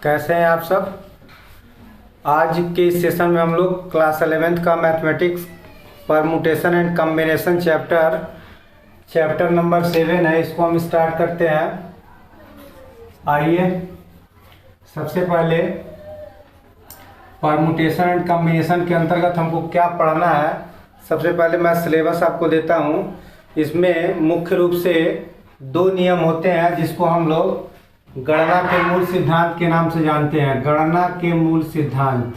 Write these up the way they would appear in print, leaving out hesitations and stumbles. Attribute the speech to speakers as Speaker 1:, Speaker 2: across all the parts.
Speaker 1: कैसे हैं आप सब। आज के इस सेशन में हम लोग क्लास 11th का mathematics permutation and combination chapter number 7 है, इसको हम स्टार्ट करते हैं। आइए, सबसे पहले परमुटेशन एंड कॉम्बिनेशन के अंतर्गत हमको क्या पढ़ना है। सबसे पहले मैं सिलेबस आपको देता हूँ। इसमें मुख्य रूप से दो नियम होते हैं जिसको हम लोग गणना के मूल सिद्धांत के नाम से जानते हैं। गणना के मूल सिद्धांत,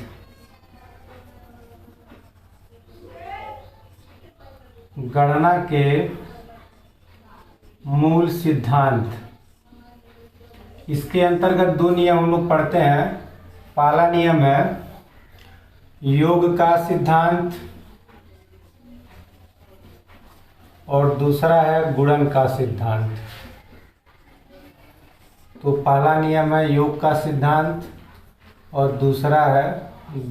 Speaker 1: गणना के मूल सिद्धांत, इसके अंतर्गत दो नियम हम लोग पढ़ते हैं। पहला नियम है योग का सिद्धांत और दूसरा है गुणन का सिद्धांत। तो पहला नियम है योग का सिद्धांत और दूसरा है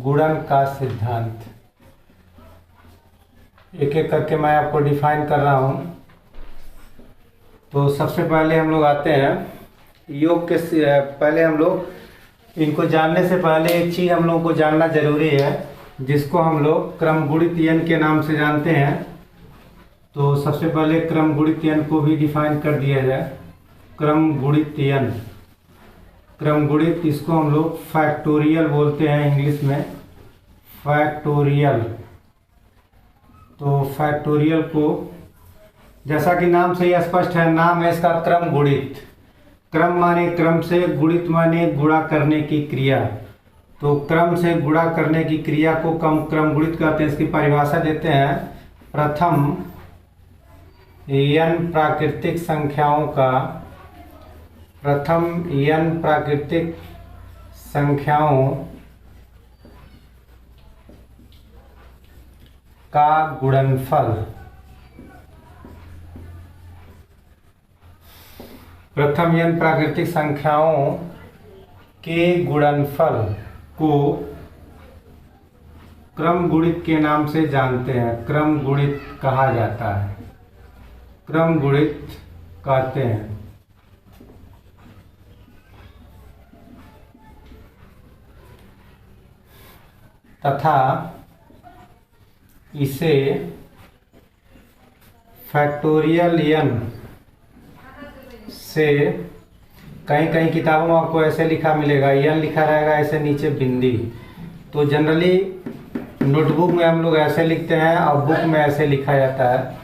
Speaker 1: गुणन का सिद्धांत। एक एक करके मैं आपको डिफाइन कर रहा हूँ। तो सबसे पहले हम लोग आते हैं योग के। पहले हम लोग इनको जानने से पहले एक चीज़ हम लोगों को जानना जरूरी है जिसको हम लोग क्रमगुणित यन के नाम से जानते हैं। तो सबसे पहले क्रमगुणित यन को भी डिफाइन कर दिया जाए। क्रमगुणित यन, क्रमगुणित, इसको हम लोग फैक्टोरियल बोलते हैं इंग्लिश में, फैक्टोरियल। तो फैक्टोरियल को, जैसा कि नाम से ही स्पष्ट है, नाम है इसका क्रमगुणित। क्रम माने क्रम से, गुणित माने गुणा करने की क्रिया। तो क्रम से गुणा करने की क्रिया को क्रमगुणित कहते हैं। इसकी परिभाषा देते हैं, प्रथम n प्राकृतिक संख्याओं का, प्रथम n प्राकृतिक संख्याओं का गुणनफल, प्रथम n प्राकृतिक संख्याओं के गुणनफल को क्रमगुणित के नाम से जानते हैं। क्रमगुणित कहा जाता है, क्रमगुणित कहते हैं। तथा इसे फैक्टोरियल n से, कहीं कहीं किताबों में आपको ऐसे लिखा मिलेगा, n लिखा रहेगा ऐसे नीचे बिंदी। तो जनरली नोटबुक में हम लोग ऐसे लिखते हैं और बुक में ऐसे लिखा जाता है।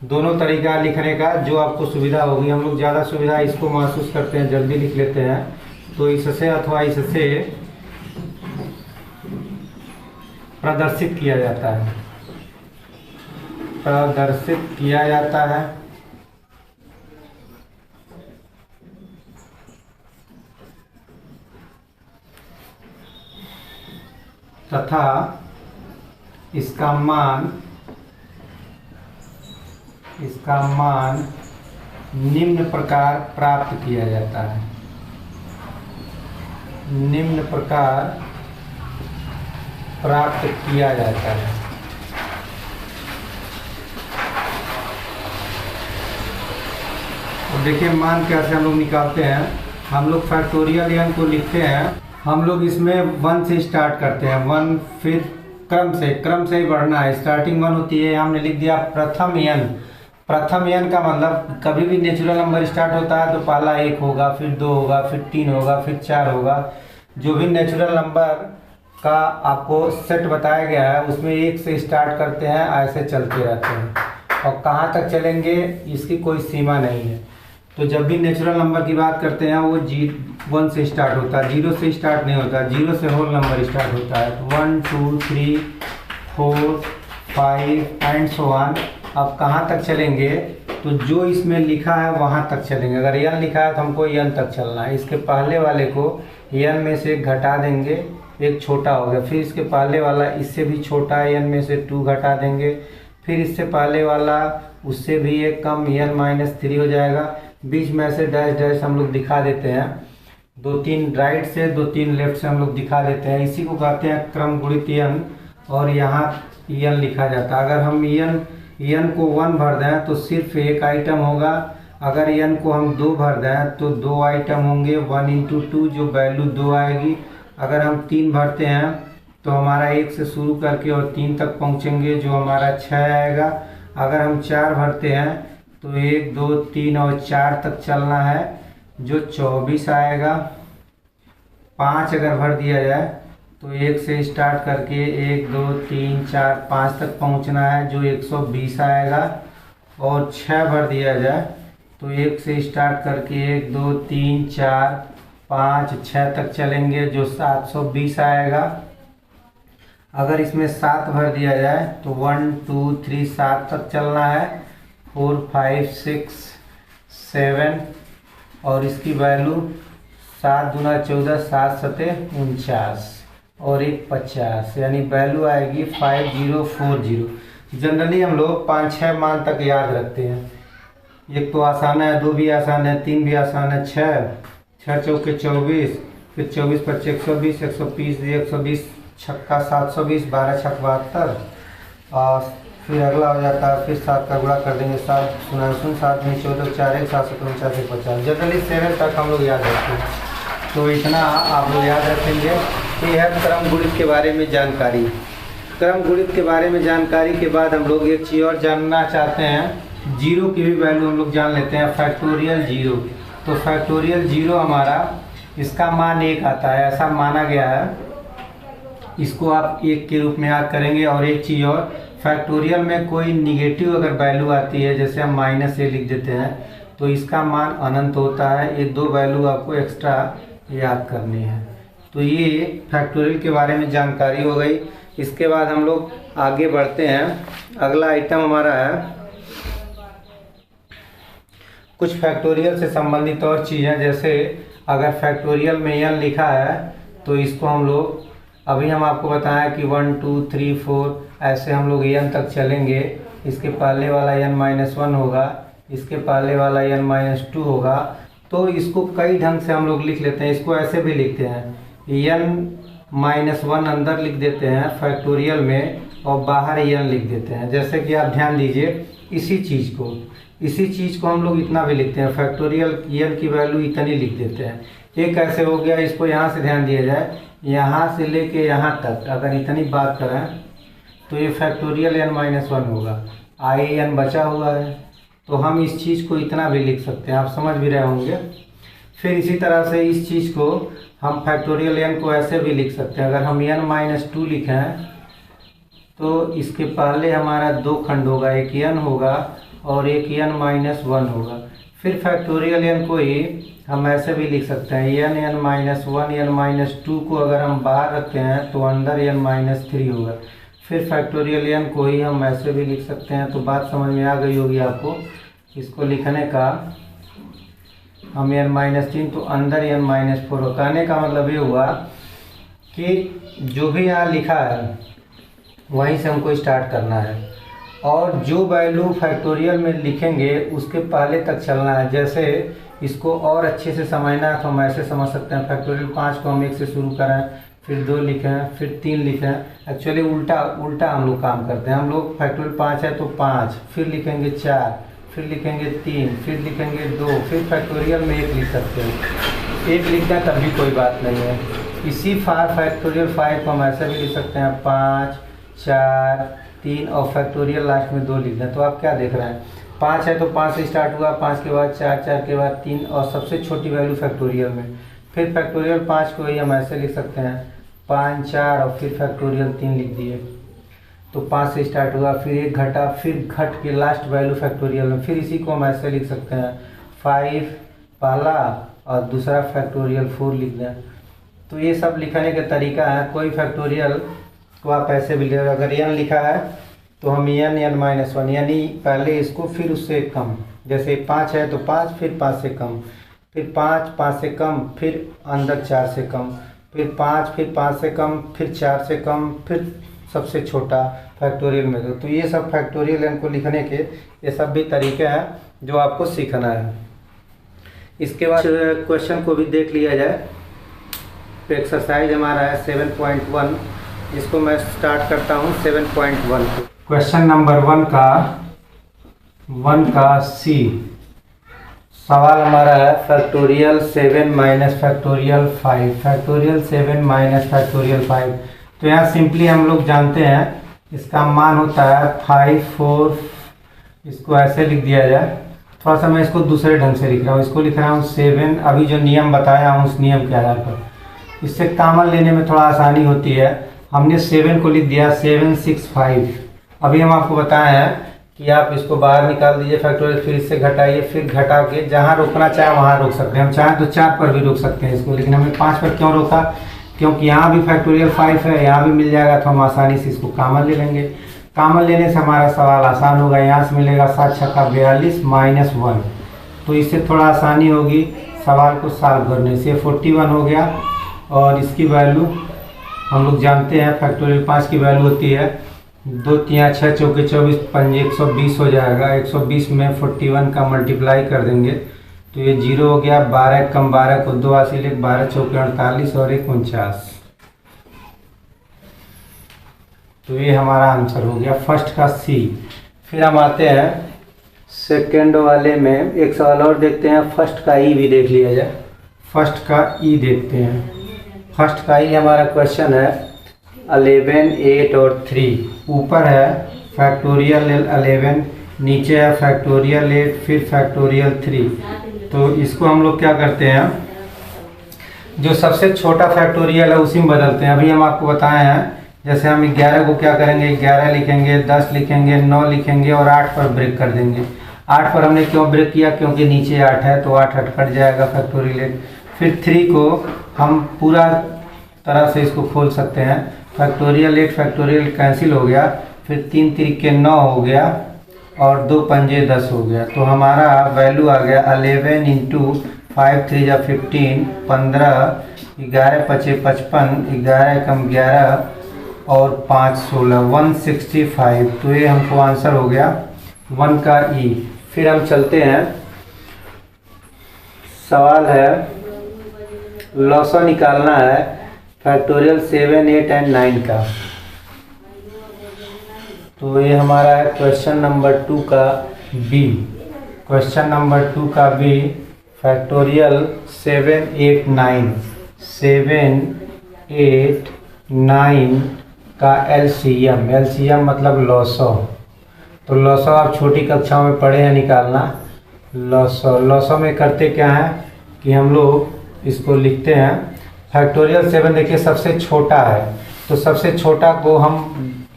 Speaker 1: दोनों तरीका लिखने का जो आपको सुविधा होगी। हम लोग ज़्यादा सुविधा इसको महसूस करते हैं, जल्दी लिख लेते हैं। तो इससे अथवा इससे प्रदर्शित किया जाता है, प्रदर्शित किया जाता है। तथा इसका मान निम्न प्रकार प्राप्त किया जाता है, निम्न प्रकार प्राप्त किया जाता है। और देखिए मान कैसे हम लोग निकालते हैं। हम लोग फैक्टोरियल n को लिखते हैं, हम लोग इसमें 1 से स्टार्ट करते हैं। 1, फिर क्रम से ही बढ़ना है। स्टार्टिंग 1 होती है, हमने लिख दिया प्रथम n। प्रथम n का मतलब कभी भी नेचुरल नंबर स्टार्ट होता है तो पहला 1 होगा, फिर 2 होगा, फिर 3 होगा, फिर 4 होगा। जो भी नेचुरल नंबर का आपको सेट बताया गया है उसमें 1 से स्टार्ट करते हैं, ऐसे चलते रहते हैं और कहाँ तक चलेंगे इसकी कोई सीमा नहीं है। तो जब भी नेचुरल नंबर की बात करते हैं वो 1 से स्टार्ट होता है, 0 से स्टार्ट नहीं होता। 0 से होल नंबर स्टार्ट होता है। तो 1 2 3 4 5 एंड सो ऑन। अब कहाँ तक चलेंगे तो जो इसमें लिखा है वहाँ तक चलेंगे। अगर n लिखा है तो हमको n तक चलना है। इसके पहले वाले को n में से घटा देंगे, एक छोटा हो गया। फिर इसके पहले वाला इससे भी छोटा है, n में से 2 घटा देंगे। फिर इससे पहले वाला उससे भी एक कम, n-3 हो जाएगा। बीच में से डैश डैश हम लोग दिखा देते हैं, 2-3 राइट से 2-3 लेफ्ट से हम लोग दिखा देते हैं। इसी को कहते हैं क्रमगुणित n। और यहाँ n लिखा जाता है। अगर हम n को 1 भर दें तो सिर्फ एक आइटम होगा, अगर n को हम 2 भर दें तो 2 आइटम होंगे, 1 इंटू 2 जो वैल्यू 2 आएगी। अगर हम 3 भरते हैं तो हमारा 1 से शुरू करके और 3 तक पहुंचेंगे जो हमारा 6 आएगा। अगर हम 4 भरते हैं तो 1 2 3 और 4 तक चलना है जो 24 आएगा। 5 अगर भर दिया जाए तो 1 से स्टार्ट करके 1 2 3 4 5 तक पहुंचना है जो 120 आएगा। और 6 भर दिया जाए तो 1 से स्टार्ट करके 1 2 3 4 5 6 तक चलेंगे जो 720 आएगा। अगर इसमें 7 भर दिया जाए तो 1 2 3 7 तक चलना है, 4 5 6 7 और इसकी वैल्यू 7 दूना 14 7 सते 49 और 1 50 यानी वैल्यू आएगी 5040। जनरली हम लोग 5-6 मान तक याद रखते हैं। एक तो आसान है, 2 भी आसान है, 3 भी आसान है, 6 चौके 24, फिर 24 पच्चीस 120 120 120 छक्का 720 12 छक 72 और फिर अगला हो जाता है, फिर 7 का गुणा कर देंगे 7 सुना 7 में 14 4 1 7 49 50। जनरली 7 तक हम लोग याद रखते हैं, तो इतना आप लोग याद रखेंगे। ये है क्रम गुणित के बारे में जानकारी। क्रम गुणित के बारे में जानकारी के बाद हम लोग एक चीज़ और जानना चाहते हैं, जीरो की भी वैल्यू हम लोग जान लेते हैं। फैक्टोरियल जीरो, तो फैक्टोरियल जीरो हमारा इसका मान 1 आता है, ऐसा माना गया है। इसको आप 1 के रूप में याद करेंगे। और एक चीज़ और, फैक्टोरियल में कोई निगेटिव अगर वैल्यू आती है, जैसे हम -a लिख देते हैं, तो इसका मान अनंत होता है। ये 2 वैल्यू आपको एक्स्ट्रा याद करनी है। तो ये फैक्टोरियल के बारे में जानकारी हो गई। इसके बाद हम लोग आगे बढ़ते हैं। अगला आइटम हमारा है कुछ फैक्टोरियल से संबंधित और चीज़ें। जैसे अगर फैक्टोरियल में n लिखा है तो इसको हम लोग, अभी हम आपको बताएं कि 1 2 3 4 ऐसे हम लोग n तक चलेंगे। इसके पहले वाला n-1 होगा, इसके पहले वाला n-2 होगा। तो इसको कई ढंग से हम लोग लिख लेते हैं। इसको ऐसे भी लिखते हैं, n-1 अंदर लिख देते हैं फैक्टोरियल में और बाहर n लिख देते हैं। जैसे कि आप ध्यान दीजिए, इसी चीज़ को हम लोग इतना भी लिखते हैं, फैक्टोरियल n की वैल्यू इतनी लिख देते हैं। एक ऐसे हो गया, इसको यहाँ से ध्यान दिया जाए, यहाँ से लेके यहाँ तक अगर इतनी बात करें तो ये फैक्टोरियल n-1 होगा। n बचा हुआ है तो हम इस चीज़ को इतना भी लिख सकते हैं, आप समझ भी रहे होंगे। फिर इसी तरह से इस चीज़ को हम फैक्टोरियल n को ऐसे भी लिख सकते हैं। अगर हम n-2 लिखें तो इसके पहले हमारा 2 खंड होगा, एक n होगा और एक n-1 होगा। फिर फैक्टोरियल n को ही हम ऐसे भी लिख सकते हैं, n-1 n-2 को अगर हम बाहर रखते हैं तो अंदर n-3 होगा। फिर फैक्टोरियल n को ही हम ऐसे भी लिख सकते हैं। तो बात समझ में आ गई होगी आपको। इसको लिखने का हम n-3 तो अंदर n-4 हो। कहने का मतलब ये हुआ कि जो भी यहाँ लिखा है वहीं से हमको स्टार्ट करना है और जो वैल्यू फैक्टोरियल में लिखेंगे उसके पहले तक चलना है। जैसे इसको और अच्छे से समझना है तो हम ऐसे समझ सकते हैं, फैक्टोरियल 5 को हम 1 से शुरू करें, फिर 2 लिखें, फिर 3 लिखें। एक्चुअली उल्टा हम लोग काम करते हैं। हम लोग फैक्टोरियल 5 है तो 5, फिर लिखेंगे 4, फिर लिखेंगे 3, फिर लिखेंगे 2, फिर फैक्टोरियल में 1 लिख सकते हैं। 1 लिख दें तब भी कोई बात नहीं है। इसी फैक्टोरियल 5 को हम ऐसे भी लिख सकते हैं, 5 4 3 और फैक्टोरियल लास्ट में 2 लिख दें। तो आप क्या देख रहे हैं, 5 है तो 5 से स्टार्ट हुआ, 5 के बाद 4, 4 के बाद 3 और सबसे छोटी वैल्यू फैक्टोरियल में। फिर फैक्टोरियल 5 को ही हम ऐसे लिख सकते हैं, 5 4 और फिर फैक्टोरियल 3 लिख दिए। तो 5 से स्टार्ट हुआ, फिर 1 घटा, फिर घट के लास्ट वैल्यू फैक्टोरियल में। फिर इसी को हम ऐसे लिख सकते हैं, 5 पहला और दूसरा फैक्टोरियल 4 लिख दें। तो ये सब लिखने का तरीका है। कोई फैक्टोरियल को आप ऐसे भी लिख, अगर n लिखा है तो हम n-1 यानी पहले इसको फिर उससे कम। जैसे 5 है तो 5, फिर 5 से कम, फिर 5 से कम, फिर अंदर 4 से कम, फिर 5, फिर 5 से कम, फिर 4 से कम, फिर सबसे छोटा फैक्टोरियल में। तो ये सब फैक्टोरियल n को लिखने के ये सब भी तरीके हैं जो आपको सीखना है। इसके बाद क्वेश्चन को भी देख लिया जाए। तो एक्सरसाइज हमारा है 7.1, इसको मैं स्टार्ट करता हूँ 7.1 क्वेश्चन नंबर 1 का C। सवाल हमारा है factorial 7 minus factorial 5, factorial 7 minus factorial 5। तो यहाँ सिंपली हम लोग जानते हैं इसका मान होता है 5 4, इसको ऐसे लिख दिया जाए। थोड़ा सा मैं इसको दूसरे ढंग से लिख रहा हूँ, इसको लिख रहा हूँ 7, अभी जो नियम बताया हूँ उस नियम के आधार पर। इससे कॉमन लेने में थोड़ा आसानी होती है। हमने 7 को लिख दिया 7 6 5। अभी हम आपको बताए हैं कि आप इसको बाहर निकाल दीजिए फैक्टोरियल, फिर इससे घटाइए, फिर घटा के जहाँ रोकना चाहे वहाँ रोक सकते हैं। हम चाहें तो 4 पर भी रोक सकते हैं इसको, लेकिन हमने 5 पर क्यों रोका? क्योंकि यहाँ भी फैक्टोरियल 5 है, यहाँ भी मिल जाएगा, तो हम आसानी से इसको कॉमन ले लेंगे। कॉमन लेने से हमारा सवाल आसान होगा। यहाँ से मिलेगा 7 छक्का 42 माइनस 1, तो इससे थोड़ा आसानी होगी सवाल को सॉल्व करने से। 41 हो गया और इसकी वैल्यू हम लोग जानते हैं फैक्टोरियल 5 की वैल्यू होती है 2 3 6 चौके 24 5 120 हो जाएगा। 120 में 41 का मल्टीप्लाई कर देंगे तो ये 0 हो गया। 12 कम 12 को 2 आशी लिख, 12 चौके 48 और 1 49। तो ये हमारा आंसर हो गया फर्स्ट का सी। फिर हम आते हैं सेकेंड वाले में, एक सवाल और देखते हैं। फर्स्ट का ई भी देख लिया जाए। फर्स्ट का ई देखते हैं। फर्स्ट का ई हमारा क्वेश्चन है 11 8 और 3। ऊपर है फैक्टोरियल 11, नीचे है फैक्टोरियल 8, फिर फैक्टोरियल 3। तो इसको हम लोग क्या करते हैं, जो सबसे छोटा फैक्टोरियल है उसी में बदलते हैं। अभी हम आपको बताए हैं, जैसे हम 11 को क्या करेंगे, 11 लिखेंगे, 10 लिखेंगे, 9 लिखेंगे और 8 पर ब्रेक कर देंगे। 8 पर हमने क्यों ब्रेक किया? क्योंकि नीचे 8 है, तो 8 8 कट जाएगा फैक्टोरियल 8। फिर 3 को हम पूरा तरह से इसको खोल सकते हैं। फैक्टोरियल 8 फैक्टोरियल कैंसिल हो गया, फिर 3 3 के 9 हो गया और 2 पंजे 10 हो गया। तो हमारा वैल्यू आ गया 11 इंटू 5 3 जा 15, 15, 11 पचे 55, 11 कम 11 और 5 16, 165। तो ये हमको आंसर हो गया 1 का ई। फिर हम चलते हैं, सवाल है लॉसा निकालना है फैक्टोरियल 7 8 एंड 9 का। तो ये हमारा है क्वेश्चन नंबर 2 का बी। क्वेश्चन नंबर 2 का बी, फैक्टोरियल 7 8 9, 7 8 9 का एलसीएम। एलसीएम मतलब लॉसो। तो लॉसो आप छोटी कक्षाओं में पढ़े हैं निकालना। लॉसो में करते क्या है कि हम लोग इसको लिखते हैं फैक्टोरियल 7, देखिए सबसे छोटा है, तो सबसे छोटा को हम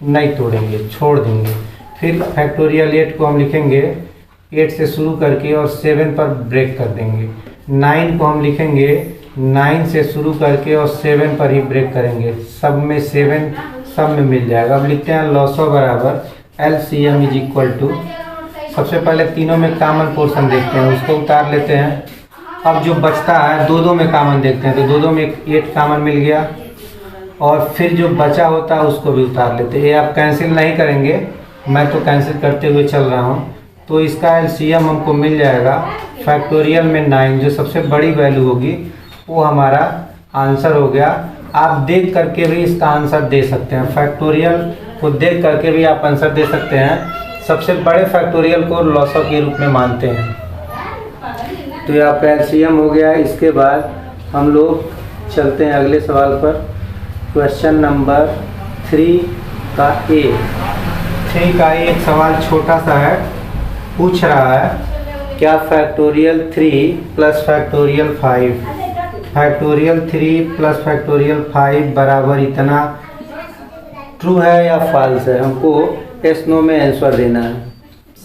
Speaker 1: नहीं तोड़ेंगे, छोड़ देंगे। फिर फैक्टोरियल 8 को हम लिखेंगे 8 से शुरू करके और 7 पर ब्रेक कर देंगे। 9 को हम लिखेंगे 9 से शुरू करके और 7 पर ही ब्रेक करेंगे। सब में 7 सब में मिल जाएगा। अब लिखते हैं लॉसो बराबर एलसीएम इज इक्वल टू, सबसे पहले तीनों में कॉमन पोर्शन देखते हैं, उसको उतार लेते हैं। अब जो बचता है दो दो में कॉमन देखते हैं, तो दो दो में 8 कॉमन मिल गया और फिर जो बचा होता है उसको भी उतार लेते हैं। ये आप कैंसिल नहीं करेंगे, मैं तो कैंसिल करते हुए चल रहा हूँ। तो इसका एलसीएम हमको मिल जाएगा फैक्टोरियल में 9, जो सबसे बड़ी वैल्यू होगी वो हमारा आंसर हो गया। आप देख करके भी इसका आंसर दे सकते हैं, फैक्टोरियल को देख करके भी आप आंसर दे सकते हैं। सबसे बड़े फैक्टोरियल को लॉसो के रूप में मानते हैं। तो ये आपका एलसीएम हो गया। इसके बाद हम लोग चलते हैं अगले सवाल पर। क्वेश्चन नंबर 3 का ए। 3 का एक सवाल छोटा सा है, पूछ रहा है क्या factorial 3 plus factorial 5, factorial 3 plus factorial 5 बराबर इतना ट्रू है या फॉल्स है। हमको यस नो में आंसर देना है,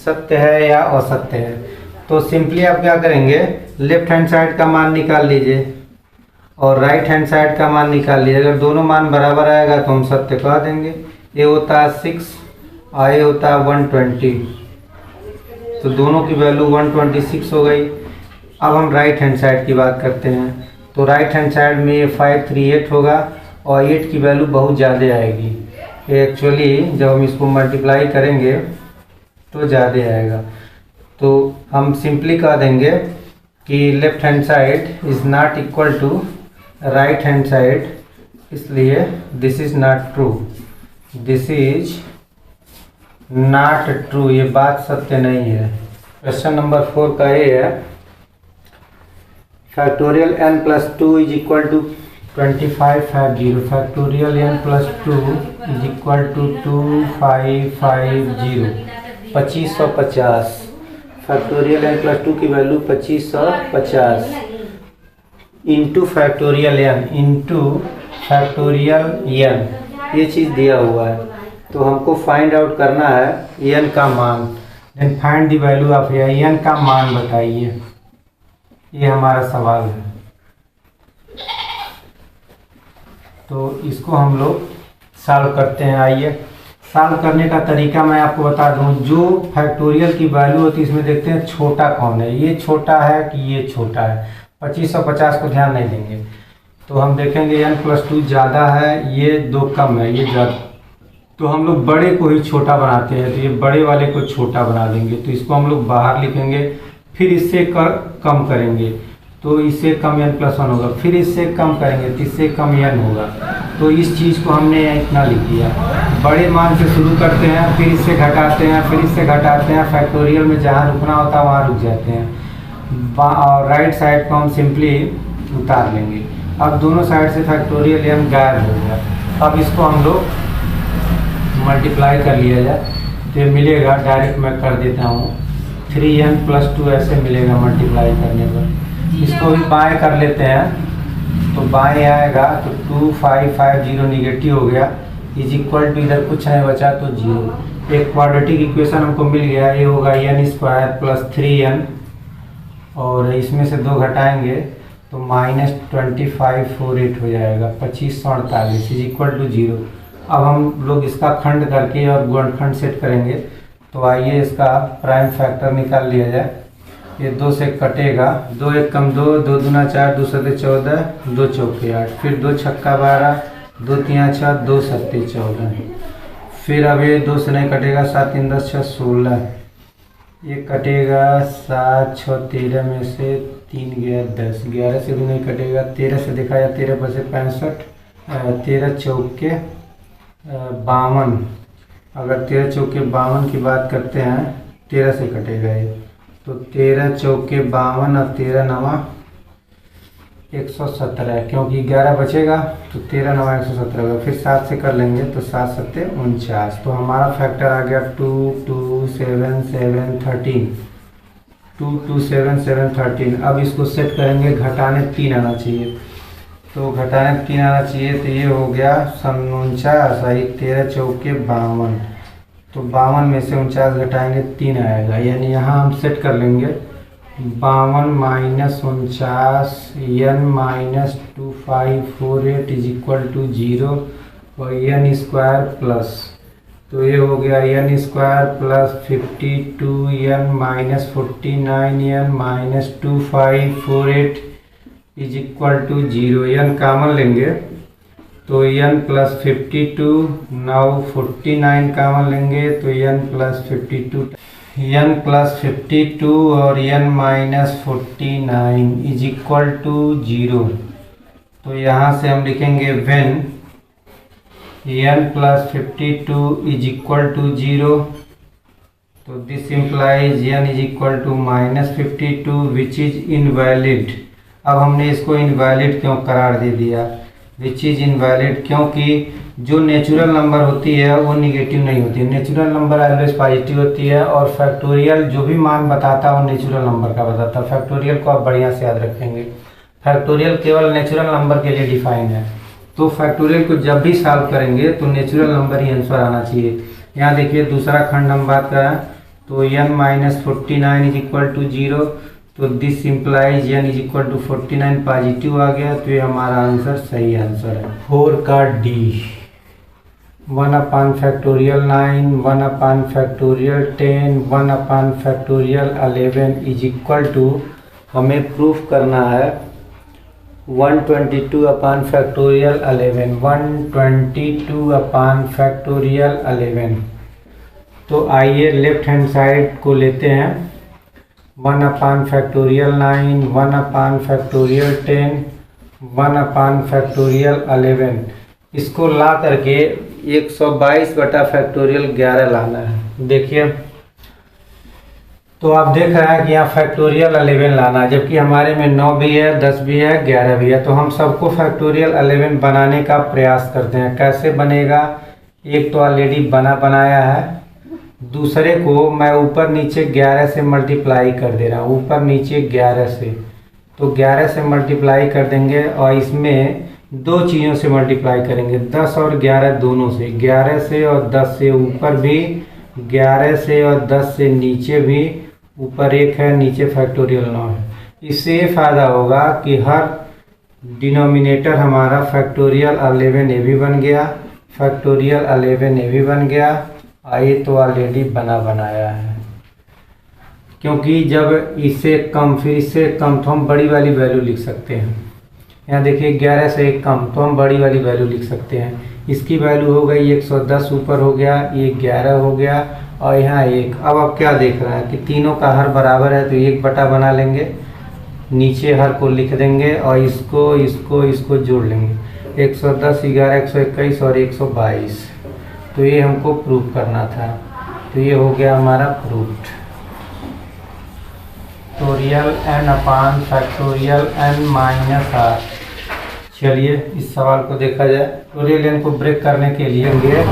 Speaker 1: सत्य है या असत्य है। तो सिंपली आप क्या करेंगे, लेफ्ट हैंड साइड का मान निकाल लीजिए और राइट हैंड साइड का मान निकाल लीजिए। अगर दोनों मान बराबर आएगा तो हम सत्य कह देंगे। ये होता है 6 और ये होता है 120, तो दोनों की वैल्यू 126 हो गई। अब हम राइट हैंड साइड की बात करते हैं। तो राइट हैंड साइड में ये 538 होगा और 8 की वैल्यू बहुत ज़्यादा आएगी। एक्चुअली जब हम इसको मल्टीप्लाई करेंगे तो ज़्यादा आएगा। तो हम सिंपली कह देंगे कि left hand side is not equal to right hand side, इसलिए this is not true, this is not true, ये बात सत्य नहीं है। क्वेश्चन नंबर 4 का ये है factorial n plus 2 is equal to 2550, factorial n plus 2 is equal to 2550, 2550। Factorial n plus 2 की वैल्यू 2550 इंटू फैक्टोरियल n, ये चीज़ दिया हुआ है। तो हमको फाइंड आउट करना है n का मान। Then find the value of n का मान बताइए, ये हमारा सवाल है। तो इसको हम लोग सॉल्व करते हैं। आइए सॉल्व करने का तरीका मैं आपको बता दूं। जो फैक्टोरियल की वैल्यू होती है इसमें देखते हैं छोटा कौन है, ये छोटा है कि ये छोटा है। 2550 को ध्यान नहीं देंगे तो हम देखेंगे n प्लस 2 ज़्यादा है, ये 2 कम है, ये ज़्यादा। तो हम लोग बड़े को ही छोटा बनाते हैं, तो ये बड़े वाले को छोटा बना देंगे। तो इसको हम लोग बाहर लिखेंगे, फिर इससे कम करेंगे तो इससे कम n प्लस 1 होगा, फिर इससे कम करेंगे तो इससे कम n होगा। तो इस चीज़ को हमने इतना लिख दिया। बड़े मान से शुरू करते हैं, फिर इससे घटाते हैं, फिर इससे घटाते हैं। फैक्टोरियल में जहाँ रुकना होता है वहाँ रुक जाते हैं। और राइट साइड को हम सिंपली उतार लेंगे। अब दोनों साइड से फैक्टोरियल n गायब हो गया। अब इसको हम लोग मल्टीप्लाई कर लिया जाए तो ये मिलेगा, डायरेक्ट मैं कर देता हूँ, 3n प्लस 2 ऐसे मिलेगा मल्टीप्लाई करने पर। इसको भी बाएँ कर लेते हैं तो बाएँ आएगा तो 2550 निगेटिव हो गया, इज इक्वल टू इधर कुछ नहीं बचा तो 0। एक क्वाड्रेटिक इक्वेशन हमको मिल गया, ये होगा n स्क्वायर प्लस 3n और इसमें से 2 घटाएंगे तो -2548 हो जाएगा, 2548 इज इक्वल टू 0। अब हम लोग इसका खंड करके और गुणनखंड सेट करेंगे। तो आइए इसका प्राइम फैक्टर निकाल लिया जाए। ये 2 से कटेगा, 2 1 कम 2, 2 दूना 4, 2 सत्ते 14, 2 चौके 8, फिर 2 छक्का 12, 2 तिया 6, 2 सत्ते 14। फिर अब ये 2 से नहीं कटेगा, 7 3 10 6 16, ये कटेगा 7 6 13 में से 3 गया 10, 11 से भी नहीं कटेगा, 13 से देखा जाए 13 पर से 65, 13 चौके 52। अगर 13 चौके 52 की बात करते हैं, 13 से कटेगा ये, तो 13 चौके 52 और 13 नवा 117, क्योंकि 11 बचेगा तो 13 नवा 117 होगा। फिर 7 से कर लेंगे तो 7 सत्ते 49। तो हमारा फैक्टर आ गया 2 2 7 7 13, 2 2 7 7 13। अब इसको सेट करेंगे, घटाने 3 आना चाहिए, तो घटाने 3 आना चाहिए, तो ये हो गया 49, 13 चौके 52, तो 52 में से 49 घटाएंगे 3 आएगा, यानी यहाँ हम सेट कर लेंगे 52 minus 49 n minus 2548 is equal to 0 और n स्क्वायर प्लस, तो ये हो गया n square plus 52n minus 49n minus 2548 is equal to 0। n common लेंगे तो n प्लस 52, नाउ 49 कॉमन लेंगे तो n प्लस 52, n प्लस 52 और n minus 49 is equal to 0। तो यहाँ से हम लिखेंगे when n plus 52 is equal to 0, तो this implies n is equal to -52 which is invalid. अब हमने इसको इनवैलिड क्यों करार दे दिया, विच इज इनवैलिड, क्योंकि जो नेचुरल नंबर होती है वो निगेटिव नहीं होती है, नेचुरल नंबर ऑलवेज पॉजिटिव होती है। और फैक्टोरियल जो भी मान बताता है वो नेचुरल नंबर का बताता है। फैक्टोरियल को आप बढ़िया से याद रखेंगे, फैक्टोरियल केवल नेचुरल नंबर के लिए डिफाइन है। तो फैक्टोरियल को जब भी सॉल्व करेंगे तो नेचुरल नंबर ही आंसर आना चाहिए। यहाँ देखिए दूसरा खंड हम बात करें तो n minus 49 is equal to 0, तो this implies n is equal to 49 positive आ गया, तो ये हमारा आंसर सही आंसर है। 4 का D 1 upon factorial 9, 1 upon factorial 10, 1 upon factorial 11 is equal to, हमें प्रूफ करना है 122 अपान फैक्टोरियल 11, 122 अपान फैक्टोरियल 11। तो आइए लेफ्ट हैंड साइड को लेते हैं, 1 upon factorial 9, 1 upon factorial 10, 1 upon factorial 11, इसको ला करके 122 बटा फैक्टोरियल 11 लाना है। देखिए तो आप देख रहे हैं कि यहाँ फैक्टोरियल 11 लाना है, जबकि हमारे में 9 भी है, 10 भी है, 11 भी है। तो हम सबको फैक्टोरियल 11 बनाने का प्रयास करते हैं। कैसे बनेगा, एक तो ऑलरेडी बनाया है, दूसरे को मैं ऊपर नीचे 11 से मल्टीप्लाई कर दे रहा हूँ, ऊपर नीचे 11 से। तो 11 से मल्टीप्लाई कर देंगे और इसमें दो चीज़ों से मल्टीप्लाई करेंगे, 10 और 11 दोनों से, 11 से और 10 से ऊपर भी, 11 से और 10 से नीचे भी, ऊपर 1 है, नीचे फैक्टोरियल 9 है। इससे ये फ़ायदा होगा कि हर डिनोमिनेटर हमारा फैक्टोरियल 11 ए भी बन गया, फैक्टोरियल 11 ए भी बन गया। ये तो ऑलरेडी बनाया है, क्योंकि जब इससे कम फिर इससे कम तो हम बड़ी वाली वैल्यू लिख सकते हैं। यहाँ देखिए 11 से कम तो हम बड़ी वाली वैल्यू लिख सकते हैं। इसकी वैल्यू हो गई 110 ऊपर हो गया, ये 11 हो गया और यहाँ 1। अब आप क्या देख रहे हैं कि तीनों का हर बराबर है, तो 1 बटा बना लेंगे, नीचे हर को लिख देंगे और इसको जोड़ लेंगे। 110, 11, 121 और 122। तो ये हमको प्रूव करना था, तो ये हो गया हमारा प्रूफ्ड। फैक्टोरियल n अपान फैक्टोरियल n माइनस r। चलिए इस सवाल को देखा जाए। फैक्टोरियल n को ब्रेक करने के लिए होंगे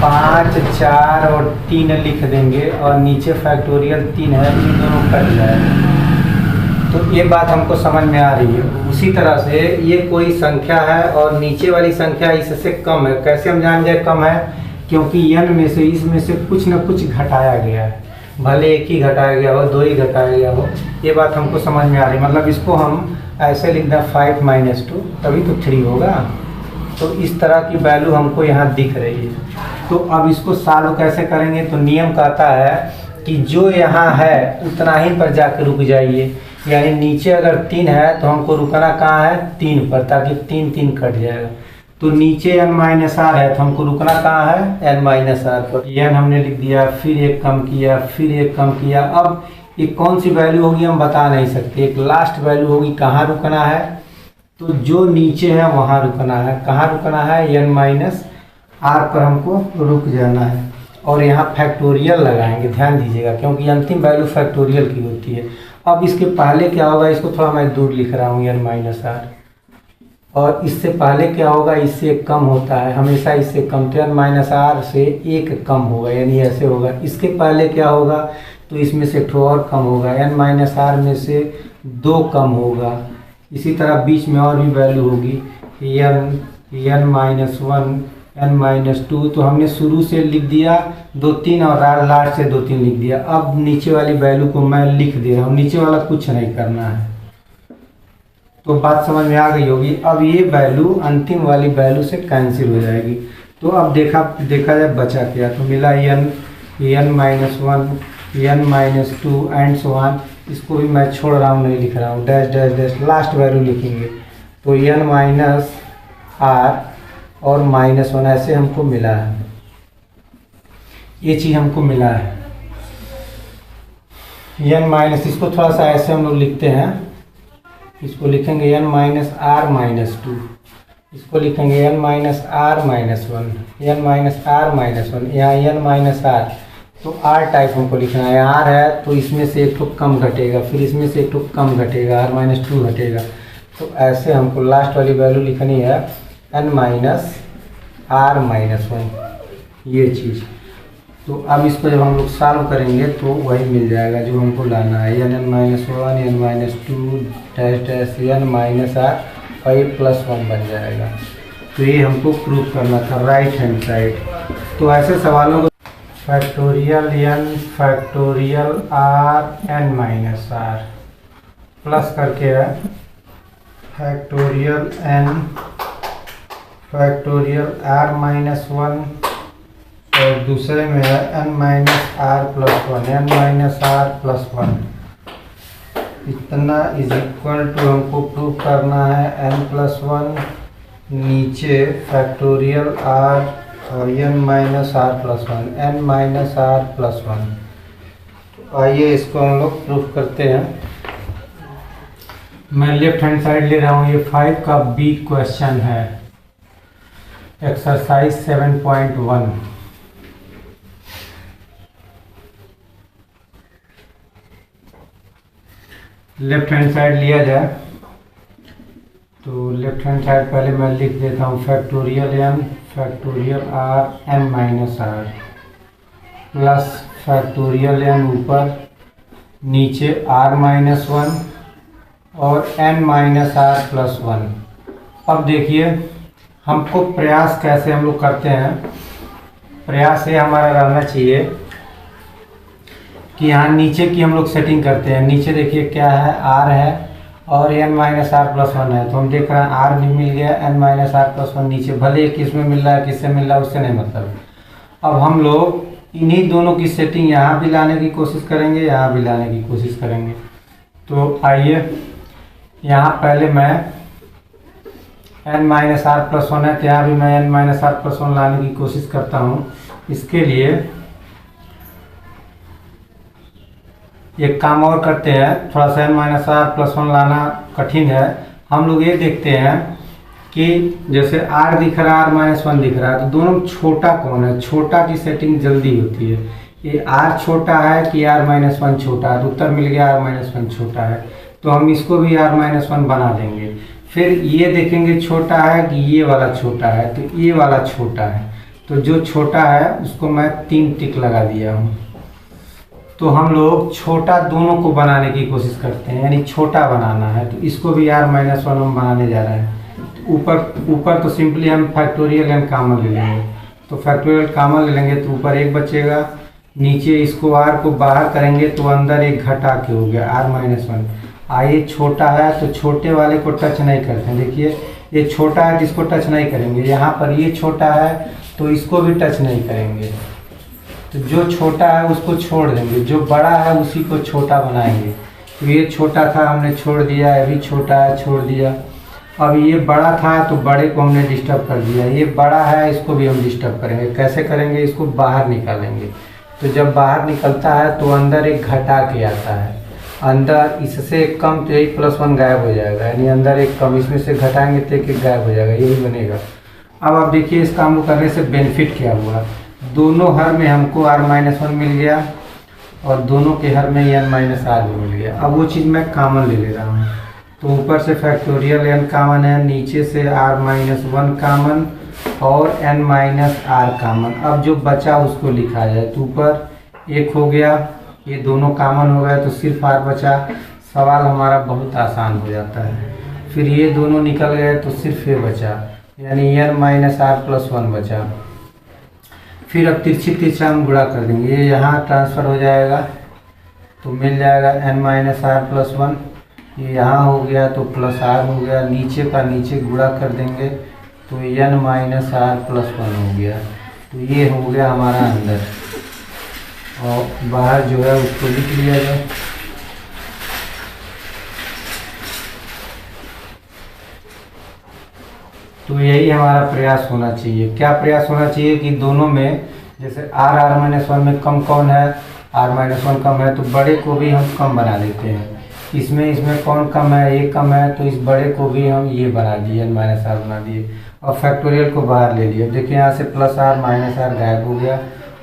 Speaker 1: 5, 4 और 3 लिख देंगे और नीचे फैक्टोरियल 3 है, इन दोनों कट जाएगा। तो ये बात हमको समझ में आ रही है। उसी तरह से ये कोई संख्या है और नीचे वाली संख्या इससे कम है। कैसे हम जान जाए कम है, क्योंकि n में से इसमें से कुछ न कुछ घटाया गया है, भले एक ही घटाया गया हो, 2 ही घटाया गया हो, ये बात हमको समझ में आ रही है। मतलब इसको हम ऐसे लिख दें 5 - 2, तभी तो 3 होगा। तो इस तरह की वैल्यू हमको यहाँ दिख रही है। तो अब इसको सॉल्व कैसे करेंगे, तो नियम कहता है कि जो यहाँ है उतना ही पर जाकर रुक जाइए। यानी नीचे अगर 3 है तो हमको रुकना कहाँ है, 3 पर, ताकि 3 3 कट जाएगा। तो नीचे n माइनस आर है तो हमको रुकना कहाँ है, n माइनस आर पर। n हमने लिख दिया, फिर एक कम किया, फिर एक कम किया। अब ये कौन सी वैल्यू होगी हम बता नहीं सकते, एक लास्ट वैल्यू होगी। कहाँ रुकना है, तो जो नीचे है वहाँ रुकना है। कहाँ रुकना है, n माइनस आर पर हमको रुक जाना है। और यहाँ फैक्टोरियल लगाएंगे, ध्यान दीजिएगा, क्योंकि अंतिम वैल्यू फैक्टोरियल की होती है। अब इसके पहले क्या होगा, इसको थोड़ा मैं दूर लिख रहा हूँ, n माइनस आर। और इससे पहले क्या होगा, इससे कम होता है हमेशा, इससे कम, तो n माइनस आर से 1 कम होगा, यानी ऐसे होगा। इसके पहले क्या होगा, तो इसमें से एक और कम होगा, n माइनस आर में से 2 कम होगा। इसी तरह बीच में और भी वैल्यू होगी, n माइनस 1, n माइनस 2। तो हमने शुरू से लिख दिया 2 3 और लास्ट से 2 3 लिख दिया। अब नीचे वाली वैल्यू को मैं लिख दे रहा हूँ, नीचे वाला कुछ नहीं करना है। तो बात समझ में आ गई होगी। अब ये वैल्यू अंतिम वाली वैल्यू से कैंसिल हो जाएगी। तो अब देखा जाए बचा क्या, तो मिला n minus 1, n minus 2 and so on. इसको भी मैं छोड़ रहा हूँ, नहीं लिख रहा हूँ, dash dash dash, last value लिखेंगे। तो n माइनस आर और -1 ऐसे हमको मिला है, ये चीज़ हमको मिला है। n माइनस, इसको थोड़ा सा ऐसे हम लोग लिखते हैं, इसको लिखेंगे n माइनस आर माइनस 2, इसको लिखेंगे n minus R minus 1, n minus R minus 1, यहाँ n माइनस आर। तो आर टाइप हमको लिखना है, आर है तो इसमें से एक तो कम घटेगा, फिर इसमें से एक तो कम घटेगा, आर माइनस 2 घटेगा। तो ऐसे हमको लास्ट वाली वैल्यू लिखनी है n माइनस आर माइनस 1, ये चीज़। तो अब इसको जब हम लोग सॉल्व करेंगे तो वही मिल जाएगा जो हमको लाना है, n minus 1, n minus 2 dash dash n minus R और ये +1 बन जाएगा। तो ये हमको प्रूव करना था राइट हैंड साइड। तो ऐसे सवालों को factorial n factorial r n minus R plus करके है factorial n factorial r minus 1 और दूसरे में है n minus R plus 1, n minus R plus 1। इतना इज इक्वल टू हमको प्रूव करना है n प्लस 1, नीचे फैक्टोरियल r और n minus R plus 1, n minus R plus 1। तो आइए इसको हम लोग प्रूफ करते हैं। मैं लेफ्ट हैंड साइड ले रहा हूँ, ये 5 का बी क्वेश्चन है, एक्सरसाइज 7.1। लेफ्ट हैंड साइड लिया जाए तो लेफ्ट हैंड साइड पहले मैं लिख देता हूँ factorial n factorial r n minus r plus factorial n ऊपर नीचे r माइनस 1 और n माइनस r प्लस 1। अब देखिए हमको प्रयास कैसे हम लोग करते हैं। प्रयास ये हमारा रहना चाहिए कि यहाँ नीचे की हम लोग सेटिंग करते हैं। नीचे देखिए क्या है, r है और n माइनस आर प्लस 1 है, तो हम देख रहे हैं r भी मिल गया, n माइनस आर प्लस 1 नीचे, भले किस में मिल रहा है किससे मिल रहा है उससे नहीं मतलब। अब हम लोग इन्हीं दोनों की सेटिंग यहाँ भी लाने की कोशिश करेंगे, यहाँ भी लाने की कोशिश करेंगे। तो आइए यहाँ पहले मैं n माइनस आर प्लस 1 है तो यहाँ भी मैं n माइनस आर प्लस 1 लाने की कोशिश करता हूँ। इसके लिए एक काम और करते हैं, थोड़ा सा n माइनस आर प्लस 1 लाना कठिन है। हम लोग ये देखते हैं कि जैसे r दिख रहा है, r माइनस 1 दिख रहा है, तो दोनों में छोटा कौन है, छोटा की सेटिंग जल्दी होती है। ये r छोटा है कि r माइनस 1 छोटा है, तो उत्तर मिल गया r माइनस 1 छोटा है, तो हम इसको भी r माइनस 1 बना देंगे। फिर ये देखेंगे छोटा है कि ये वाला छोटा है, तो ये वाला छोटा है, तो जो छोटा है उसको मैं 3 टिक लगा दिया हूँ। तो हम लोग छोटा दोनों को बनाने की कोशिश करते हैं, यानी छोटा बनाना है, तो इसको भी r माइनस 1 हम बनाने जा रहे हैं। तो ऊपर तो सिंपली हम फैक्टोरियल n कॉमन ले लेंगे, तो फैक्टोरियल कॉमन ले लेंगे तो ऊपर 1 बचेगा, नीचे इसको r को बाहर करेंगे तो अंदर 1 घटा के हो गया r माइनस 1। आइए छोटा है तो छोटे वाले को टच नहीं करते हैं, देखिए ये छोटा है तो इसको टच नहीं करेंगे। यहाँ पर ये छोटा है तो इसको भी टच नहीं करेंगे, तो जो छोटा है उसको छोड़ देंगे, जो बड़ा है उसी को छोटा बनाएंगे। तो ये छोटा था हमने छोड़ दिया, ये भी छोटा है छोड़ दिया। अब ये बड़ा था तो बड़े को हमने डिस्टर्ब कर दिया, ये बड़ा है इसको भी हम डिस्टर्ब करेंगे। कैसे करेंगे, इसको बाहर निकालेंगे, तो जब बाहर निकलता है तो अंदर 1 घटा के आता है, अंदर इससे कम तो 1 प्लस 1 गायब हो जाएगा, यानी अंदर 1 कम, इसमें से घटाएंगे तो 1 गायब हो जाएगा, यही बनेगा। अब आप देखिए इस काम को करने से बेनिफिट क्या हुआ, दोनों हर में हमको r माइनस 1 मिल गया और दोनों के हर में n माइनस आर भी मिल गया। अब वो चीज़ मैं कॉमन ले ले रहा हूँ, तो ऊपर से फैक्टोरियल n कॉमन है, नीचे से r माइनस 1 कॉमन और n माइनस आर कॉमन। अब जो बचा उसको लिखा जाए, तो ऊपर 1 हो गया, ये दोनों कॉमन हो गए तो सिर्फ r बचा। सवाल हमारा बहुत आसान हो जाता है। फिर ये दोनों निकल गए तो सिर्फ ये बचा, यानी n माइनस आर प्लस 1 बचा। फिर अब तिरछा हम गुणा कर देंगे, ये यहाँ ट्रांसफ़र हो जाएगा तो मिल जाएगा n माइनस आर प्लस 1, ये यहाँ हो गया तो प्लस r हो गया, नीचे का नीचे गुणा कर देंगे तो n माइनस आर प्लस 1 हो गया। तो ये हो गया हमारा अंदर, और बाहर जो है उसको लिख लिया जाए। तो यही हमारा प्रयास होना चाहिए। क्या प्रयास होना चाहिए कि दोनों में जैसे r माइनस 1 में कम कौन है, r माइनस 1 कम है, तो बड़े को भी हम कम बना देते हैं। इसमें कौन कम है, ये कम है, तो इस बड़े को भी हम ये बना दिए, n माइनस आर बना दिए और फैक्टोरियल को बाहर ले लिया। देखिए यहाँ से प्लस r माइनस आर गायब हो गया,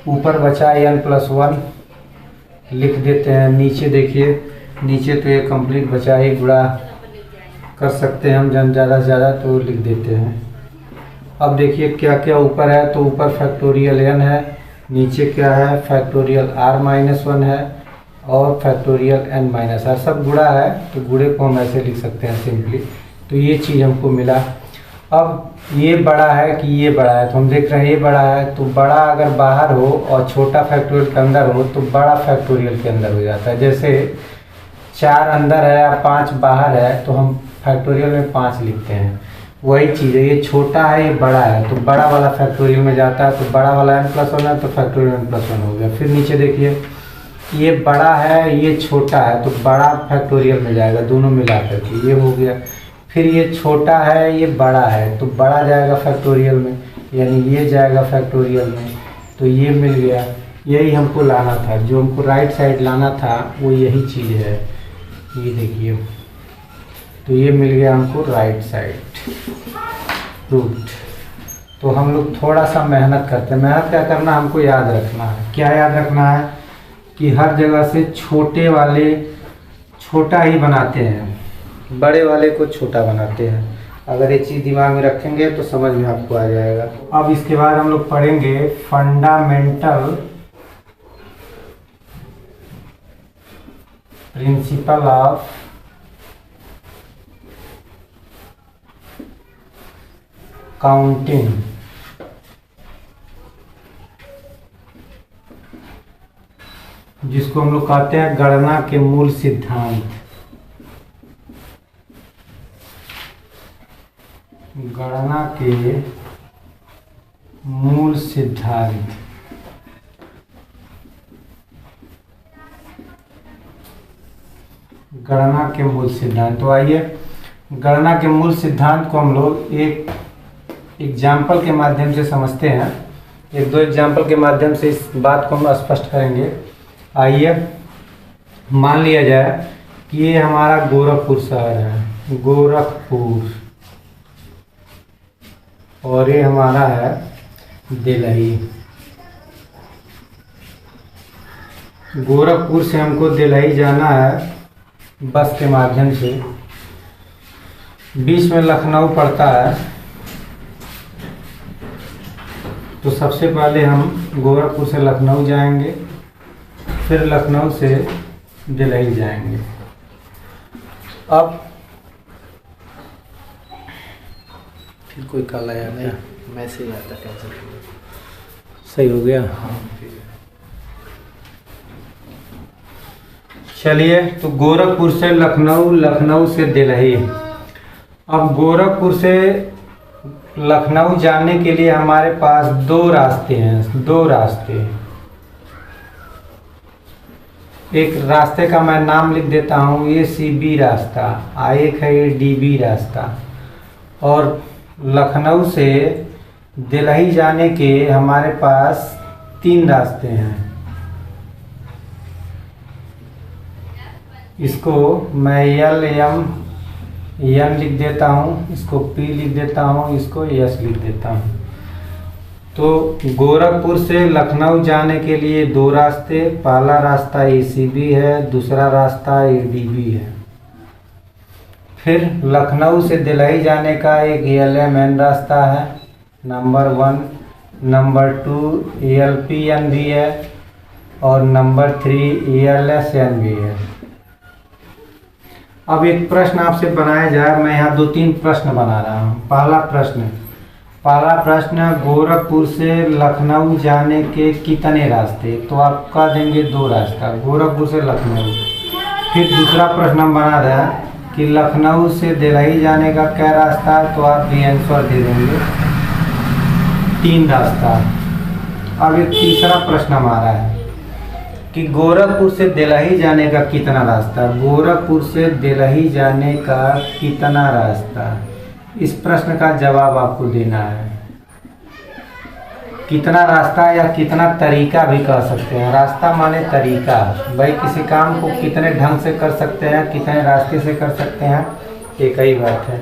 Speaker 1: ऊपर बचा n प्लस 1 लिख देते हैं। नीचे देखिए, नीचे तो ये कंप्लीट बचा ही, गुणा कर सकते हैं हम ज़्यादा से ज़्यादा, तो लिख देते हैं। अब देखिए क्या क्या ऊपर है, तो ऊपर फैक्टोरियल n है, नीचे क्या है फैक्टोरियल r माइनस 1 है और फैक्टोरियल n माइनस आर, सब गुणा है तो गुणे को हम ऐसे लिख सकते हैं सिंपली। तो ये चीज़ हमको मिला। अब ये बड़ा है कि ये बड़ा है, तो हम देख रहे हैं ये बड़ा है, तो बड़ा अगर बाहर हो और छोटा फैक्टोरियल के अंदर हो तो बड़ा फैक्टोरियल के अंदर हो जाता है। जैसे 4 अंदर है या 5 बाहर है तो हम फैक्टोरियल में 5 लिखते हैं, वही चीज़ है। ये छोटा है ये बड़ा है, तो बड़ा वाला फैक्टोरियल में जाता है, तो बड़ा वाला n प्लस 1 है तो फैक्टोरियल n प्लस 1 हो गया। फिर नीचे देखिए ये बड़ा है ये छोटा है, तो बड़ा फैक्टोरियल में जाएगा, दोनों मिला करके ये हो गया। फिर ये छोटा है ये बड़ा है, तो बड़ा जाएगा फैक्टोरियल में, यानी ये जाएगा फैक्टोरियल में, तो ये मिल गया। यही हमको लाना था, जो हमको राइट साइड लाना था वो यही चीज़ है, ये देखिए। तो ये मिल गया हमको राइट साइड रूट। तो हम लोग थोड़ा सा मेहनत करते हैं। मेहनत क्या करना, हमको याद रखना है। क्या याद रखना है कि हर जगह से छोटा ही बनाते हैं, बड़े वाले को छोटा बनाते हैं। अगर ये चीज़ दिमाग में रखेंगे तो समझ में आपको आ जाएगा। अब इसके बाद हम लोग पढ़ेंगे फंडामेंटल प्रिंसिपल ऑफ काउंटिंग। जिसको हम लोग कहते हैं गणना के मूल सिद्धांत। गणना के मूल सिद्धांत। गणना के मूल सिद्धांत। तो आइए गणना के मूल सिद्धांत को हम लोग एक एग्जाम्पल के माध्यम से समझते हैं। एक दो एग्जाम्पल के माध्यम से इस बात को हम स्पष्ट करेंगे। आइए मान लिया जाए कि ये हमारा गोरखपुर शहर है, गोरखपुर, और ये हमारा है दिल्ली। गोरखपुर से हमको दिल्ली जाना है बस के माध्यम से। बीच में लखनऊ पड़ता है, तो सबसे पहले हम गोरखपुर से लखनऊ जाएंगे, फिर लखनऊ से दिल्ली जाएंगे। अब फिर कोई कॉल आया नहीं,
Speaker 2: मैसेज आता कैंसिल।
Speaker 1: सही हो गया। चलिए, तो गोरखपुर से लखनऊ, लखनऊ से दिल्ली। अब गोरखपुर से लखनऊ जाने के लिए हमारे पास दो रास्ते हैं, दो रास्ते। एक रास्ते का मैं नाम लिख देता हूँ, ये CB रास्ता, एक है ये DB रास्ता। और लखनऊ से दिल्ली जाने के हमारे पास 3 रास्ते हैं। इसको मैं LM लिख देता हूँ, इसको P लिख देता हूँ, इसको S लिख देता हूँ। तो गोरखपुर से लखनऊ जाने के लिए 2 रास्ते। पहला रास्ता CB है, दूसरा रास्ता DB है। फिर लखनऊ से दिल्ली जाने का एक LMN रास्ता है, नंबर 1, नंबर 2 LPN भी है, और नंबर 3 LSN भी है। अब एक प्रश्न आपसे बनाया जाए, मैं यहाँ 2-3 प्रश्न बना रहा हूँ। पहला प्रश्न गोरखपुर से लखनऊ जाने के कितने रास्ते? तो आप कह देंगे 2 रास्ता, गोरखपुर से लखनऊ। फिर दूसरा प्रश्न हम बना रहे हैं कि लखनऊ से दिल्ली जाने का क्या रास्ता है? तो आप भी आंसर दे देंगे 3 रास्ता। अब एक तीसरा प्रश्न हमारा है कि गोरखपुर से दिल्ली जाने का कितना रास्ता? गोरखपुर से दिल्ली जाने का कितना रास्ता? इस प्रश्न का जवाब आपको देना है। कितना रास्ता या कितना तरीका भी कह सकते हैं। रास्ता माने तरीका, भाई किसी काम को कितने ढंग से कर सकते हैं, कितने रास्ते से कर सकते हैं, एक ही बात है।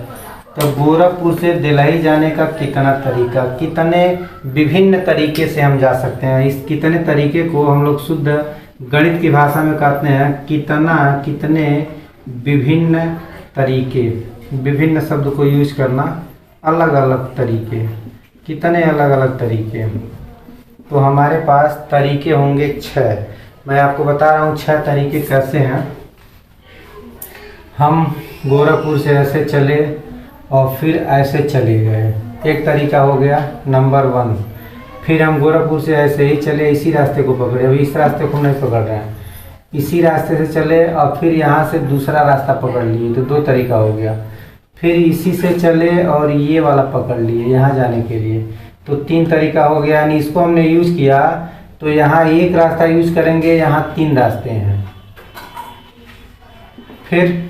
Speaker 1: तो गोरखपुर से दिल्ली जाने का कितना तरीका, कितने विभिन्न तरीके से हम जा सकते हैं। इस कितने तरीके को हम लोग शुद्ध गणित की भाषा में कहते हैं कितने विभिन्न तरीके। विभिन्न शब्द को यूज करना, अलग अलग तरीके, कितने अलग अलग तरीके। तो हमारे पास तरीके होंगे 6। मैं आपको बता रहा हूँ 6 तरीके कैसे हैं। हम गोरखपुर से ऐसे चले और फिर ऐसे चले गए, एक तरीका हो गया नंबर 1। फिर हम गोरखपुर से ऐसे ही चले, इसी रास्ते को पकड़े, अभी इस रास्ते को नहीं पकड़ रहे हैं, इसी रास्ते से चले और फिर यहाँ से दूसरा रास्ता पकड़ लिए, तो 2 तरीका हो गया। फिर इसी से चले और ये वाला पकड़ लिए यहाँ जाने के लिए, तो 3 तरीका हो गया। यानी इसको हमने यूज किया तो यहाँ एक रास्ता यूज करेंगे, यहाँ 3 रास्ते हैं। फिर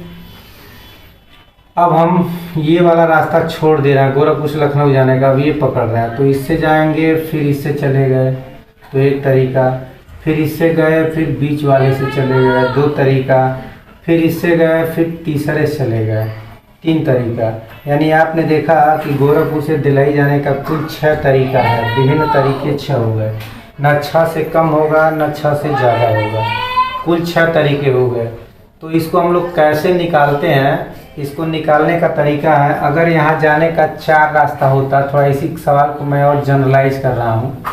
Speaker 1: अब हम ये वाला रास्ता छोड़ दे रहे हैं, गोरखपुर से लखनऊ जाने का, अब ये पकड़ रहे हैं, तो इससे जाएंगे, फिर इससे चले गए, तो एक तरीका। फिर इससे गए, फिर बीच वाले से चले गए, 2 तरीका। फिर इससे गए, फिर तीसरे से चले गए, 3 तरीका। यानी आपने देखा कि गोरखपुर से दिल्ली जाने का कुल 6 तरीका है, विभिन्न तरीके 6 हो गए। न 6 से कम होगा, न 6 से ज़्यादा होगा, कुल 6 तरीके हो गए। तो इसको हम लोग कैसे निकालते हैं, इसको निकालने का तरीका है, अगर यहाँ जाने का 4 रास्ता होता, थोड़ा इसी सवाल को मैं और जनरलाइज कर रहा हूँ,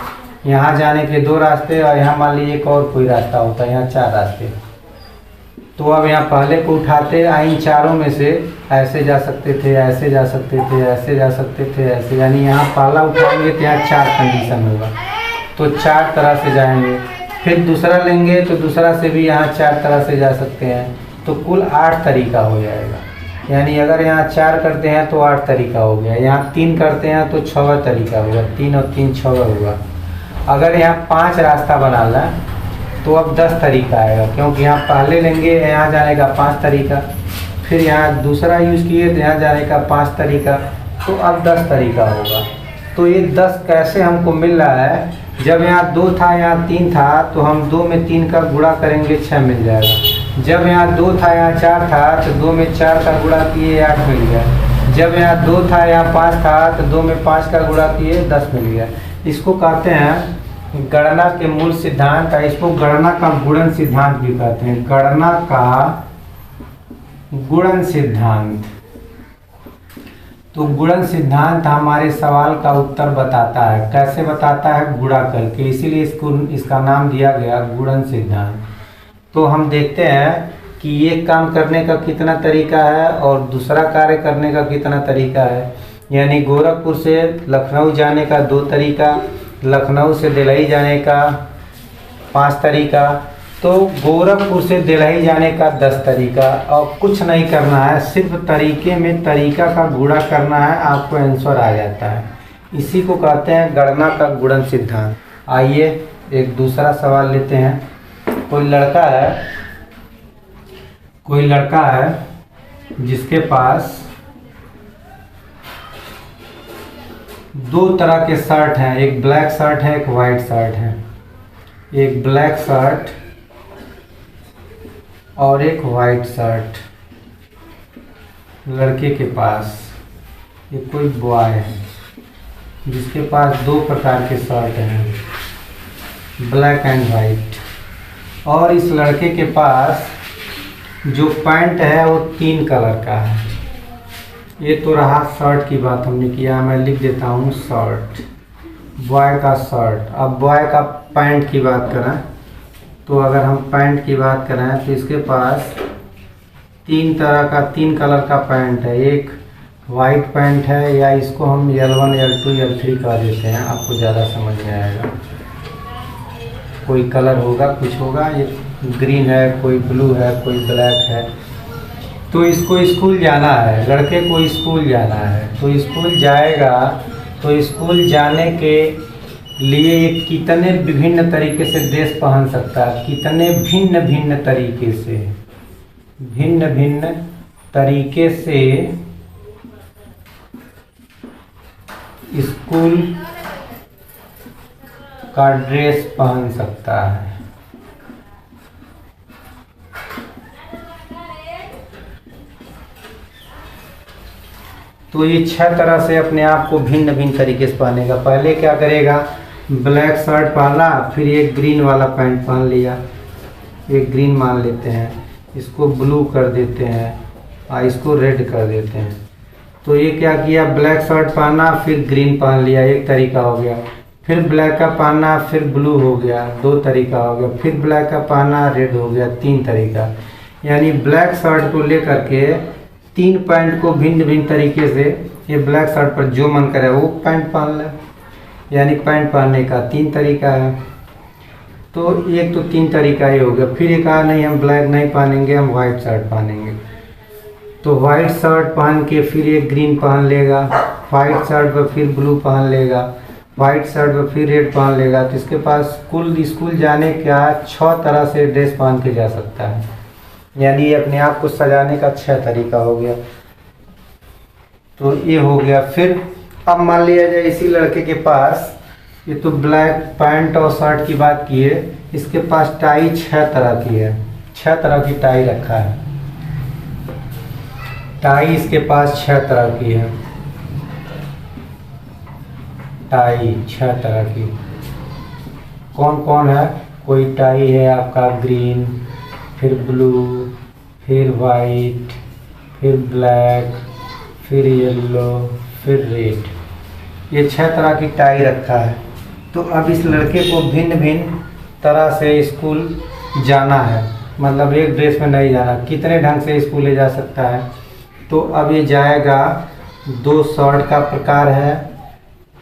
Speaker 1: यहाँ जाने के 2 रास्ते और यहाँ मान लीजिए एक और कोई रास्ता होता, यहाँ 4 रास्ते। तो अब यहाँ पहले को उठाते इन चारों में से ऐसे जा सकते थे, ऐसे जा सकते थे, ऐसे जा सकते थे, ऐसे, यानी यहाँ पहला उठाएंगे तो यहाँ 4 कंडीशन होगा, तो 4 तरह से जाएंगे। फिर दूसरा लेंगे तो दूसरा से भी यहाँ 4 तरह से जा सकते हैं, तो कुल 8 तरीका हो जाएगा। यानी अगर यहाँ 4 करते हैं तो 8 तरीका हो गया, यहाँ 3 करते हैं तो 6वां तरीका होगा, 3 और 3 6 होगा। अगर यहाँ 5 रास्ता बनाना है तो अब 10 तरीका आएगा, क्योंकि यहाँ पहले लेंगे यहाँ जाने का 5 तरीका, फिर यहाँ दूसरा यूज़ किए तो यहाँ जाने का 5 तरीका, तो अब 10 तरीका होगा। तो ये 10 कैसे हमको मिल रहा है, जब यहाँ 2 था यहाँ 3 था तो हम 2 में 3 का गुणा करेंगे 6 मिल जाएगा। जब यहाँ 2 था यहाँ 4 था तो 2 में 4 का गुणा किए 8 मिल गया। जब यहाँ 2 था यहाँ 5 था तो 2 में 5 का गुणा किए 10 मिल गया। इसको कहते हैं गणना के मूल सिद्धांत, इसको गणना का गुणन सिद्धांत भी कहते हैं। गणना का गुणन सिद्धांत, तो गुणन सिद्धांत हमारे सवाल का उत्तर बताता है। कैसे बताता है? गुणा करके, इसीलिए इसका नाम दिया गया गुणन सिद्धांत। तो हम देखते हैं कि ये काम करने का कितना तरीका है और दूसरा कार्य करने का कितना तरीका है। यानी गोरखपुर से लखनऊ जाने का 2 तरीका, लखनऊ से दिल्ली जाने का 5 तरीका, तो गोरखपुर से दिल्ली जाने का 10 तरीका। और कुछ नहीं करना है, सिर्फ तरीके में तरीका का गुणा करना है, आपको आंसर आ जाता है। इसी को कहते हैं गणना का गुणन सिद्धांत। आइए एक दूसरा सवाल लेते हैं। कोई लड़का है जिसके पास 2 तरह के शर्ट हैं, एक ब्लैक शर्ट है, एक वाइट शर्ट है। एक ब्लैक शर्ट और एक वाइट शर्ट लड़के के पास। ये कोई बॉय है जिसके पास 2 प्रकार के शर्ट हैं, ब्लैक एंड वाइट। और इस लड़के के पास जो पैंट है वो 3 कलर का है। ये तो रहा शर्ट की बात हमने किया, मैं लिख देता हूँ शर्ट, बॉय का शर्ट। अब बॉय का पैंट की बात करें तो अगर हम पैंट की बात करें तो इसके पास 3 तरह का 3 कलर का पैंट है। एक वाइट पैंट है, या इसको हम L1 L2 L3 कह देते हैं, आपको ज़्यादा समझ में आएगा। कोई कलर होगा, कुछ होगा, ये ग्रीन है, कोई ब्लू है, कोई ब्लैक है। तो इसको स्कूल जाना है, लड़के को स्कूल जाना है, तो स्कूल जाएगा तो स्कूल जाने के लिए ये कितने विभिन्न तरीके से ड्रेस पहन सकता है, कितने भिन्न भिन्न तरीके से स्कूल का ड्रेस पहन सकता है। तो ये 6 तरह से अपने आप को भिन्न भिन्न तरीके से पहनेगा। पहले क्या करेगा, ब्लैक शर्ट पहना, फिर एक ग्रीन वाला पैंट पहन लिया, एक ग्रीन मान लेते हैं, इसको ब्लू कर देते हैं और इसको रेड कर देते हैं। तो ये क्या किया, ब्लैक शर्ट पहना फिर ग्रीन पहन लिया, एक तरीका हो गया। फिर ब्लैक का पहना फिर ब्लू हो गया, 2 तरीका हो गया। फिर ब्लैक का पहना रेड हो गया, 3 तरीका। यानी ब्लैक शर्ट को लेकर के 3 पैंट को भिन्न भिन्न तरीके से, ये ब्लैक शर्ट पर जो मन करे वो पैंट पहन ले, यानी पैंट पहनने का 3 तरीका है। तो एक तो 3 तरीका ही हो गया। फिर ये कहा नहीं हम ब्लैक नहीं पहनेंगे, हम वाइट शर्ट पहनेंगे। तो वाइट शर्ट पहन के फिर एक ग्रीन पहन लेगा, वाइट शर्ट पर फिर ब्लू पहन लेगा, वाइट शर्ट पर फिर रेड पहन लेगा। तो इसके पास कुल स्कूल जाने का 6 तरह से ड्रेस पहन के जा सकता है। यानी ये अपने आप को सजाने का 6 तरीका हो गया। तो ये हो गया। फिर अब मान लिया जाए इसी लड़के के पास, ये तो ब्लैक पैंट और शर्ट की बात की है, इसके पास टाई 6 तरह की है, 6 तरह की टाई रखा है। टाई इसके पास 6 तरह की है, टाई 6 तरह की। कौन कौन है, कोई टाई है आपका ग्रीन, फिर ब्लू, फिर वाइट, फिर ब्लैक, फिर येलो, फिर रेड। ये 6 तरह की टाई रखा है। तो अब इस लड़के को भिन्न भिन्न तरह से स्कूल जाना है, मतलब एक ड्रेस में नहीं जाना। कितने ढंग से स्कूल ले जा सकता है? तो अब ये जाएगा, 2 शर्ट का प्रकार है,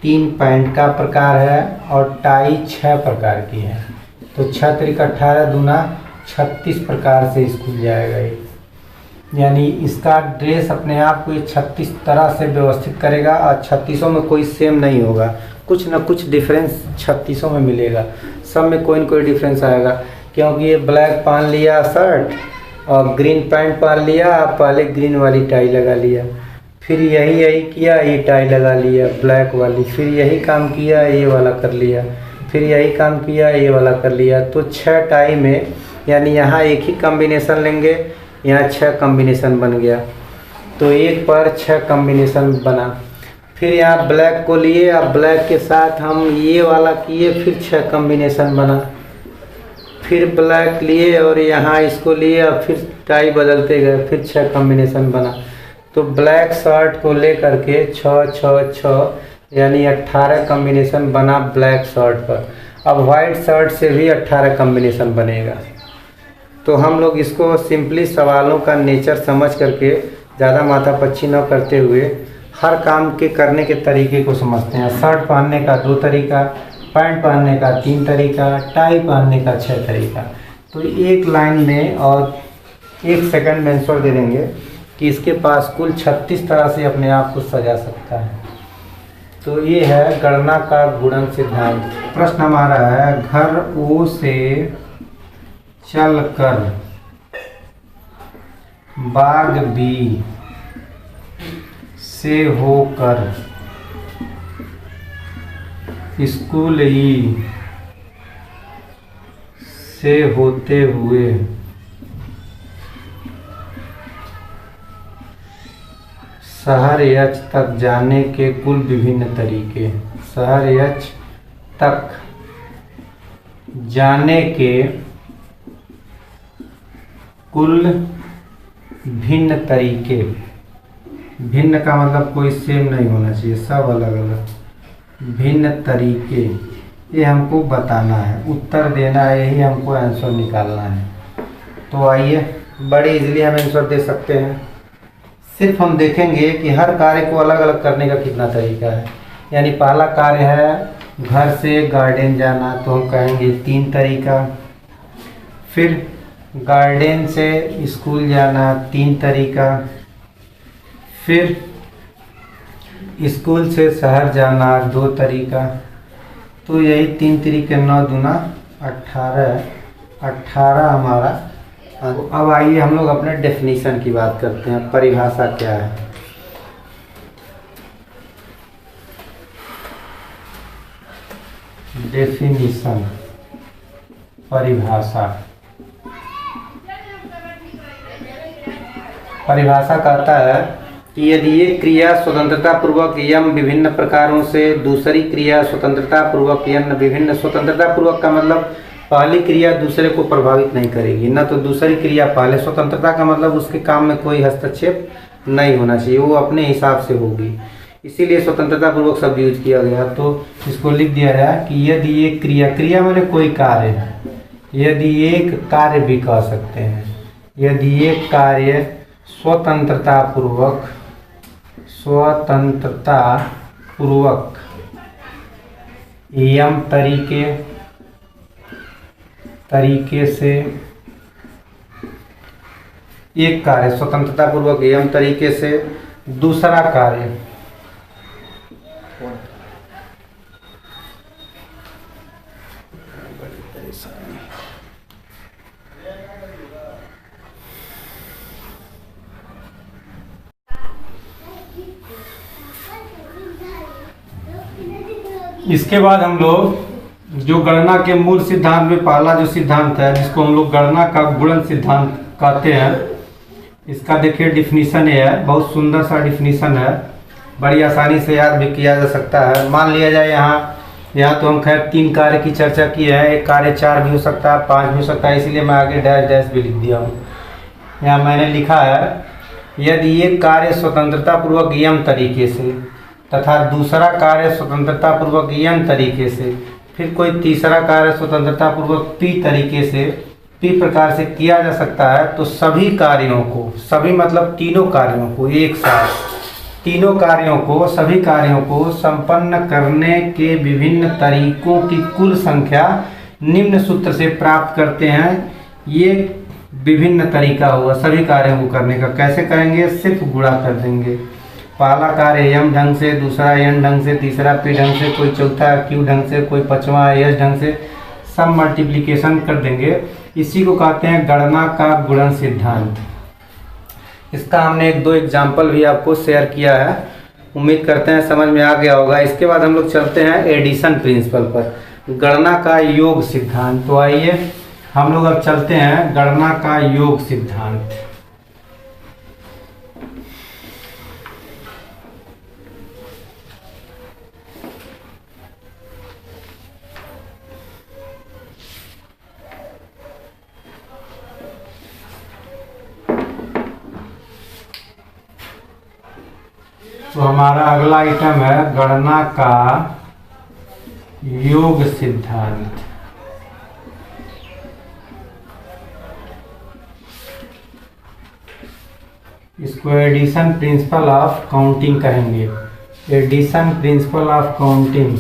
Speaker 1: 3 पैंट का प्रकार है और टाई 6 प्रकार की है। तो 6 त्रिक 18 दूना 36 प्रकार से स्कूल जाएगा ये। यानी इसका ड्रेस अपने आप को ये 36 तरह से व्यवस्थित करेगा और 36 में कोई सेम नहीं होगा, कुछ ना कुछ डिफरेंस 36 में मिलेगा। सब में कोई न कोई डिफरेंस आएगा, क्योंकि ये ब्लैक पहन लिया शर्ट और ग्रीन पैंट पहन लिया, पहले ग्रीन वाली टाई लगा लिया, फिर यही किया, ये टाई लगा लिया ब्लैक वाली, फिर यही काम किया, ये वाला कर लिया, फिर यही काम किया, ये वाला कर लिया। तो 6 टाई में, यानी यहाँ एक ही कॉम्बिनेशन लेंगे, यहाँ 6 कॉम्बिनेशन बन गया। तो एक पर 6 कॉम्बिनेशन बना। फिर यहाँ ब्लैक को लिए, अब ब्लैक के साथ हम ये वाला किए, फिर 6 कॉम्बिनेशन बना। फिर ब्लैक लिए और यहाँ इसको लिए, अब फिर टाई बदलते गए, फिर 6 कॉम्बिनेशन बना। तो ब्लैक शर्ट को ले करके 6 6 6 यानी 18 कॉम्बिनेशन बना ब्लैक शर्ट पर। अब वाइट शर्ट से भी 18 कॉम्बिनेशन बनेगा। तो हम लोग इसको सिंपली सवालों का नेचर समझ करके, ज़्यादा माथापच्ची न करते हुए, हर काम के करने के तरीके को समझते हैं। शर्ट पहनने का 2 तरीका, पैंट पहनने का 3 तरीका, टाई पहनने का 6 तरीका। तो एक लाइन में और 1 सेकंड में आंसर दे देंगे कि इसके पास कुल 36 तरह से अपने आप को सजा सकता है। तो ये है गणना का गुणन सिद्धांत। प्रश्न हमारा है, घर ओ से चलकर बाग बी से होकर स्कूल ई से होते हुए शहर एच तक जाने के कुल विभिन्न तरीके। शहर एच तक जाने के कुल भिन्न तरीके। भिन्न का मतलब कोई सेम नहीं होना चाहिए, सब अलग अलग। भिन्न तरीके, ये हमको बताना है, उत्तर देना है, यही हमको आंसर निकालना है। तो आइए, बड़े इजीली हम आंसर दे सकते हैं। सिर्फ हम देखेंगे कि हर कार्य को अलग अलग करने का कितना तरीका है। यानी पहला कार्य है घर से गार्डन जाना, तो हम कहेंगे 3 तरीका। फिर गार्डन से स्कूल जाना 3 तरीका। फिर स्कूल से शहर जाना 2 तरीका। तो यही 3 तरीके, 9 दूना 18 हमारा। अब आइए हम लोग अपने डेफिनेशन की बात करते हैं। परिभाषा क्या है? डेफिनेशन, परिभाषा। परिभाषा कहता है कि यदि एक क्रिया स्वतंत्रता पूर्वक यम विभिन्न प्रकारों से दूसरी क्रिया स्वतंत्रता पूर्वक यन विभिन्न। स्वतंत्रता पूर्वक का मतलब पहली क्रिया दूसरे को प्रभावित नहीं करेगी, ना तो दूसरी क्रिया पहले। स्वतंत्रता का मतलब उसके काम में कोई हस्तक्षेप नहीं होना चाहिए, वो अपने हिसाब से होगी, इसीलिए स्वतंत्रता पूर्वक शब्द यूज किया गया। तो इसको लिख दिया गया कि यदि एक क्रिया, क्रिया मैंने कोई कार्य है, यदि एक कार्य भी कह सकते हैं, यदि एक कार्य स्वतंत्रता पूर्वक यम तरीके से, एक कार्य स्वतंत्रता पूर्वक यम तरीके से दूसरा कार्य इसके बाद हम लोग जो गणना के मूल सिद्धांत में पहला जो सिद्धांत है, जिसको हम लोग गणना का गुणन सिद्धांत कहते हैं, इसका देखिए डिफिनीशन ये है। बहुत सुंदर सा डिफिनीशन है, बड़ी आसानी से याद भी किया जा सकता है। मान लिया जाए यहाँ तो हम खैर 3 कार्य की चर्चा की है, एक कार्य 4 भी हो सकता है, 5 भी हो सकता है, इसलिए मैं आगे डैश डैश भी लिख दिया हूँ। यहाँ मैंने लिखा है, यदि एक कार्य स्वतंत्रता पूर्वक यम तरीके से तथा दूसरा कार्य स्वतंत्रता पूर्वक यम तरीके से, फिर कोई तीसरा कार्य स्वतंत्रता पूर्वक पी तरीके से, पी प्रकार से किया जा सकता है, तो सभी कार्यों को, सभी मतलब तीनों कार्यों को एक साथ, तीनों कार्यों को, सभी कार्यों को संपन्न करने के विभिन्न तरीकों की कुल संख्या निम्न सूत्र से प्राप्त करते हैं। ये विभिन्न तरीका हुआ सभी कार्यों को करने का। कैसे करेंगे? सिर्फ गुणा कर देंगे। पहला कार्य यम ढंग से, दूसरा एन ढंग से, तीसरा पी ढंग से, कोई चौथा क्यू ढंग से, कोई पांचवा एस ढंग से, सब मल्टीप्लिकेशन कर देंगे। इसी को कहते हैं गणना का गुणन सिद्धांत। इसका हमने एक दो एग्जाम्पल भी आपको शेयर किया है, उम्मीद करते हैं समझ में आ गया होगा। इसके बाद हम लोग चलते हैं एडिशन प्रिंसिपल पर, गणना का योग सिद्धांत। तो आइए हम लोग अब चलते हैं गणना का योग सिद्धांत। तो हमारा अगला आइटम है गणना का योग सिद्धांत। इसको एडिशन प्रिंसिपल ऑफ काउंटिंग कहेंगे। Addition principle of counting.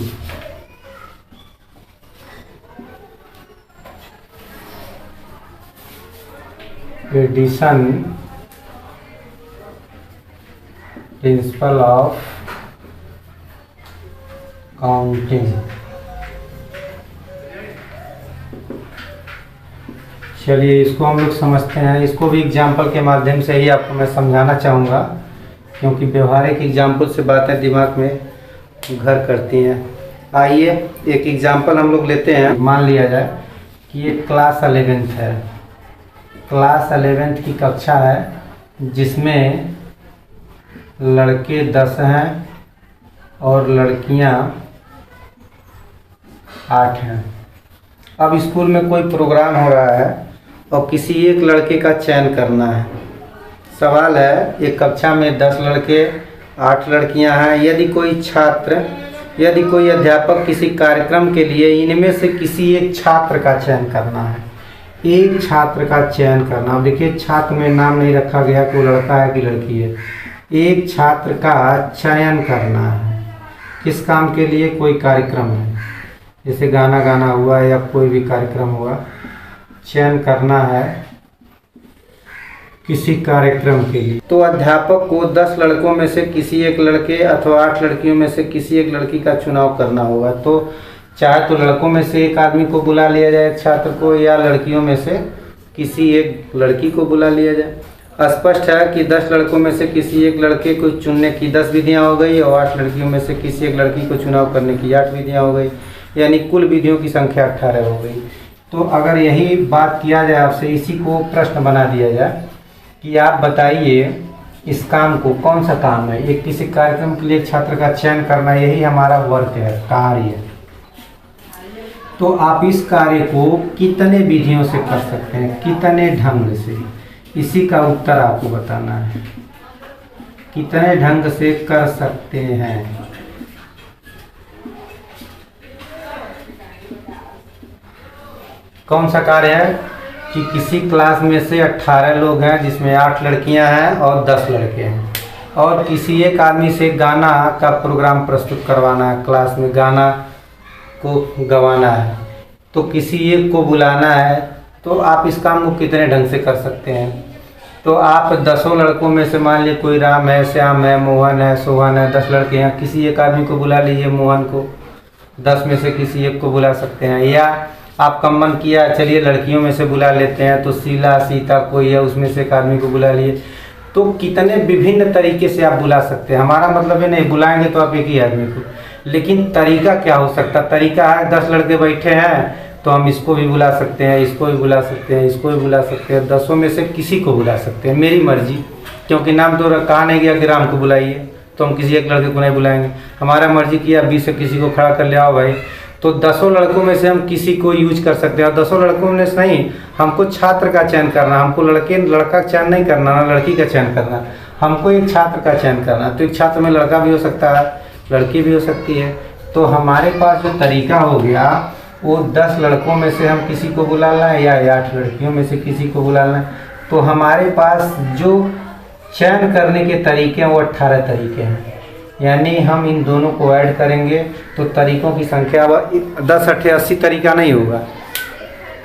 Speaker 1: Addition principle of counting. चलिए इसको हम लोग समझते हैं। इसको भी एग्जाम्पल के माध्यम से ही आपको मैं समझाना चाहूँगा, क्योंकि व्यवहारिक एग्जाम्पल से बातें दिमाग में घर करती हैं। आइए एक एग्जाम्पल हम लोग लेते हैं। मान लिया जाए कि ये क्लास 11th है। क्लास 11th की कक्षा है जिसमें लड़के 10 हैं और लड़कियां 8 हैं। अब स्कूल में कोई प्रोग्राम हो रहा है और किसी एक लड़के का चयन करना है। सवाल है, एक कक्षा में 10 लड़के 8 लड़कियां हैं। यदि कोई अध्यापक किसी कार्यक्रम के लिए इनमें से किसी एक छात्र का चयन करना है, एक छात्र का चयन करना। अब देखिए छात्र में नाम नहीं रखा गया कोई लड़का है कि लड़की है। एक छात्र का चयन करना है किस काम के लिए? कोई कार्यक्रम है, जैसे गाना गाना हुआ या कोई भी कार्यक्रम हुआ, चयन करना है किसी कार्यक्रम के लिए। तो अध्यापक को 10 लड़कों में से किसी एक लड़के अथवा 8 लड़कियों में से किसी एक लड़की का चुनाव करना होगा। तो चाहे तो लड़कों में से एक आदमी को बुला लिया जाए छात्र को, या लड़कियों में से किसी एक लड़की को बुला लिया जाए। स्पष्ट है कि 10 लड़कों में से किसी एक लड़के को चुनने की 10 विधियां हो गई और 8 लड़कियों में से किसी एक लड़की को चुनाव करने की 8 विधियां हो गई, यानी कुल विधियों की संख्या 18 हो गई। तो अगर यही बात किया जाए आपसे, इसी को प्रश्न बना दिया जाए कि आप बताइए इस काम को, कौन सा काम है? एक किसी कार्यक्रम के लिए छात्र का चयन करना, यही हमारा वर्क है, कार्य। तो आप इस कार्य को कितने विधियों से कर सकते हैं, कितने ढंग से? इसी का उत्तर आपको बताना है, कितने ढंग से कर सकते हैं। कौन सा कार्य है कि किसी क्लास में से 18 लोग हैं जिसमें 8 लड़कियां हैं और 10 लड़के हैं, और किसी एक आदमी से गाना का प्रोग्राम प्रस्तुत करवाना है, क्लास में गाना को गवाना है, तो किसी एक को बुलाना है। तो आप इस काम को कितने ढंग से कर सकते हैं? तो आप 10 लड़कों में से मान लीजिए कोई राम है, श्याम है, मोहन है, सोहन है, 10 लड़के हैं, किसी एक आदमी को बुला लीजिए, मोहन को। 10 में से किसी एक को बुला सकते हैं। या आपका मन किया चलिए लड़कियों में से बुला लेते हैं, तो शीला, सीता कोई है, उसमें से एक आदमी को बुला लिए। तो कितने विभिन्न तरीके से आप बुला सकते हैं। हमारा मतलब है नहीं बुलाएंगे तो आप एक ही आदमी को, लेकिन तरीका क्या हो सकता? तरीका है 10 लड़के बैठे हैं तो हम इसको भी बुला सकते हैं, इसको भी बुला सकते हैं, इसको भी बुला सकते हैं, 10 में से किसी को बुला सकते हैं, मेरी मर्जी। क्योंकि नाम तो कहा नहीं गया कि राम को बुलाइए, तो हम किसी एक लड़के को नहीं बुलाएंगे। हमारा मर्जी किया 20 से किसी को खड़ा कर ले, आओ भाई तो 10 लड़कों में से हम किसी को यूज कर सकते हैं। और 10 लड़कों में से नहीं, हमको छात्र का चयन करना, हमको लड़का का चयन नहीं करना, ना लड़की का चयन करना, हमको एक छात्र का चयन करना। तो एक छात्र में लड़का भी हो सकता है, लड़की भी हो सकती है। तो हमारे पास जो तरीका हो गया वो 10 लड़कों में से हम किसी को बुलाना है या 8 लड़कियों में से किसी को बुलाना है। तो हमारे पास जो चयन करने के तरीके हैं वो 18 तरीके हैं। यानी हम इन दोनों को ऐड करेंगे तो तरीकों की संख्या अब 10 8 80 तरीका नहीं होगा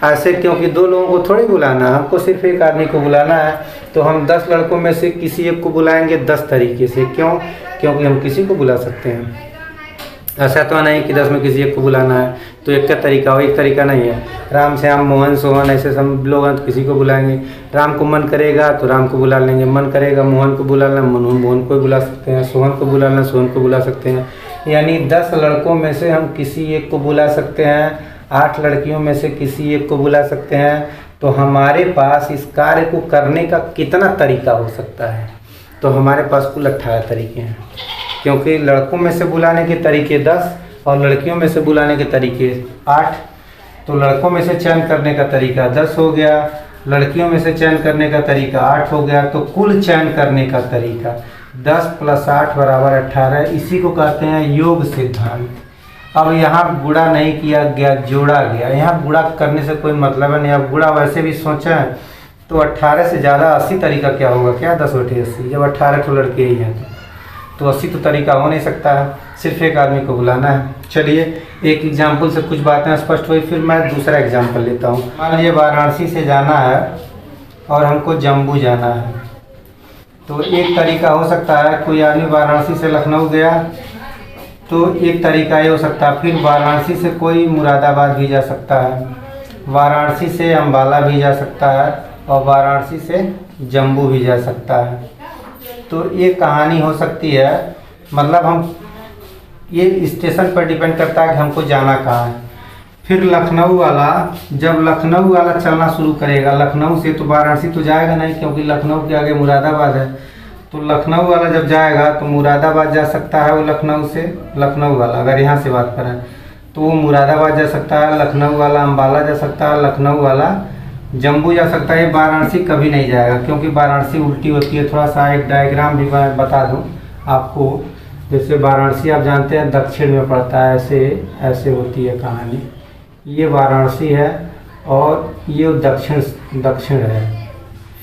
Speaker 1: ऐसे, क्योंकि 2 लोगों को थोड़ी बुलाना है, हमको सिर्फ एक आदमी को बुलाना है। तो हम 10 लड़कों में से किसी एक को बुलाएंगे 10 तरीके से। क्यों? क्योंकि हम किसी को बुला सकते हैं। ऐसा तो नहीं कि 10 में किसी एक को बुलाना है तो एक का तरीका हो, एक तरीका नहीं है। राम श्याम मोहन सोहन ऐसे सब लोग हैं तो किसी को बुलाएंगे। राम को मन करेगा तो राम को बुला लेंगे, मन करेगा मोहन को बुलाना मोहन को बुला सकते हैं, सोहन को बुलाना सोहन को बुला सकते हैं। यानी 10 लड़कों में से हम किसी एक को बुला सकते हैं, 8 लड़कियों में से किसी एक को बुला सकते हैं। तो हमारे पास इस कार्य को करने का कितना तरीका हो सकता है? तो हमारे पास कुल 18 तरीके हैं, क्योंकि लड़कों में से बुलाने के तरीके 10 और लड़कियों में से बुलाने के तरीके 8। तो लड़कों में से चयन करने का तरीका 10 हो गया, लड़कियों में से चयन करने का तरीका 8 हो गया। तो कुल चयन करने का तरीका 10 + 8 = 18। इसी को कहते हैं योग सिद्धांत। अब यहाँ गुणा नहीं किया गया, जोड़ा गया। यहाँ गुणा करने से कोई मतलब नहीं। अब गुणा वैसे भी सोचा है तो 18 से ज़्यादा 80 तरीका क्या होगा? क्या 10 बटे 80? जब 18 तो लड़के ही हैं तो 80 तो तरीका हो नहीं सकता है, सिर्फ एक आदमी को बुलाना है। चलिए एक एग्जाम्पल से कुछ बातें स्पष्ट हुई, फिर मैं दूसरा एग्जाम्पल लेता हूँ। मान लीजिए वाराणसी से जाना है और हमको जम्मू जाना है। तो एक तरीका हो सकता है, कोई आदमी वाराणसी से लखनऊ गया तो एक तरीका ये हो सकता है। फिर वाराणसी से कोई मुरादाबाद भी जा सकता है, वाराणसी से अम्बाला भी जा सकता है और वाराणसी से जम्मू भी जा सकता है। तो ये कहानी हो सकती है, मतलब हम ये स्टेशन पर डिपेंड करता है कि हमको जाना कहाँ है। फिर लखनऊ वाला, जब लखनऊ वाला चलना शुरू करेगा, लखनऊ से तो वाराणसी तो जाएगा नहीं, क्योंकि लखनऊ के आगे मुरादाबाद है। तो लखनऊ वाला जब जाएगा तो मुरादाबाद जा सकता है वो लखनऊ से। लखनऊ वाला अगर यहाँ से बात करें तो वो मुरादाबाद जा सकता है, लखनऊ वाला अम्बाला जा सकता है, लखनऊ वाला जम्मू जा सकता है। वाराणसी कभी नहीं जाएगा, क्योंकि वाराणसी उल्टी होती है। थोड़ा सा एक डायग्राम भी मैं बता दूं आपको। जैसे वाराणसी आप जानते हैं दक्षिण में पड़ता है, ऐसे होती है कहानी। ये वाराणसी है और ये दक्षिण है।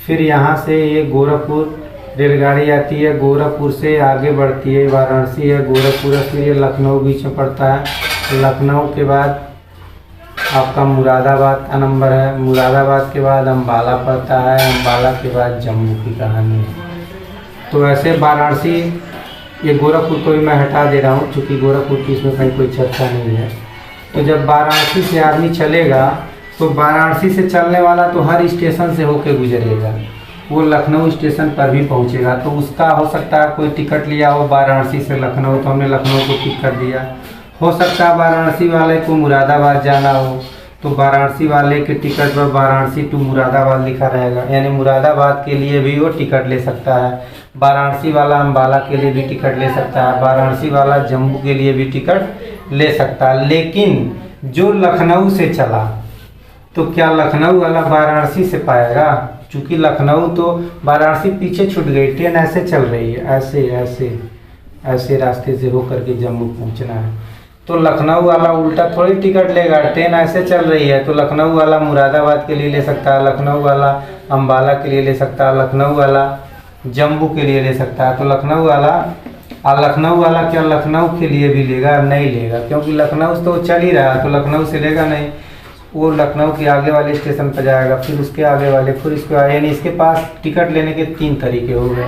Speaker 1: फिर यहाँ से ये गोरखपुर रेलगाड़ी आती है, गोरखपुर से आगे बढ़ती है, वाराणसी है, गोरखपुर है, फिर ये लखनऊ बीच में पड़ता है। लखनऊ के बाद आपका मुरादाबाद का नंबर है, मुरादाबाद के बाद अम्बाला पड़ता है, अम्बाला के बाद जम्मू की कहानी है। तो ऐसे वाराणसी, ये गोरखपुर को भी मैं हटा दे रहा हूँ क्योंकि गोरखपुर की इसमें कहीं कोई चर्चा नहीं है। तो जब वाराणसी से आदमी चलेगा तो वाराणसी से चलने वाला तो हर स्टेशन से होके गुजरेगा, वो लखनऊ स्टेशन पर भी पहुँचेगा। तो उसका हो सकता है कोई टिकट लिया हो वाराणसी से लखनऊ, तो हमने लखनऊ को टिक कर दिया। हो सकता है वाराणसी वाले को मुरादाबाद जाना हो तो वाराणसी वाले के टिकट पर वाराणसी टू मुरादाबाद लिखा रहेगा, यानी मुरादाबाद के लिए भी वो टिकट ले सकता है। वाराणसी वाला अम्बाला के लिए भी टिकट ले सकता है, वाराणसी वाला जम्मू के लिए भी टिकट ले सकता है। लेकिन जो लखनऊ से चला तो क्या लखनऊ वाला वाराणसी से पाएगा? चूँकि लखनऊ तो वाराणसी पीछे छूट गई, ट्रेन ऐसे चल रही है, ऐसे रास्ते से होकर के जम्मू पहुंचना है। तो लखनऊ वाला उल्टा थोड़ी टिकट लेगा, ट्रेन ऐसे चल रही है। तो लखनऊ वाला मुरादाबाद के लिए ले सकता है, लखनऊ वाला अम्बाला के लिए ले सकता है, लखनऊ वाला जम्मू के लिए ले सकता है। तो लखनऊ वाला क्या लखनऊ के लिए भी लेगा? नहीं लेगा, क्योंकि लखनऊ तो चल ही रहा है, तो लखनऊ से लेगा नहीं। वो लखनऊ के आगे वाले स्टेशन पर जाएगा, फिर उसके आगे वाले, फिर इसके आगे, यानी इसके पास टिकट लेने के 3 तरीके हो गए।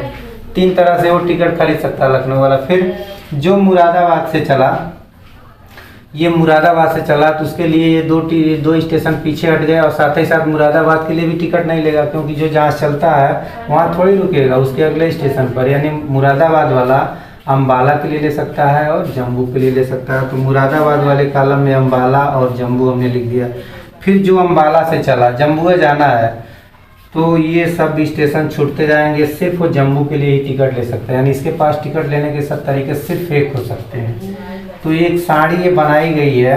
Speaker 1: 3 तरह से वो टिकट खरीद सकता है लखनऊ वाला। फिर जो मुरादाबाद से चला, ये मुरादाबाद से चला तो उसके लिए ये दो स्टेशन पीछे हट गए और साथ ही साथ मुरादाबाद के लिए भी टिकट नहीं लेगा, क्योंकि जो जहाँ चलता है वहाँ थोड़ी रुकेगा, उसके अगले स्टेशन पर। यानी मुरादाबाद वाला अम्बाला के लिए ले सकता है और जम्मू के लिए ले सकता है। तो मुरादाबाद वाले कॉलम में अम्बाला और जम्मू हमने लिख दिया। फिर जो अम्बाला से चला, जम्मू जाना है, तो ये सब स्टेशन छूटते जाएंगे, सिर्फ वो जम्मू के लिए ही टिकट ले सकते हैं। यानी इसके पास टिकट लेने के सब तरीके सिर्फ एक हो सकते हैं। तो एक साड़ी ये बनाई गई है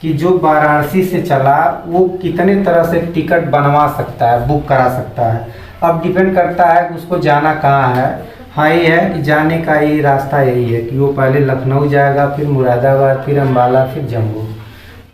Speaker 1: कि जो वाराणसी से चला वो कितने तरह से टिकट बनवा सकता है, बुक करा सकता है। अब डिपेंड करता है कि उसको जाना कहाँ है। हाँ ये है कि जाने का ये रास्ता यही है कि वो पहले लखनऊ जाएगा, फिर मुरादाबाद, फिर अम्बाला, फिर जम्मू।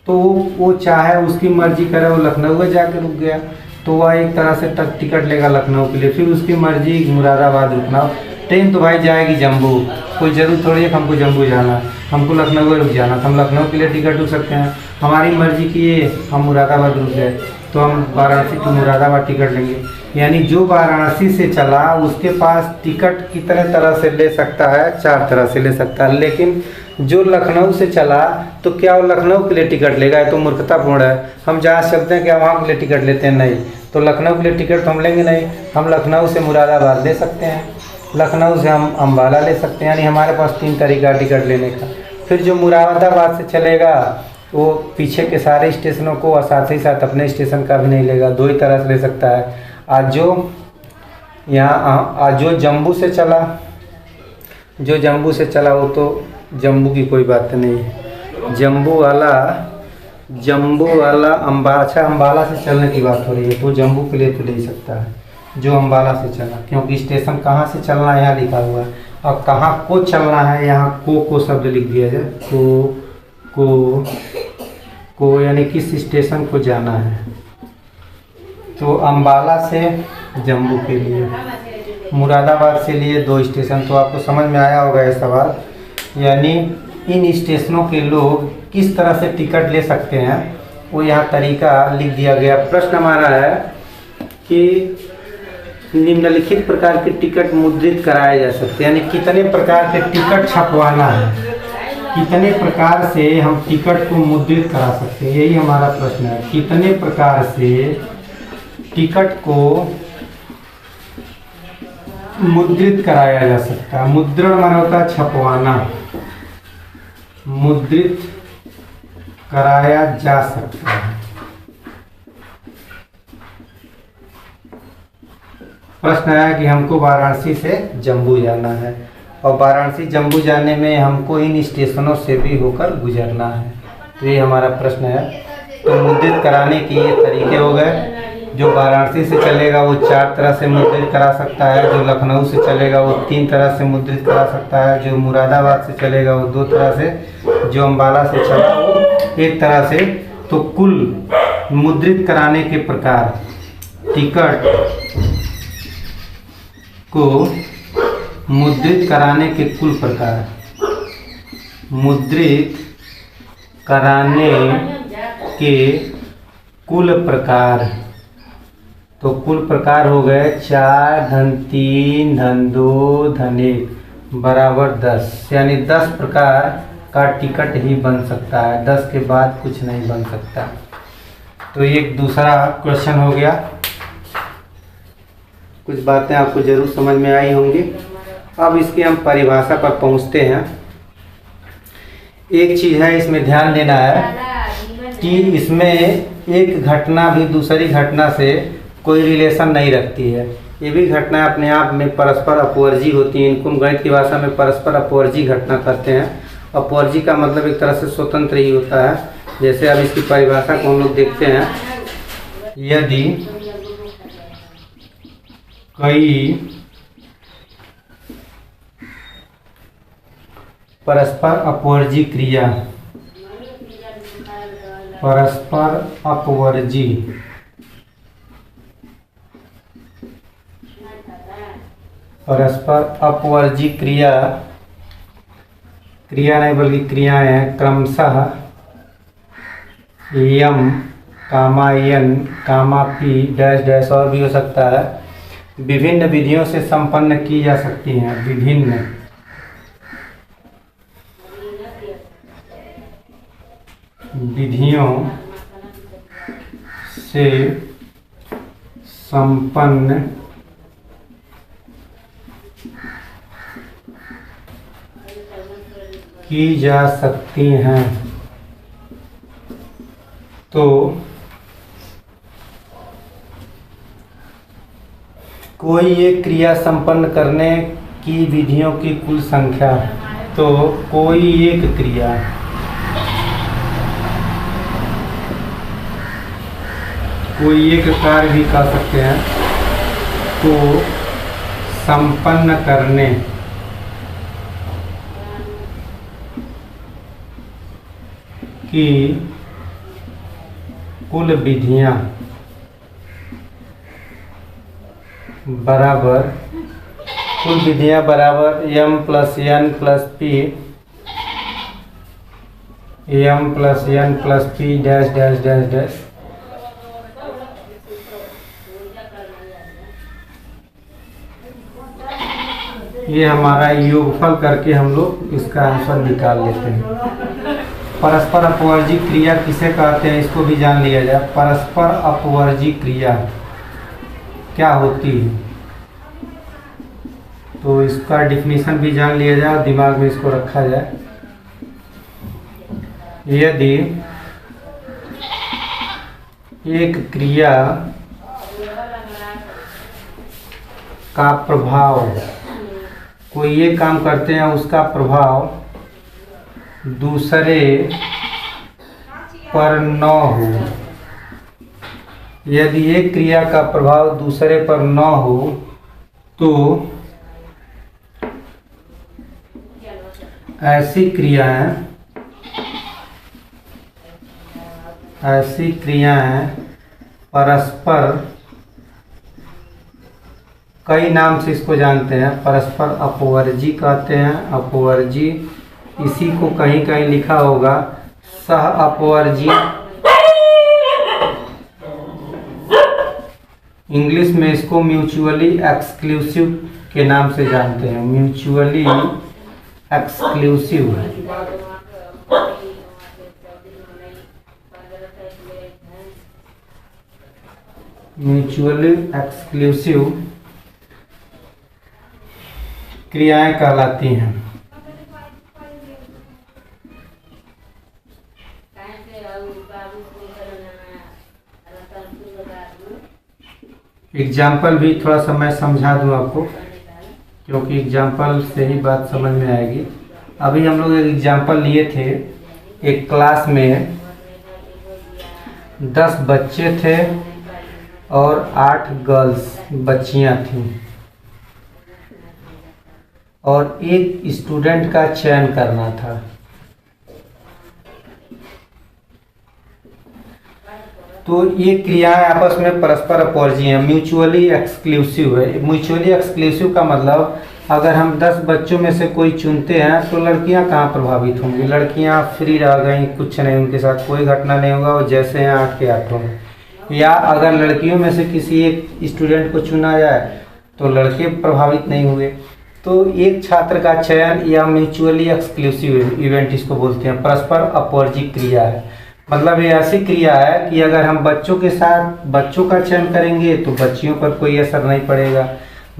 Speaker 1: तो वो चाहे उसकी मर्जी करे, वो लखनऊ में जाके रुक गया तो वह एक तरह से टिकट लेगा लखनऊ के लिए, फिर उसकी मर्जी मुरादाबाद रुकना। ट्रेन तो भाई जाएगी जम्मू, कोई ज़रूर थोड़ी है कि हमको जम्मू जाना है, हमको लखनऊ में रुक जाना, तो हम लखनऊ के लिए टिकट रुक सकते हैं। हमारी मर्जी की ये हम मुरादाबाद रुक गए तो हम वाराणसी टू मुरादाबाद टिकट लेंगे। यानी जो वाराणसी से चला उसके पास टिकट कितने तरह से ले सकता है, 4 तरह से ले सकता है। लेकिन जो लखनऊ से चला तो क्या वो लखनऊ के लिए टिकट लेगा? ये तो मूर्खतापूर्ण है। हम जहाँ चलते हैं क्या वहाँ के लिए टिकट लेते हैं? नहीं। तो लखनऊ के लिए टिकट तो हम लेंगे नहीं। हम लखनऊ से मुरादाबाद ले सकते हैं, लखनऊ से हम अम्बाला ले सकते हैं। यानी हमारे पास 3 तरीका टिकट लेने का। फिर जो मुरादाबाद से चलेगा वो पीछे के सारे स्टेशनों को और साथ ही साथ अपने स्टेशन का भी नहीं लेगा, 2 ही तरह से ले सकता है। आज जो जम्मू से चला वो तो जम्मू की कोई बात नहीं है। जम्मू वाला अम्बाला से चलने की बात हो रही है तो जम्मू के लिए तो ले सकता है जो अम्बाला से चला, क्योंकि स्टेशन कहाँ से चलना है यहाँ लिखा हुआ है और कहाँ को चलना है यहाँ को शब्द लिख दिया जाए। को यानी किस स्टेशन को जाना है। तो अम्बाला से जम्मू के लिए, मुरादाबाद से लिए 2 स्टेशन। तो आपको समझ में आया होगा ये सवाल। यानी इन स्टेशनों के लोग किस तरह से टिकट ले सकते हैं वो यहाँ तरीका लिख दिया गया। प्रश्न हमारा है कि निम्नलिखित प्रकार के टिकट मुद्रित कराए जा सकते हैं। यानी कितने प्रकार के टिकट छपवाना है, कितने प्रकार से हम टिकट को मुद्रित करा सकते हैं, यही हमारा प्रश्न है। कितने प्रकार से टिकट को मुद्रित कराया जा सकता है। मुद्रण माना होता है छपवाना, मुद्रित कराया जा सकता है। प्रश्न है कि हमको वाराणसी से जम्मू जाना है और वाराणसी जम्मू जाने में हमको इन स्टेशनों से भी होकर गुजरना है। तो ये हमारा प्रश्न है। तो मुद्रित कराने के ये तरीके हो गए। जो वाराणसी से चलेगा वो 4 तरह से मुद्रित करा सकता है, जो लखनऊ से चलेगा वो 3 तरह से मुद्रित करा सकता है, जो मुरादाबाद से चलेगा वो 2 तरह से, जो अम्बाला से चला वो 1 तरह से। तो कुल मुद्रित कराने के प्रकार, टिकट को मुद्रित कराने के कुल प्रकार, मुद्रित कराने के कुल प्रकार। तो कुल प्रकार हो गए 4 धन 3 धन 2 धन 1 बराबर 10। यानी 10 प्रकार का टिकट ही बन सकता है, 10 के बाद कुछ नहीं बन सकता। तो ये एक दूसरा क्वेश्चन हो गया। कुछ बातें आपको जरूर समझ में आई होंगी। अब इसकी हम परिभाषा पर पहुंचते हैं। एक चीज़ है इसमें ध्यान देना है कि इसमें एक घटना भी दूसरी घटना से कोई रिलेशन नहीं रखती है। ये भी घटना अपने आप में परस्पर अपवर्जी होती हैं। इनको गणित की भाषा में परस्पर अपवर्जी घटना करते हैं। अपवर्जी का मतलब एक तरह से स्वतंत्र ही होता है। जैसे अब इसकी परिभाषा को हम लोग देखते हैं। यदि कई परस्पर अपवर्जी क्रिया, परस्पर अपवर्जी क्रिया नहीं बल्कि क्रियाएं हैं, क्रमशः यम कामा एन कामा पी डैश डैश और भी हो सकता है, विभिन्न विधियों से संपन्न की जा सकती हैं। विभिन्न विधियों से संपन्न की जा सकती हैं। तो कोई एक क्रिया संपन्न करने की विधियों की कुल संख्या, तो कोई एक क्रिया कोई एक कार्य भी कर सकते हैं को संपन्न करने की कुल विधियां बराबर m plus n plus p m plus n plus p dash dash dash dash. ये हमारा योगफल करके हम लोग इसका आंसर निकाल लेते हैं। परस्पर अपवर्जी क्रिया किसे कहते हैं इसको भी जान लिया जाए। परस्पर अपवर्जी क्रिया क्या होती है तो इसका डिफिनीशन भी जान लिया जाए और दिमाग में इसको रखा जाए। यदि एक क्रिया का प्रभाव, कोई ये काम करते हैं उसका प्रभाव दूसरे पर न हो, यदि एक क्रिया का प्रभाव दूसरे पर न हो तो ऐसी क्रियाएं परस्पर, कई नाम से इसको जानते हैं, परस्पर अपवर्जी कहते हैं। अपवर्जी, इसी को कहीं कहीं लिखा होगा सह अपवर्जी, इंग्लिश में इसको म्यूचुअली एक्सक्लूसिव के नाम से जानते हैं। म्यूचुअली एक्सक्लूसिव, म्यूचुअली एक्सक्लूसिव क्रियाएं कहलाती हैं। एग्जाम्पल भी थोड़ा सा मैं समझा दूं आपको, क्योंकि एग्जाम्पल से ही बात समझ में आएगी। अभी हम लोग एक एग्जाम्पल लिए थे, एक क्लास में 10 बच्चे थे और 8 गर्ल्स बच्चियां थीं और एक स्टूडेंट का चयन करना था। तो ये क्रियाएं आपस में परस्पर अपवर्जी हैं, म्यूचुअली एक्सक्लूसिव है। म्यूचुअली एक्सक्लूसिव का मतलब अगर हम 10 बच्चों में से कोई चुनते हैं तो लड़कियां कहाँ प्रभावित होंगी, लड़कियां फ्री रह गई, कुछ नहीं, उनके साथ कोई घटना नहीं होगा, वो जैसे हैं 8 के 8 होंगे। या अगर लड़कियों में से किसी एक स्टूडेंट को चुना जाए तो लड़के प्रभावित नहीं हुए। तो एक छात्र का चयन या म्यूचुअली एक्सक्लूसिव इवेंट इसको बोलते हैं, परस्पर अपवर्जी क्रिया है। मतलब ये ऐसी क्रिया है कि अगर हम बच्चों के साथ बच्चों का चयन करेंगे तो बच्चियों पर कोई असर नहीं पड़ेगा,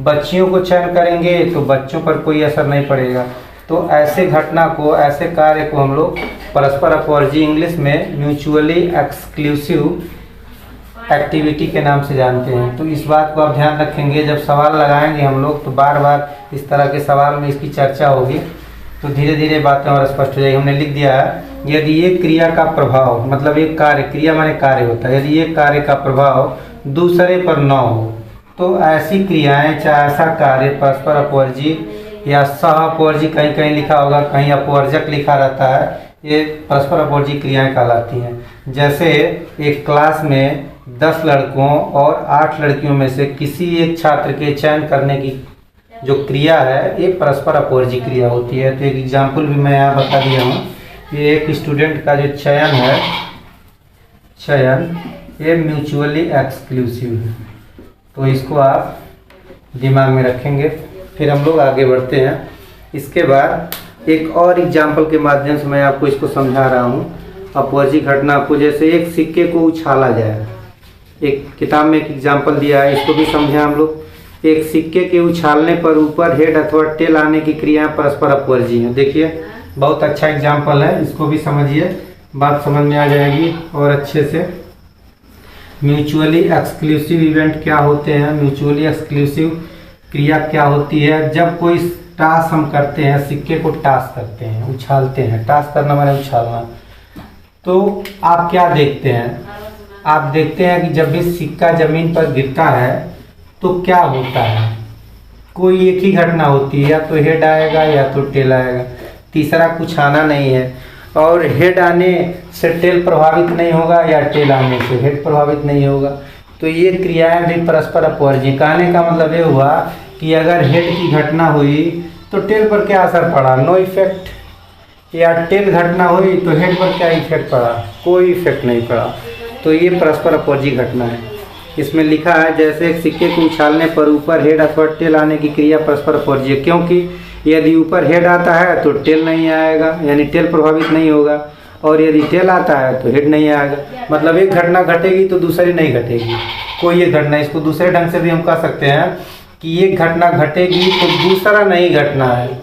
Speaker 1: बच्चियों को चयन करेंगे तो बच्चों पर कोई असर नहीं पड़ेगा। तो ऐसे घटना को, ऐसे कार्य को हम लोग परस्पर अपवर्जी, इंग्लिश में म्यूचुअली एक्सक्लूसिव एक्टिविटी के नाम से जानते हैं। तो इस बात को आप ध्यान रखेंगे, जब सवाल लगाएंगे हम लोग तो बार बार इस तरह के सवाल में इसकी चर्चा होगी तो धीरे धीरे बातें और स्पष्ट हो जाएगी। हमने लिख दिया है, यदि ये क्रिया का प्रभाव, मतलब एक कार्य, क्रिया माने कार्य होता है, यदि ये कार्य का प्रभाव दूसरे पर न हो तो ऐसी क्रियाएं, चाहे ऐसा कार्य परस्पर अपवर्जी या सह अपवर्जी, कहीं कहीं लिखा होगा, कहीं अपवर्जक लिखा रहता है, ये परस्पर अपवर्जी क्रियाएं कहलाती हैं। जैसे एक क्लास में 10 लड़कों और 8 लड़कियों में से किसी एक छात्र के चयन करने की जो क्रिया है ये परस्पर अपवर्जी क्रिया होती है। तो एक एग्जाम्पल भी मैं यहाँ बता दिया हूँ। ये एक स्टूडेंट का जो चयन है, ये म्यूचुअली एक्सक्लूसिव है। तो इसको आप दिमाग में रखेंगे। फिर हम लोग आगे बढ़ते हैं। इसके बाद एक और एग्जाम्पल के माध्यम से मैं आपको इसको समझा रहा हूँ अपवर्जी घटना को। जैसे एक सिक्के को उछाला जाए, एक किताब में एक एग्जाम्पल दिया है, इसको भी समझे हम लोग। एक सिक्के के उछालने पर ऊपर हेड अथवा टेल आने की क्रियाएं परस्पर अपवर्जी हैं। देखिए बहुत अच्छा एग्जाम्पल है, इसको भी समझिए, बात समझ में आ जाएगी और अच्छे से। म्यूचुअली एक्सक्लूसिव इवेंट क्या होते हैं, म्यूचुअली एक्सक्लूसिव क्रिया क्या होती है? जब कोई टास्क हम करते हैं, सिक्के को टास्क करते हैं, उछालते हैं, टास्क करना माने उछालना, तो आप क्या देखते हैं? आप देखते हैं कि जब भी सिक्का जमीन पर गिरता है तो क्या होता है, कोई एक ही घटना होती है, या तो हेड आएगा या तो टेल आएगा, तीसरा कुछ आना नहीं है। और हेड आने से टेल प्रभावित नहीं होगा या टेल आने से हेड प्रभावित नहीं होगा। तो ये क्रियाएं भी परस्पर अपवर्जी। कहने का मतलब ये हुआ कि अगर हेड की घटना हुई तो टेल पर क्या असर पड़ा, नो इफेक्ट, या टेल घटना हुई तो हेड पर क्या इफेक्ट पड़ा, कोई इफेक्ट नहीं पड़ा। तो ये परस्पर अपवर्जी घटना है। इसमें लिखा है जैसे एक सिक्के को उछालने पर ऊपर हेड अथवा टेल आने की क्रिया परस्पर अपवर्जी है, क्योंकि यदि ऊपर हेड आता है तो टेल नहीं आएगा, यानी टेल प्रभावित नहीं होगा, और यदि टेल आता है तो हेड नहीं आएगा। मतलब एक घटना घटेगी तो दूसरी नहीं घटेगी, कोई एक घटना। इसको दूसरे ढंग से भी हम कह सकते हैं कि एक घटना घटेगी तो दूसरा नहीं घटना है,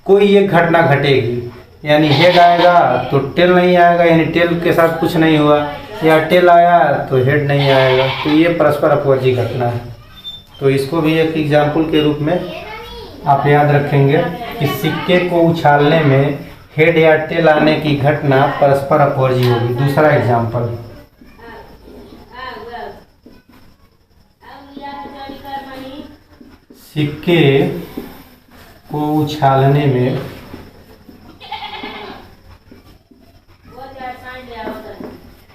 Speaker 1: कोई एक घटना घटेगी, यानी हेड आएगा तो टेल नहीं आएगा, यानी टेल के साथ कुछ नहीं हुआ, या टेल आया तो हेड नहीं आएगा। तो ये परस्पर अपवर्जी घटना है। तो इसको भी एक एग्जाम्पल के रूप में आप याद रखेंगे कि सिक्के को उछालने में हेड या टेल आने की घटना परस्पर अपवर्जी होगी। दूसरा एग्जाम्पल, सिक्के को उछालने में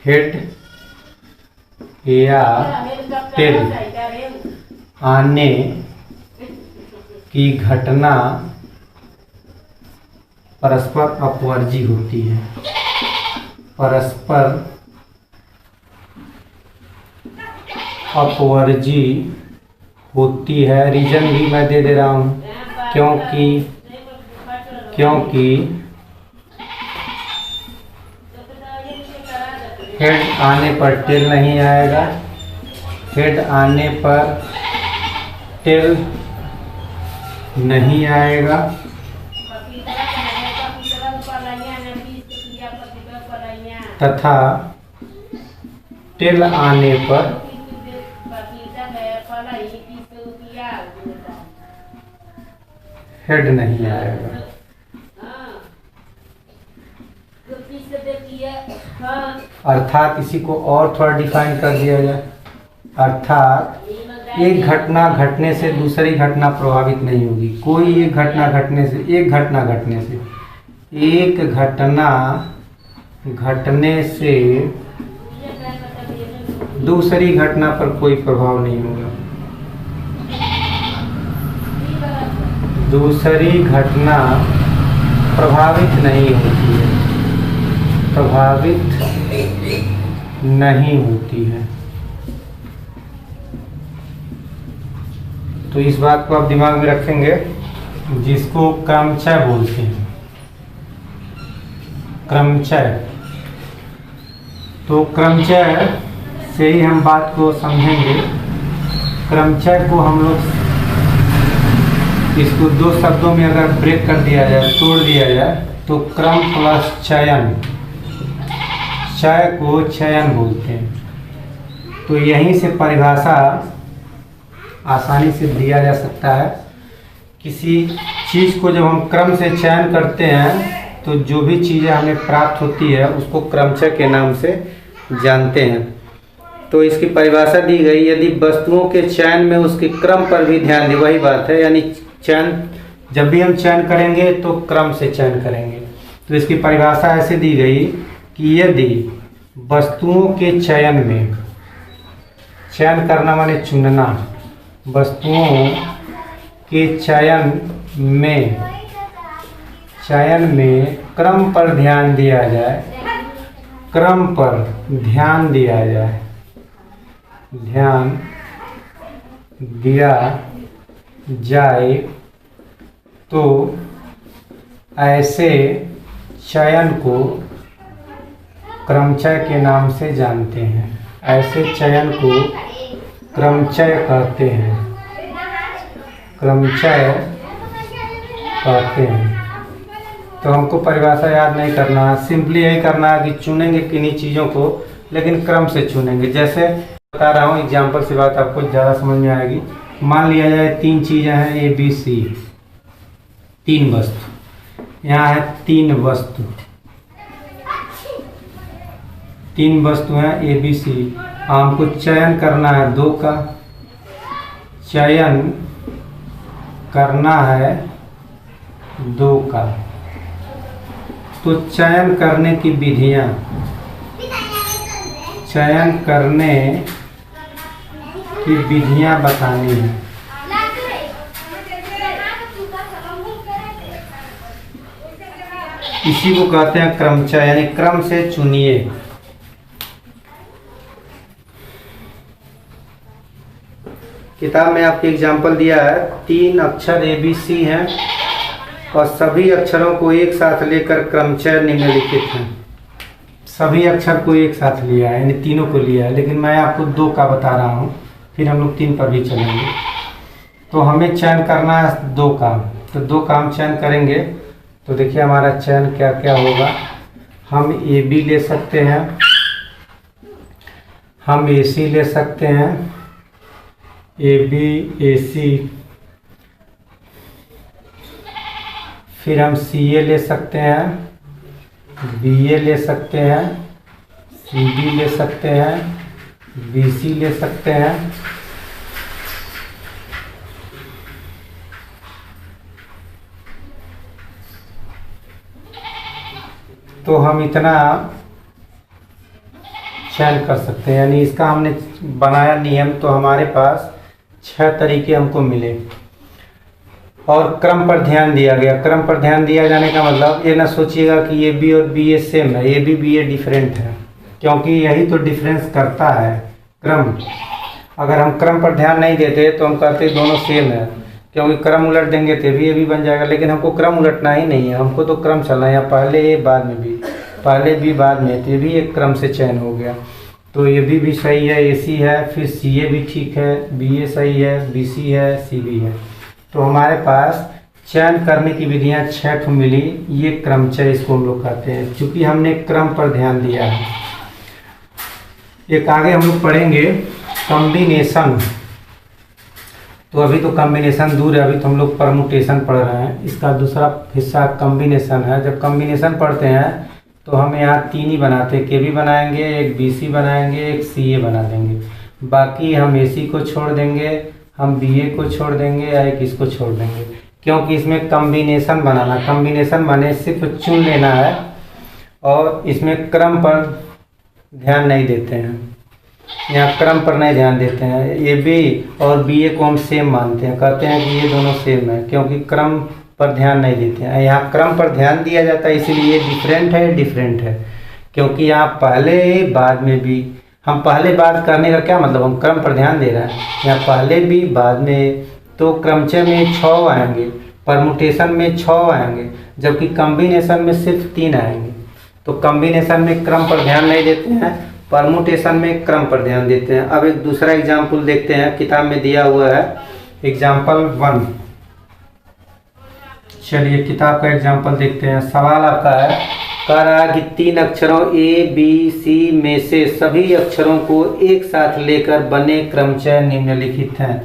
Speaker 1: हेड या टेल आने की घटना परस्पर अपवर्जी होती है। परस्पर अपवर्जी होती है। रीजन भी मैं दे रहा हूँ, क्योंकि हेड आने पर टेल नहीं आएगा, हेड आने पर टेल नहीं आएगा, तथा टेल आने पर हेड नहीं आएगा। अर्थात इसी को और थोड़ा डिफाइन कर दिया जाए, अर्थात एक घटना घटने से दूसरी घटना प्रभावित नहीं होगी। कोई एक घटना घटने से एक घटना घटने से दूसरी घटना पर कोई प्रभाव नहीं होगा। दूसरी घटना प्रभावित नहीं होती है, प्रभावित नहीं होती है। तो इस बात को आप दिमाग में रखेंगे, जिसको क्रमचय बोलते हैं, क्रमचय। तो क्रमचय से ही हम बात को समझेंगे। क्रमचय को हम लोग इसको दो शब्दों में अगर ब्रेक कर दिया जाए, तोड़ दिया जाए, तो क्रम प्लस चयन, चय को चयन बोलते हैं। तो यहीं से परिभाषा आसानी से दिया जा सकता है। किसी चीज़ को जब हम क्रम से चयन करते हैं तो जो भी चीज़ें हमें प्राप्त होती है उसको क्रमचय के नाम से जानते हैं। तो इसकी परिभाषा दी गई, यदि वस्तुओं के चयन में उसके क्रम पर भी ध्यान दें, वही बात है, यानी चयन जब भी हम चयन करेंगे तो क्रम से चयन करेंगे। तो इसकी परिभाषा ऐसे दी गई कि यदि वस्तुओं के चयन में, चयन करना माने चुनना, वस्तुओं के चयन में क्रम पर ध्यान दिया जाए, क्रम पर ध्यान दिया जाए, ध्यान दिया जाए, तो ऐसे चयन को क्रमचय के नाम से जानते हैं। ऐसे चयन को क्रमचय कहते हैं, क्रमचय कहते हैं। तो हमको परिभाषा याद नहीं करना, सिंपली यही करना है कि चुनेंगे किन्हीं चीज़ों को, लेकिन क्रम से चुनेंगे। जैसे बता रहा हूँ एग्जाम्पल से, बात आपको ज़्यादा समझ में आएगी। मान लिया जाए तीन चीज़ें हैं ए बी सी, तीन वस्तु, यहाँ है तीन वस्तु, तीन वस्तु हैं ए बी सी। हमको चयन करना है दो का, चयन करना है दो का। तो चयन करने की विधियां, चयन करने की विधियां बतानी है। इसी को कहते हैं क्रमचय, यानी क्रम से चुनिए। किताब में आपको एग्जाम्पल दिया है, तीन अक्षर ए बी सी हैं और सभी अक्षरों को एक साथ लेकर क्रमचय निम्नलिखित हैं। सभी अक्षर को एक साथ लिया है, यानी तीनों को लिया है, लेकिन मैं आपको दो का बता रहा हूँ, फिर हम लोग तीन पर भी चलेंगे। तो हमें चयन करना है दो का, तो दो का हम चयन करेंगे। तो देखिए हमारा चयन क्या क्या होगा। हम ए बी ले सकते हैं, हम ए सी ले सकते हैं, ए बी ए सी, फिर हम सी ए ले सकते हैं, बी ए ले सकते हैं, सी बी ले सकते हैं, बी सी ले सकते हैं। तो हम इतना चयन कर सकते हैं, यानी इसका हमने बनाया नियम। तो हमारे पास 6 तरीके हमको मिले और क्रम पर ध्यान दिया गया। क्रम पर ध्यान दिया जाने का मतलब ये ना सोचिएगा कि ए बी और बी ए सेम है, ए बी ए डिफरेंट है, क्योंकि यही तो डिफरेंस करता है क्रम। अगर हम क्रम पर ध्यान नहीं देते तो हम कहते दोनों सेम है, क्योंकि क्रम उलट देंगे तो भी ए बी बन जाएगा। लेकिन हमको क्रम उलटना ही नहीं है, हमको तो क्रम चलना है, या पहले ए बाद में बी, पहले बी बाद में, तो ये भी एक क्रम से चयन हो गया। तो ए बी भी सही है, ए सी है, फिर सी ए भी ठीक है, बी ए सही है, बी सी है, सी बी है। तो हमारे पास चयन करने की विधियां 6 ठो मिली। ये क्रमचय इसको हम लोग कहते हैं, क्योंकि हमने क्रम पर ध्यान दिया है। एक आगे हम लोग पढ़ेंगे कॉम्बिनेशन। तो अभी तो कॉम्बिनेशन दूर है, अभी तो हम लोग परमुटेशन पढ़ रहे हैं। इसका दूसरा हिस्सा कॉम्बिनेशन है। जब कॉम्बिनेशन पढ़ते हैं तो हम यहाँ 3 ही बनाते हैं, के बी बनाएंगे, एक बी सी बनाएंगे, एक सी ए बना देंगे। बाकी हम ए सी को छोड़ देंगे, हम बी ए को छोड़ देंगे, या एक इसको छोड़ देंगे, क्योंकि इसमें कॉम्बिनेशन बनाना। कॉम्बिनेशन माने सिर्फ चुन लेना है, और इसमें क्रम पर ध्यान नहीं देते हैं, यहाँ क्रम पर नहीं ध्यान देते हैं। ए बी और बी ए को हम सेम मानते हैं, कहते हैं कि ये दोनों सेम है, क्योंकि क्रम पर ध्यान नहीं देते हैं। यहाँ क्रम पर ध्यान दिया जाता है, इसीलिए ये डिफरेंट है, क्योंकि यहाँ पहले बाद में भी। हम पहले बात करने का क्या मतलब, हम क्रम पर ध्यान दे रहे हैं। यहाँ पहले भी बाद में, तो क्रमचय में 6 आएंगे, परमुटेशन में 6 आएंगे, जबकि कॉम्बिनेशन में सिर्फ 3 आएंगे। तो कॉम्बिनेशन में क्रम पर ध्यान नहीं देते हैं, परमुटेशन में क्रम पर ध्यान देते हैं। अब एक दूसरा एग्जाम्पल देखते हैं, किताब में दिया हुआ है एग्जाम्पल 1। चलिए किताब का एग्जाम्पल देखते हैं। सवाल आपका है, कह रहा है कि 3 अक्षरों ए बी सी में से सभी अक्षरों को एक साथ लेकर बने क्रमचय निम्नलिखित हैं।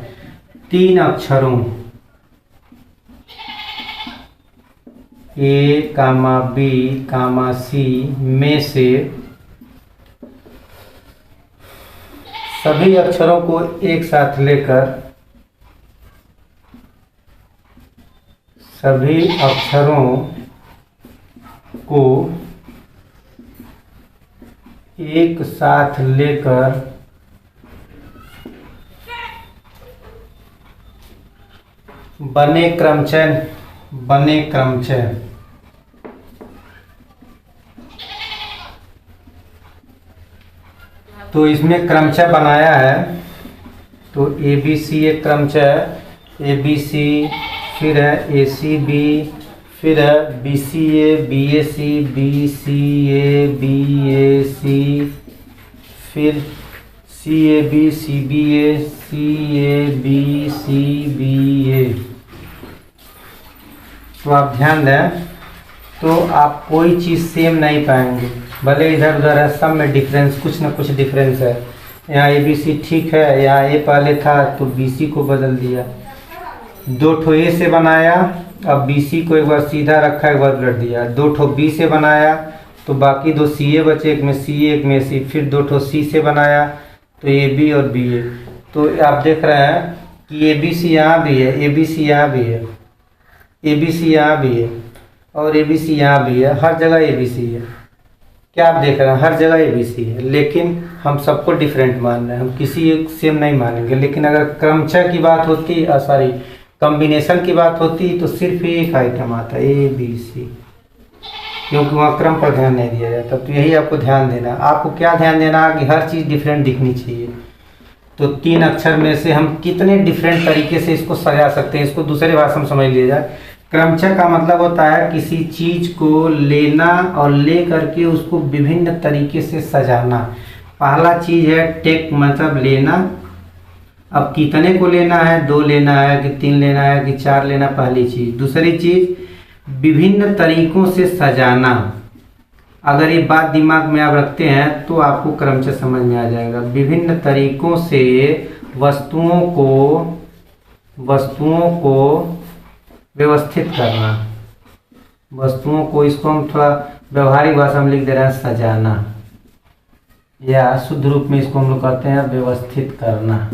Speaker 1: 3 अक्षरों ए कामा बी कामा सी में से सभी अक्षरों को एक साथ लेकर, सभी अक्षरों को एक साथ लेकर बने क्रमचय। तो इसमें क्रमचय बनाया है, तो ए बी सी एक क्रमचय, ए बी सी, फिर है ए सी बी, फिर है B C A, B A C, B C A, B A C, फिर C A B, C B A, C A B, C B A. तो आप ध्यान दें, तो आप कोई चीज़ सेम नहीं पाएंगे, भले इधर उधर है, सब में डिफरेंस, कुछ ना कुछ डिफरेंस है। यहाँ ए बी सी ठीक है, यहाँ ए पहले था तो बी सी को बदल दिया, 2 ठो ए से बनाया, अब बी सी को एक बार सीधा रखा, एक बार उलट दिया। 2 ठो बी से बनाया, तो बाकी 2 सी ए बचे, एक में सी एक में सी, फिर 2 ठो सी से बनाया तो ए बी और बी ए। तो आप देख रहे हैं कि ए बी सी यहाँ भी है, ए बी सी यहाँ भी है, ए बी सी यहाँ भी है और ए बी सी यहाँ भी है, हर जगह ए बी सी है। क्या आप देख रहे हैं, हर जगह ए बी सी है, लेकिन हम सबको डिफरेंट मान रहे हैं, हम किसी एक सेम नहीं मानेंगे। लेकिन अगर क्रमचय की बात होती, सॉरी कॉम्बिनेशन की बात होती तो सिर्फ एक आइटम आता है ए बी सी, क्योंकि वहाँ क्रम पर ध्यान नहीं दिया जाता। तो यही आपको ध्यान देना, आपको क्या ध्यान देना कि हर चीज़ डिफरेंट दिखनी चाहिए। तो 3 अक्षर में से हम कितने डिफरेंट तरीके से इसको सजा सकते हैं, इसको दूसरे भाषा में समझ लिया जाए। क्रमचय का मतलब होता है किसी चीज़ को लेना और ले करके उसको विभिन्न तरीके से सजाना। पहला चीज़ है टेक, मतलब लेना। अब कितने को लेना है, 2 लेना है कि 3 लेना है कि 4 लेना, पहली चीज़। दूसरी चीज़ विभिन्न तरीकों से सजाना। अगर ये बात दिमाग में आप रखते हैं तो आपको क्रमचय समझ में आ जाएगा। विभिन्न तरीकों से वस्तुओं को व्यवस्थित करना, वस्तुओं को, इसको हम थोड़ा व्यवहारिक भाषा में लिख दे रहे हैं सजाना, या शुद्ध रूप में इसको हम लोग कहते हैं व्यवस्थित करना।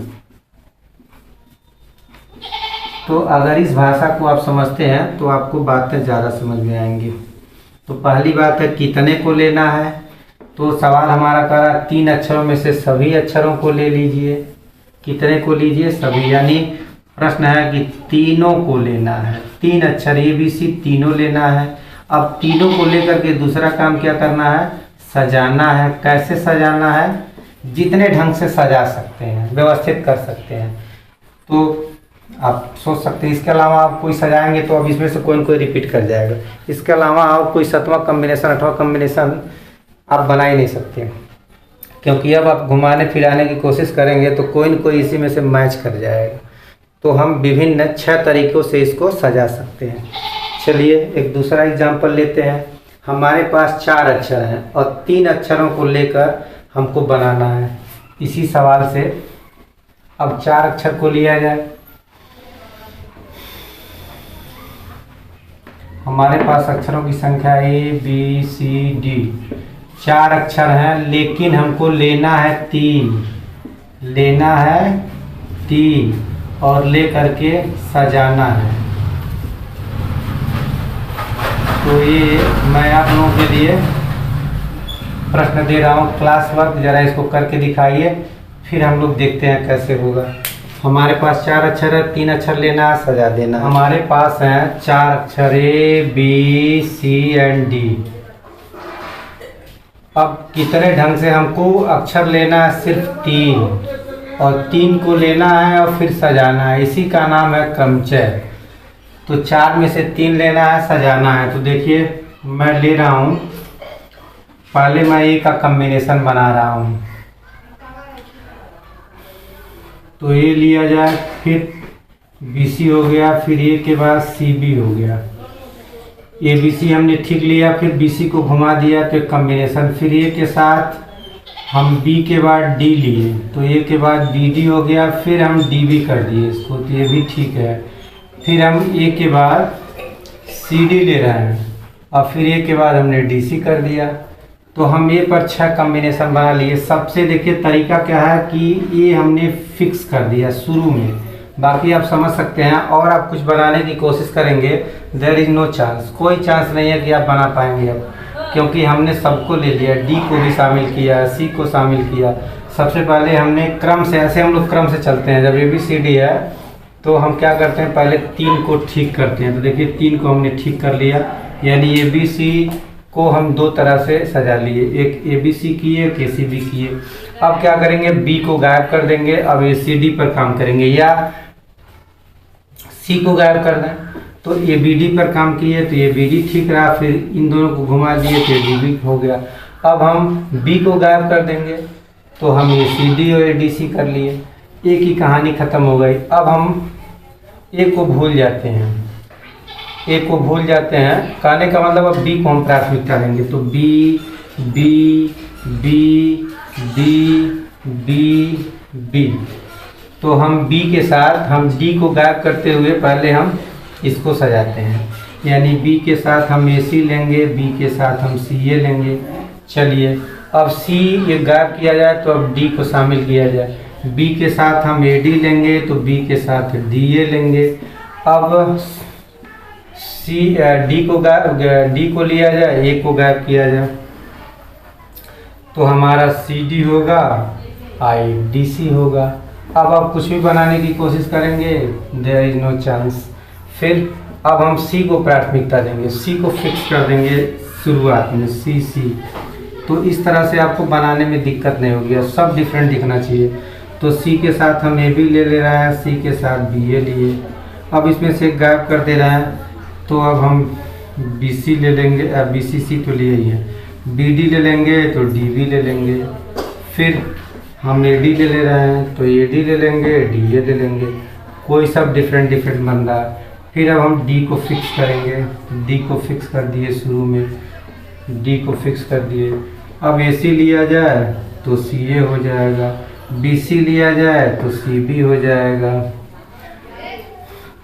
Speaker 1: तो अगर इस भाषा को आप समझते हैं तो आपको बातें ज़्यादा समझ में आएंगी। तो पहली बात है कितने को लेना है, तो सवाल हमारा कह रहा है 3 अक्षरों में से सभी अक्षरों को ले लीजिए। कितने को लीजिए, सभी, यानी प्रश्न है कि तीनों को लेना है। 3 अक्षर ए बी सी तीनों लेना है। अब तीनों को लेकर के दूसरा काम क्या करना है, सजाना है। कैसे सजाना है, जितने ढंग से सजा सकते हैं, व्यवस्थित कर सकते हैं। तो आप सोच सकते हैं इसके अलावा आप कोई सजाएंगे तो अब इसमें से कोई न कोई रिपीट कर जाएगा। इसके अलावा आप कोई 7वां कॉम्बिनेशन 8वां कॉम्बिनेशन आप बना ही नहीं सकते, क्योंकि अब आप घुमाने फिराने की कोशिश करेंगे तो कोई न कोई इसी में से मैच कर जाएगा। तो हम विभिन्न 6 तरीक़ों से इसको सजा सकते हैं। चलिए एक दूसरा एग्जाम्पल लेते हैं। हमारे पास 4 अक्षर हैं और 3 अक्षरों को लेकर हमको बनाना है इसी सवाल से। अब 4 अक्षर को लिया जाए। हमारे पास अक्षरों की संख्या ए बी सी डी, 4 अक्षर हैं, लेकिन हमको लेना है 3 और ले करके सजाना है। तो ये मैं आप लोगों के लिए प्रश्न दे रहा हूँ, क्लास वर्क, ज़रा इसको करके दिखाइए, फिर हम लोग देखते हैं कैसे होगा। हमारे पास 4 अक्षर है, 3 अक्षर लेना, सजा देना। हमारे पास हैं 4 अक्षर A B C and D. अब कितने ढंग से हमको अक्षर लेना है, सिर्फ 3, और 3 को लेना है और फिर सजाना है, इसी का नाम है क्रमचय। तो 4 में से 3 लेना है, सजाना है। तो देखिए मैं ले रहा हूँ, पहले मैं ए का कॉम्बिनेशन बना रहा हूँ। तो ए लिया जाए, फिर बी सी हो गया, फिर ए के बाद सी बी हो गया। ए बी सी हमने ठीक लिया, फिर बी सी को घुमा दिया तो एक कॉम्बिनेशन, फिर ए के साथ हम बी के बाद डी लिए, तो ए के बाद बी डी हो गया, फिर हम डी बी कर दिए इसको, तो ये भी ठीक है। फिर हम ए के बाद सी डी ले रहे हैं और फिर ए के बाद हमने डी सी कर दिया। तो हम ए पर 6 कॉम्बिनेशन बना लिए। सबसे देखिए तरीका क्या है कि ये हमने फिक्स कर दिया शुरू में, बाकी आप समझ सकते हैं। और आप कुछ बनाने की कोशिश करेंगे, देयर इज़ नो चांस, कोई चांस नहीं है कि आप बना पाएंगे अब, क्योंकि हमने सबको ले लिया, डी को भी शामिल किया, सी को शामिल किया। सबसे पहले हमने क्रम से, ऐसे हम लोग क्रम से चलते हैं। जब ए बी सी डी है तो हम क्या करते हैं, पहले 3 को ठीक करते हैं। तो देखिए 3 को हमने ठीक कर लिया, यानी ए बी सी को हम 2 तरह से सजा लिए, एक ए बी सी किए, एक ए सी बी किए। अब क्या करेंगे, बी को गायब कर देंगे, अब ए सी डी पर काम करेंगे, या सी को गायब कर दें तो ए बी डी पर काम किए तो ए बी डी ठीक रहा, फिर इन दोनों को घुमा दिए तो ए डी बी हो गया। अब हम बी को गायब कर देंगे तो हम ए सी डी और ए डी सी कर लिए, ए की कहानी ख़त्म हो गई। अब हम ए को भूल जाते हैं, ए को भूल जाते हैं, कहने का मतलब अब बी को हम प्राथमिकता देंगे। तो B B B D B B, तो हम बी के साथ हम डी को गायब करते हुए पहले हम इसको सजाते हैं। यानी बी के साथ हम ए सी लेंगे, बी के साथ हम सी ए लेंगे। चलिए अब सी ये गायब किया जाए तो अब डी को शामिल किया जाए। बी के साथ हम ए डी लेंगे तो बी के साथ डी ए लेंगे। अब सी डी को लिया जाए, ए को गायब किया जाए तो हमारा सी डी होगा, आई डी सी होगा। अब आप कुछ भी बनाने की कोशिश करेंगे, देयर इज नो चांस। फिर अब हम सी को प्राथमिकता देंगे, सी को फिक्स कर देंगे शुरुआत में, सी सी। तो इस तरह से आपको बनाने में दिक्कत नहीं होगी, सब डिफरेंट दिखना चाहिए। तो सी के साथ हम ए बी ले रहे हैं, सी के साथ बी ए लिए। अब इसमें से गायब कर दे रहे हैं तो अब हम बी सी ले लेंगे, बी सी सी तो लिए ही है, बी डी ले लेंगे तो डी बी ले लेंगे। फिर हम ए डी ले रहे हैं तो ए डी ले लेंगे, डी ए ले लेंगे। कोई सब डिफरेंट डिफरेंट बन रहा है। फिर अब हम डी को फिक्स करेंगे, डी को फिक्स कर दिए शुरू में, डी को फिक्स कर दिए। अब ए सी लिया जाए तो सी ए हो जाएगा, बी सी लिया जाए तो सी बी हो जाएगा।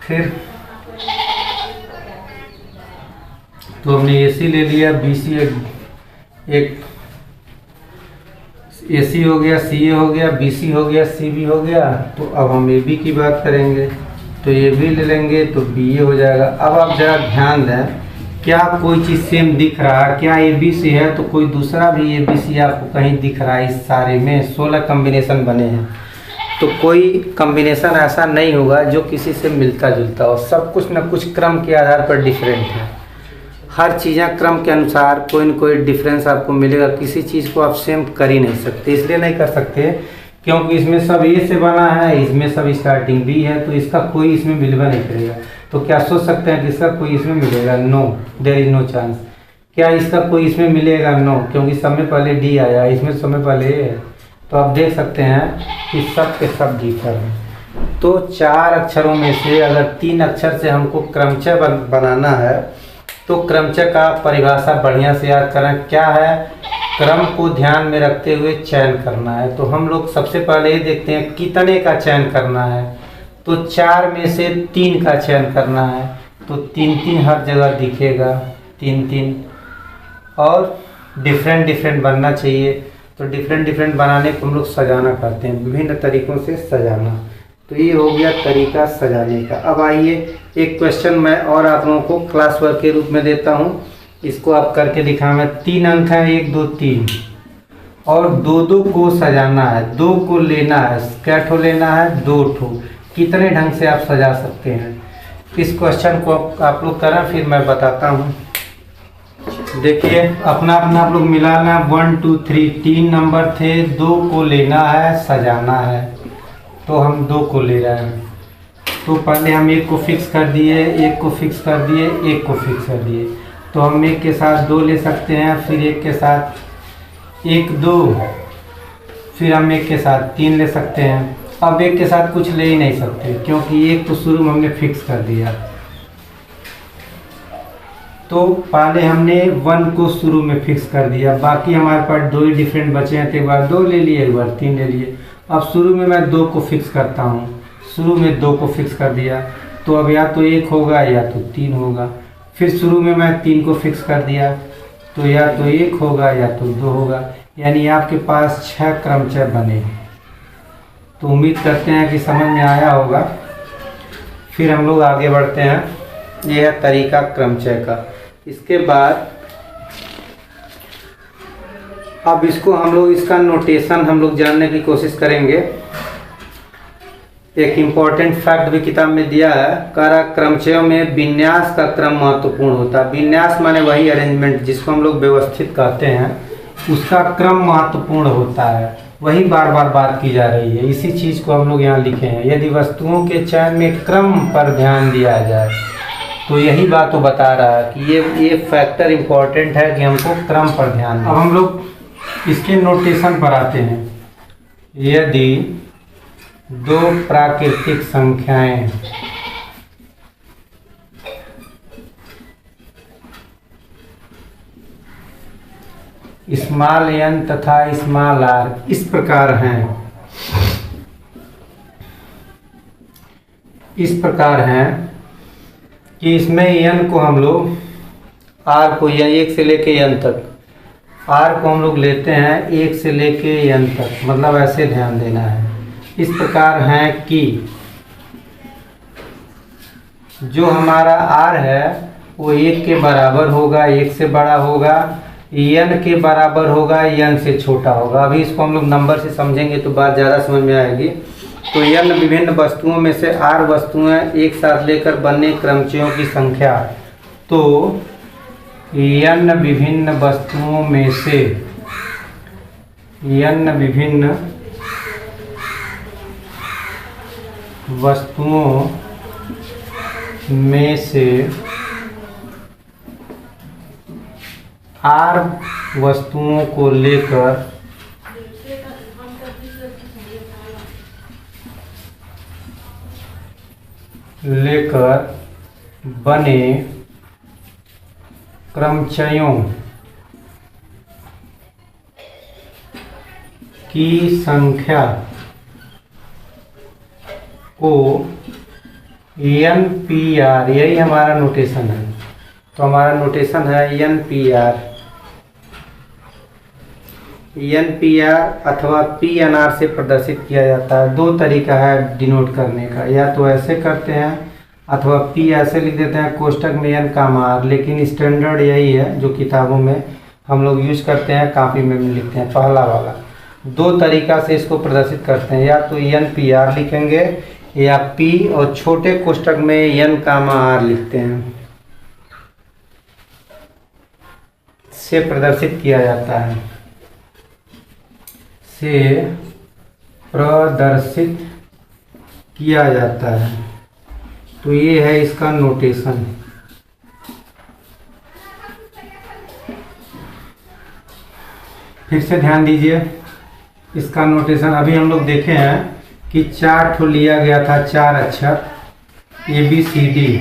Speaker 1: फिर तो हमने ए सी ले लिया, बी सी एक ए सी हो गया, सी ए हो गया, बी सी हो गया, सी बी हो गया। तो अब हम ए बी की बात करेंगे तो ए बी ले लेंगे तो बी ए हो जाएगा। अब आप जरा ध्यान दें, क्या कोई चीज़ सेम दिख रहा है? क्या ए बी सी है तो कोई दूसरा भी ए बी सी आपको कहीं दिख रहा है? इस सारे में 16 कम्बिनेशन बने हैं तो कोई कम्बिनेशन ऐसा नहीं होगा जो किसी से मिलता जुलता हो। सब कुछ न कुछ क्रम के आधार पर डिफरेंट है। हर चीज़ें क्रम के अनुसार कोई न कोई डिफरेंस आपको मिलेगा। किसी चीज़ को आप सेम कर ही नहीं सकते। इसलिए नहीं कर सकते क्योंकि इसमें सब ए से बना है, इसमें सब स्टार्टिंग बी है, तो इसका कोई इसमें मिलवा नहीं करेगा। तो क्या सोच सकते हैं कि इसका कोई इसमें मिलेगा? No, there is no chance. क्या इसका कोई इसमें मिलेगा? नो, क्योंकि सब में पहले डी आया, इसमें सब में पहले ए है। तो आप देख सकते हैं कि सब के सब डिफर हैं। तो 4 अक्षरों में से अगर 3 अक्षर से हमको क्रमचय बनाना है तो क्रमचय का परिभाषा बढ़िया से याद करें। क्या है? क्रम को ध्यान में रखते हुए चयन करना है। तो हम लोग सबसे पहले ये देखते हैं कितने का चयन करना है। तो 4 में से 3 का चयन करना है। तो 3-3 हर जगह दिखेगा, 3-3। और डिफरेंट डिफरेंट बनना चाहिए। तो डिफरेंट डिफरेंट बनाने को हम लोग सजाना करते हैं, विभिन्न तरीक़ों से सजाना। तो ये हो गया तरीका सजाने का। अब आइए एक क्वेश्चन मैं और आप लोगों को क्लास वर्क के रूप में देता हूँ। इसको आप करके दिखाना। 3 अंक हैं, 1 2 3, और 2-2 को सजाना है। 2 को लेना है, क्या ठो लेना है? 2 ठो। कितने ढंग से आप सजा सकते हैं इस क्वेश्चन को आप लोग करें, फिर मैं बताता हूँ। देखिए अपना अपना आप लोग मिलाना। 1 2 3 3 नंबर थे, 2 को लेना है, सजाना है। तो हम 2 को ले रहे हैं। तो पहले हम 1 को फिक्स कर दिए, 1 को फिक्स कर दिए, 1 को फिक्स कर दिए। तो हम 1 के साथ 2 ले सकते हैं, फिर 1 के साथ 1 2, फिर हम 1 के साथ 3 ले सकते हैं। अब 1 के साथ कुछ ले ही नहीं सकते क्योंकि 1 तो शुरू में हमने फिक्स कर दिया। तो पहले हमने 1 को शुरू में फिक्स कर दिया, बाकी हमारे पास 2 ही डिफरेंट बचे हैं। तो एक बार 2 ले लिए, एक बार 3 ले लिए। अब शुरू में मैं 2 को फिक्स करता हूँ, शुरू में 2 को फिक्स कर दिया। तो अब या तो 1 होगा या तो 3 होगा। फिर शुरू में मैं 3 को फिक्स कर दिया, तो या तो 1 होगा या तो 2 होगा। यानी आपके पास 6 क्रमचय बने। तो उम्मीद करते हैं कि समझ में आया होगा। फिर हम लोग आगे बढ़ते हैं। यह है तरीका क्रमचय का। इसके बाद अब इसको हम लोग इसका नोटेशन हम लोग जानने की कोशिश करेंगे। एक इम्पॉर्टेंट फैक्ट भी किताब में दिया है। क्रमचयों में विन्यास का क्रम महत्वपूर्ण होता है। विन्यास माने वही अरेंजमेंट जिसको हम लोग व्यवस्थित कहते हैं, उसका क्रम महत्वपूर्ण होता है। वही बार बार बात की जा रही है। इसी चीज़ को हम लोग यहाँ लिखे हैं। यदि वस्तुओं के चयन में क्रम पर ध्यान दिया जाए तो यही बात तो बता रहा है कि ये फैक्टर इम्पॉर्टेंट है कि हमको क्रम पर ध्यान। अब हम लोग इसके नोटेशन पर आते हैं। यदि 2 प्राकृतिक संख्याएं स्मॉल n तथा स्मॉल r इस प्रकार हैं कि इसमें n को हम लोग r को या 1 से लेके n तक r को हम लोग लेते हैं 1 से लेके n तक, मतलब ऐसे ध्यान देना है। इस प्रकार है कि जो हमारा r है वो 1 के बराबर होगा, 1 से बड़ा होगा, n के बराबर होगा, n से छोटा होगा। अभी इसको हम लोग नंबर से समझेंगे तो बात ज़्यादा समझ में आएगी। तो n विभिन्न वस्तुओं में से r वस्तुएं एक साथ लेकर बने क्रमचयों की संख्या। तो n विभिन्न वस्तुओं में से n विभिन्न वस्तुओं में से r वस्तुओं को लेकर बने क्रमचयों की संख्या को NPR, यही हमारा नोटेशन है। तो हमारा नोटेशन है NPR अथवा PNR से प्रदर्शित किया जाता है। दो तरीका है डिनोट करने का, या तो ऐसे करते हैं अथवा P ऐसे लिख देते हैं कोष्टक में N कामा R, लेकिन स्टैंडर्ड यही है जो किताबों में हम लोग यूज करते हैं, कापी में भी लिखते हैं पहला वाला। दो तरीका से इसको प्रदर्शित करते हैं, या तो NPR लिखेंगे या P और छोटे कोष्टक में N कामा R लिखते हैं, से प्रदर्शित किया जाता है, से प्रदर्शित किया जाता है। तो ये है इसका नोटेशन। फिर से ध्यान दीजिए इसका नोटेशन। अभी हम लोग देखे हैं कि 4 ठो लिया गया था, 4 अक्षर ABCD,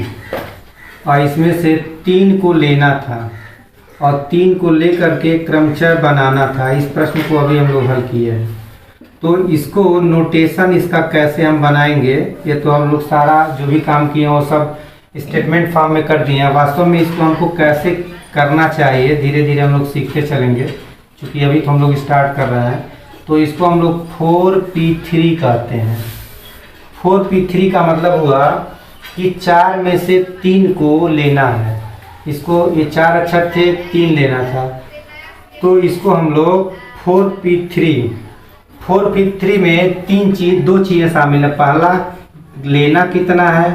Speaker 1: और इसमें से 3 को लेना था और 3 को लेकर के क्रमचय बनाना था। इस प्रश्न को अभी हम लोग हल किए हैं। तो इसको नोटेशन इसका कैसे हम बनाएंगे, ये तो हम लोग सारा जो भी काम किए वो सब स्टेटमेंट फॉर्म में कर दिए हैं। वास्तव में इसको हमको कैसे करना चाहिए धीरे धीरे हम लोग सीखते चलेंगे, क्योंकि अभी तो हम लोग स्टार्ट कर रहे हैं। तो इसको हम लोग 4P3 कहते हैं। 4P3 का मतलब हुआ कि 4 में से 3 को लेना है। इसको ये 4 अक्षर थे, 3 लेना था, तो इसको हम लोग 4P3 में 2 चीज़ें शामिल है। पहला लेना कितना है,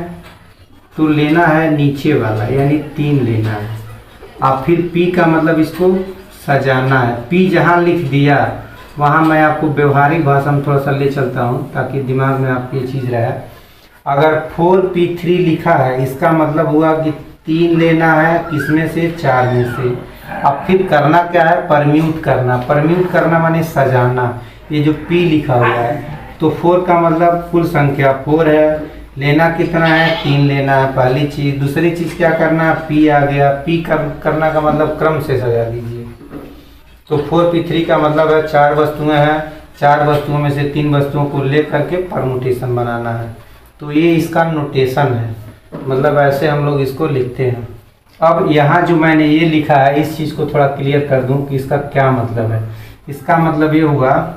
Speaker 1: तो लेना है नीचे वाला, यानी 3 लेना है। और फिर P का मतलब इसको सजाना है। P जहाँ लिख दिया वहाँ मैं आपको व्यवहारिक भाषा में थोड़ा सा ले चलता हूँ ताकि दिमाग में आपकी ये चीज़ रहे। अगर 4P3 लिखा है, इसका मतलब हुआ कि 3 लेना है, किसमें से, 4 में से। अब फिर करना क्या है, परम्यूट करना। परम्यूट करना माने सजाना। ये जो P लिखा हुआ है, तो 4 का मतलब कुल संख्या 4 है, लेना कितना है, 3 लेना है, पहली चीज़। दूसरी चीज़ क्या करना, P आ गया। P करना का मतलब क्रम से सजा दीजिए। तो 4P3 का मतलब है 4 वस्तुएं हैं, 4 वस्तुओं में से 3 वस्तुओं को ले करके परमुटेशन बनाना है। तो ये इसका नोटेशन है, मतलब ऐसे हम लोग इसको लिखते हैं। अब यहाँ जो मैंने ये लिखा है, इस चीज़ को थोड़ा क्लियर कर दूँ कि इसका क्या मतलब है। इसका मतलब ये हुआ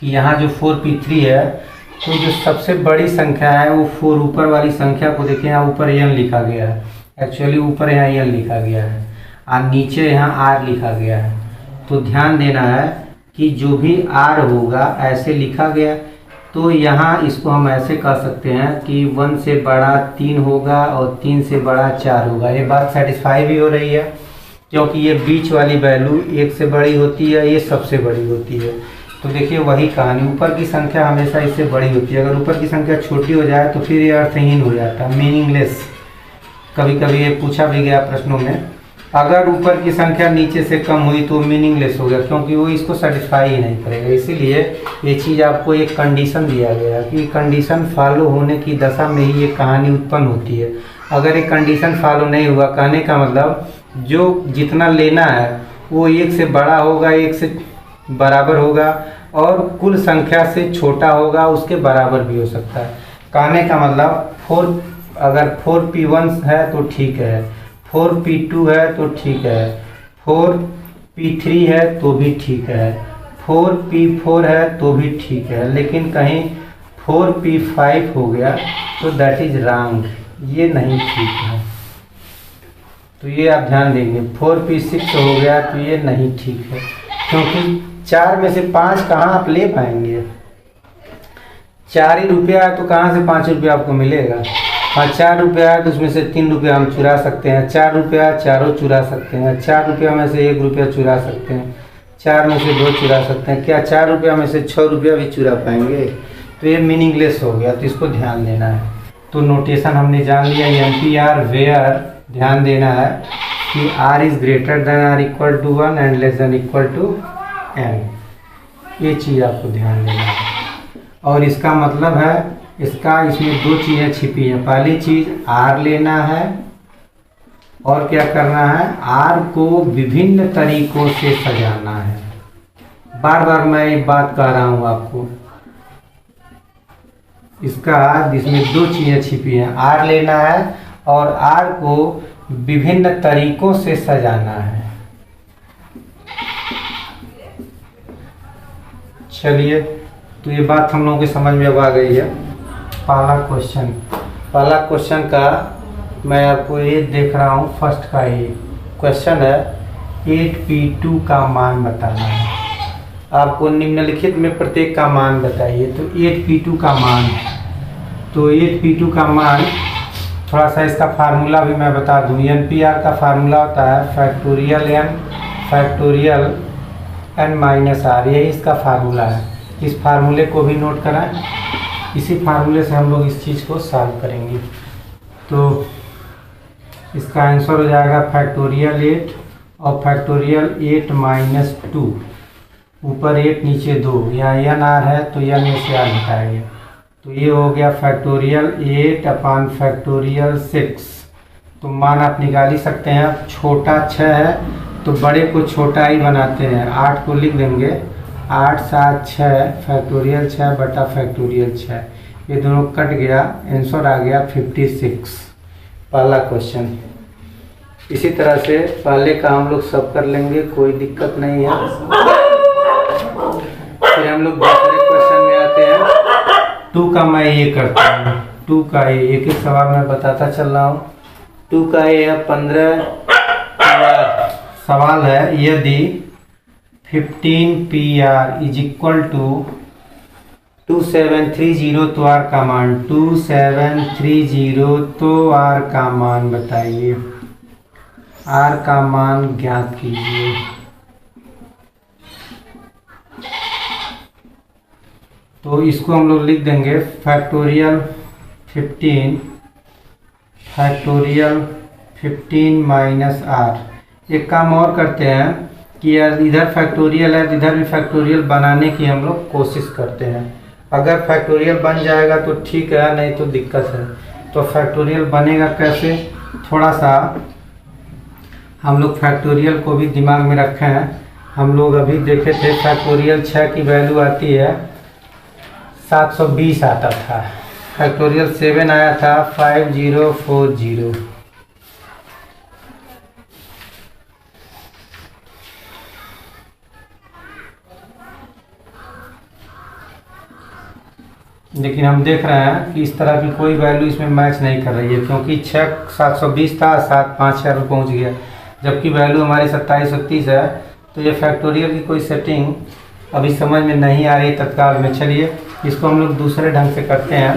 Speaker 1: कि यहाँ जो 4P3 है, तो जो सबसे बड़ी संख्या है वो 4, ऊपर वाली संख्या को देखिए, यहाँ ऊपर n लिखा गया है। एक्चुअली ऊपर यहाँ n लिखा गया है और नीचे यहाँ r लिखा गया है। तो ध्यान देना है कि जो भी r होगा ऐसे लिखा गया, तो यहाँ इसको हम ऐसे कह सकते हैं कि 1 से बड़ा 3 होगा और 3 से बड़ा 4 होगा। ये बात सेटिस्फाई भी हो रही है, क्योंकि ये बीच वाली वैल्यू 1 से बड़ी होती है, ये सबसे बड़ी होती है। तो देखिए वही कहानी, ऊपर की संख्या हमेशा इससे बड़ी होती है। अगर ऊपर की संख्या छोटी हो जाए तो फिर ये अर्थहीन हो जाता है, मीनिंगलेस। कभी कभी ये पूछा भी गया प्रश्नों में, अगर ऊपर की संख्या नीचे से कम हुई तो मीनिंगलेस हो गया, क्योंकि वो इसको सेटिस्फाई ही नहीं करेगा। इसीलिए ये चीज़ आपको एक कंडीशन दिया गया कि कंडीशन फॉलो होने की दशा में ही ये कहानी उत्पन्न होती है। अगर ये कंडीशन फॉलो नहीं हुआ, कहने का मतलब जो जितना लेना है वो 1 से बड़ा होगा, 1 से बराबर होगा, और कुल संख्या से छोटा होगा, उसके बराबर भी हो सकता है। कहने का मतलब अगर 4p1 है तो ठीक है, 4p2 है तो ठीक है, 4p3 है तो भी ठीक है, 4p4 है तो भी ठीक है, लेकिन कहीं 4p5 हो गया तो दैट इज रॉन्ग, ये नहीं ठीक है। तो ये आप ध्यान देंगे। 4p6 हो गया तो ये नहीं ठीक है, क्योंकि 4 में से 5 कहाँ आप ले पाएंगे। 4 ही रुपया है तो कहाँ से 5 रुपया आपको मिलेगा। हाँ, 4 रुपया है तो उसमें से 3 रुपया हम चुरा सकते हैं, 4 रुपया चारों चुरा सकते हैं, 4 रुपया में से 1 रुपया चुरा सकते हैं, 4 में से 2 चुरा सकते हैं। क्या 4 रुपया में से 6 रुपया भी चुरा पाएंगे? तो ये मीनिंगलेस हो गया, तो इसको ध्यान देना है। तो नोटेशन हमने जान लिया, NPR वेयर ध्यान देना है कि R is greater than R equal to 1 and less than equal to n, ये चीज़ आपको ध्यान देना है। और इसका मतलब है, इसमें 2 चीज़ें छिपी हैं। पहली चीज़ R लेना है और क्या करना है, R को विभिन्न तरीकों से सजाना है। बार बार मैं एक बात कह रहा हूँ आपको, इसमें 2 चीज़ें छिपी हैं, R लेना है और R को विभिन्न तरीकों से सजाना है। चलिए, तो ये बात हम लोगों की समझ में अब आ गई है। पहला क्वेश्चन का मैं आपको ये देख रहा हूँ, फर्स्ट का ये क्वेश्चन है, 8p2 का मान बताना है। आपको निम्नलिखित में प्रत्येक का मान बताइए। तो 8p2 का मान, तो 8p2 का मान, थोड़ा सा इसका फार्मूला भी मैं बता दूं। NPR का फार्मूला होता है factorial n factorial n minus r, यही इसका फार्मूला है। इस फार्मूले को भी नोट कराएं, इसी फार्मूले से हम लोग इस चीज़ को सॉल्व करेंगे। तो इसका आंसर हो जाएगा फैक्टोरियल 8 और फैक्टोरियल 8 माइनस 2, ऊपर 8 नीचे 2, यहाँ n r है तो n में से r हटाएंगे, तो ये हो गया फैक्टोरियल 8 अपॉन फैक्टोरियल 6। तो मान आप निकाल ही सकते हैं। अब छोटा 6 है तो बड़े को छोटा ही बनाते हैं, 8 को लिख देंगे, 8 7 6 फैक्टोरियल 6 बटा फैक्टोरियल 6, ये दोनों कट गया, आंसर आ गया 56, पहला क्वेश्चन। इसी तरह से पहले का हम लोग सब कर लेंगे, कोई दिक्कत नहीं है। फिर हम लोग दूसरे क्वेश्चन में आते हैं। 2 का मैं ये करता हूँ, 2 का ये एक एक सवाल मैं बताता चल रहा हूँ। 2 का ये है 15, सवाल है यदि 15PR इज इक्वल टू 2730, तो R का मान 2730, तो R का मान बताइए, R का मान ज्ञात कीजिए। तो इसको हम लोग लिख देंगे फैक्टोरियल 15 माइनस R। एक काम और करते हैं कि यार इधर फैक्टोरियल है, इधर भी फैक्टोरियल बनाने की हम लोग कोशिश करते हैं। अगर फैक्टोरियल बन जाएगा तो ठीक है, नहीं तो दिक्कत है। तो फैक्टोरियल बनेगा कैसे, थोड़ा सा हम लोग फैक्टोरियल को भी दिमाग में रखे हैं। हम लोग अभी देखे थे फैक्टोरियल 6 की वैल्यू आती है 720 आता था, फैक्टोरियल 7 आया था 5040। लेकिन हम देख रहे हैं कि इस तरह की कोई वैल्यू इसमें मैच नहीं कर रही है, क्योंकि 6 720 था, 7 5 6 पर पहुँच गया, जबकि वैल्यू हमारी 2730 है। तो ये फैक्टोरियल की कोई सेटिंग अभी समझ में नहीं आ रही तत्काल में। चलिए इसको हम लोग दूसरे ढंग से करते हैं।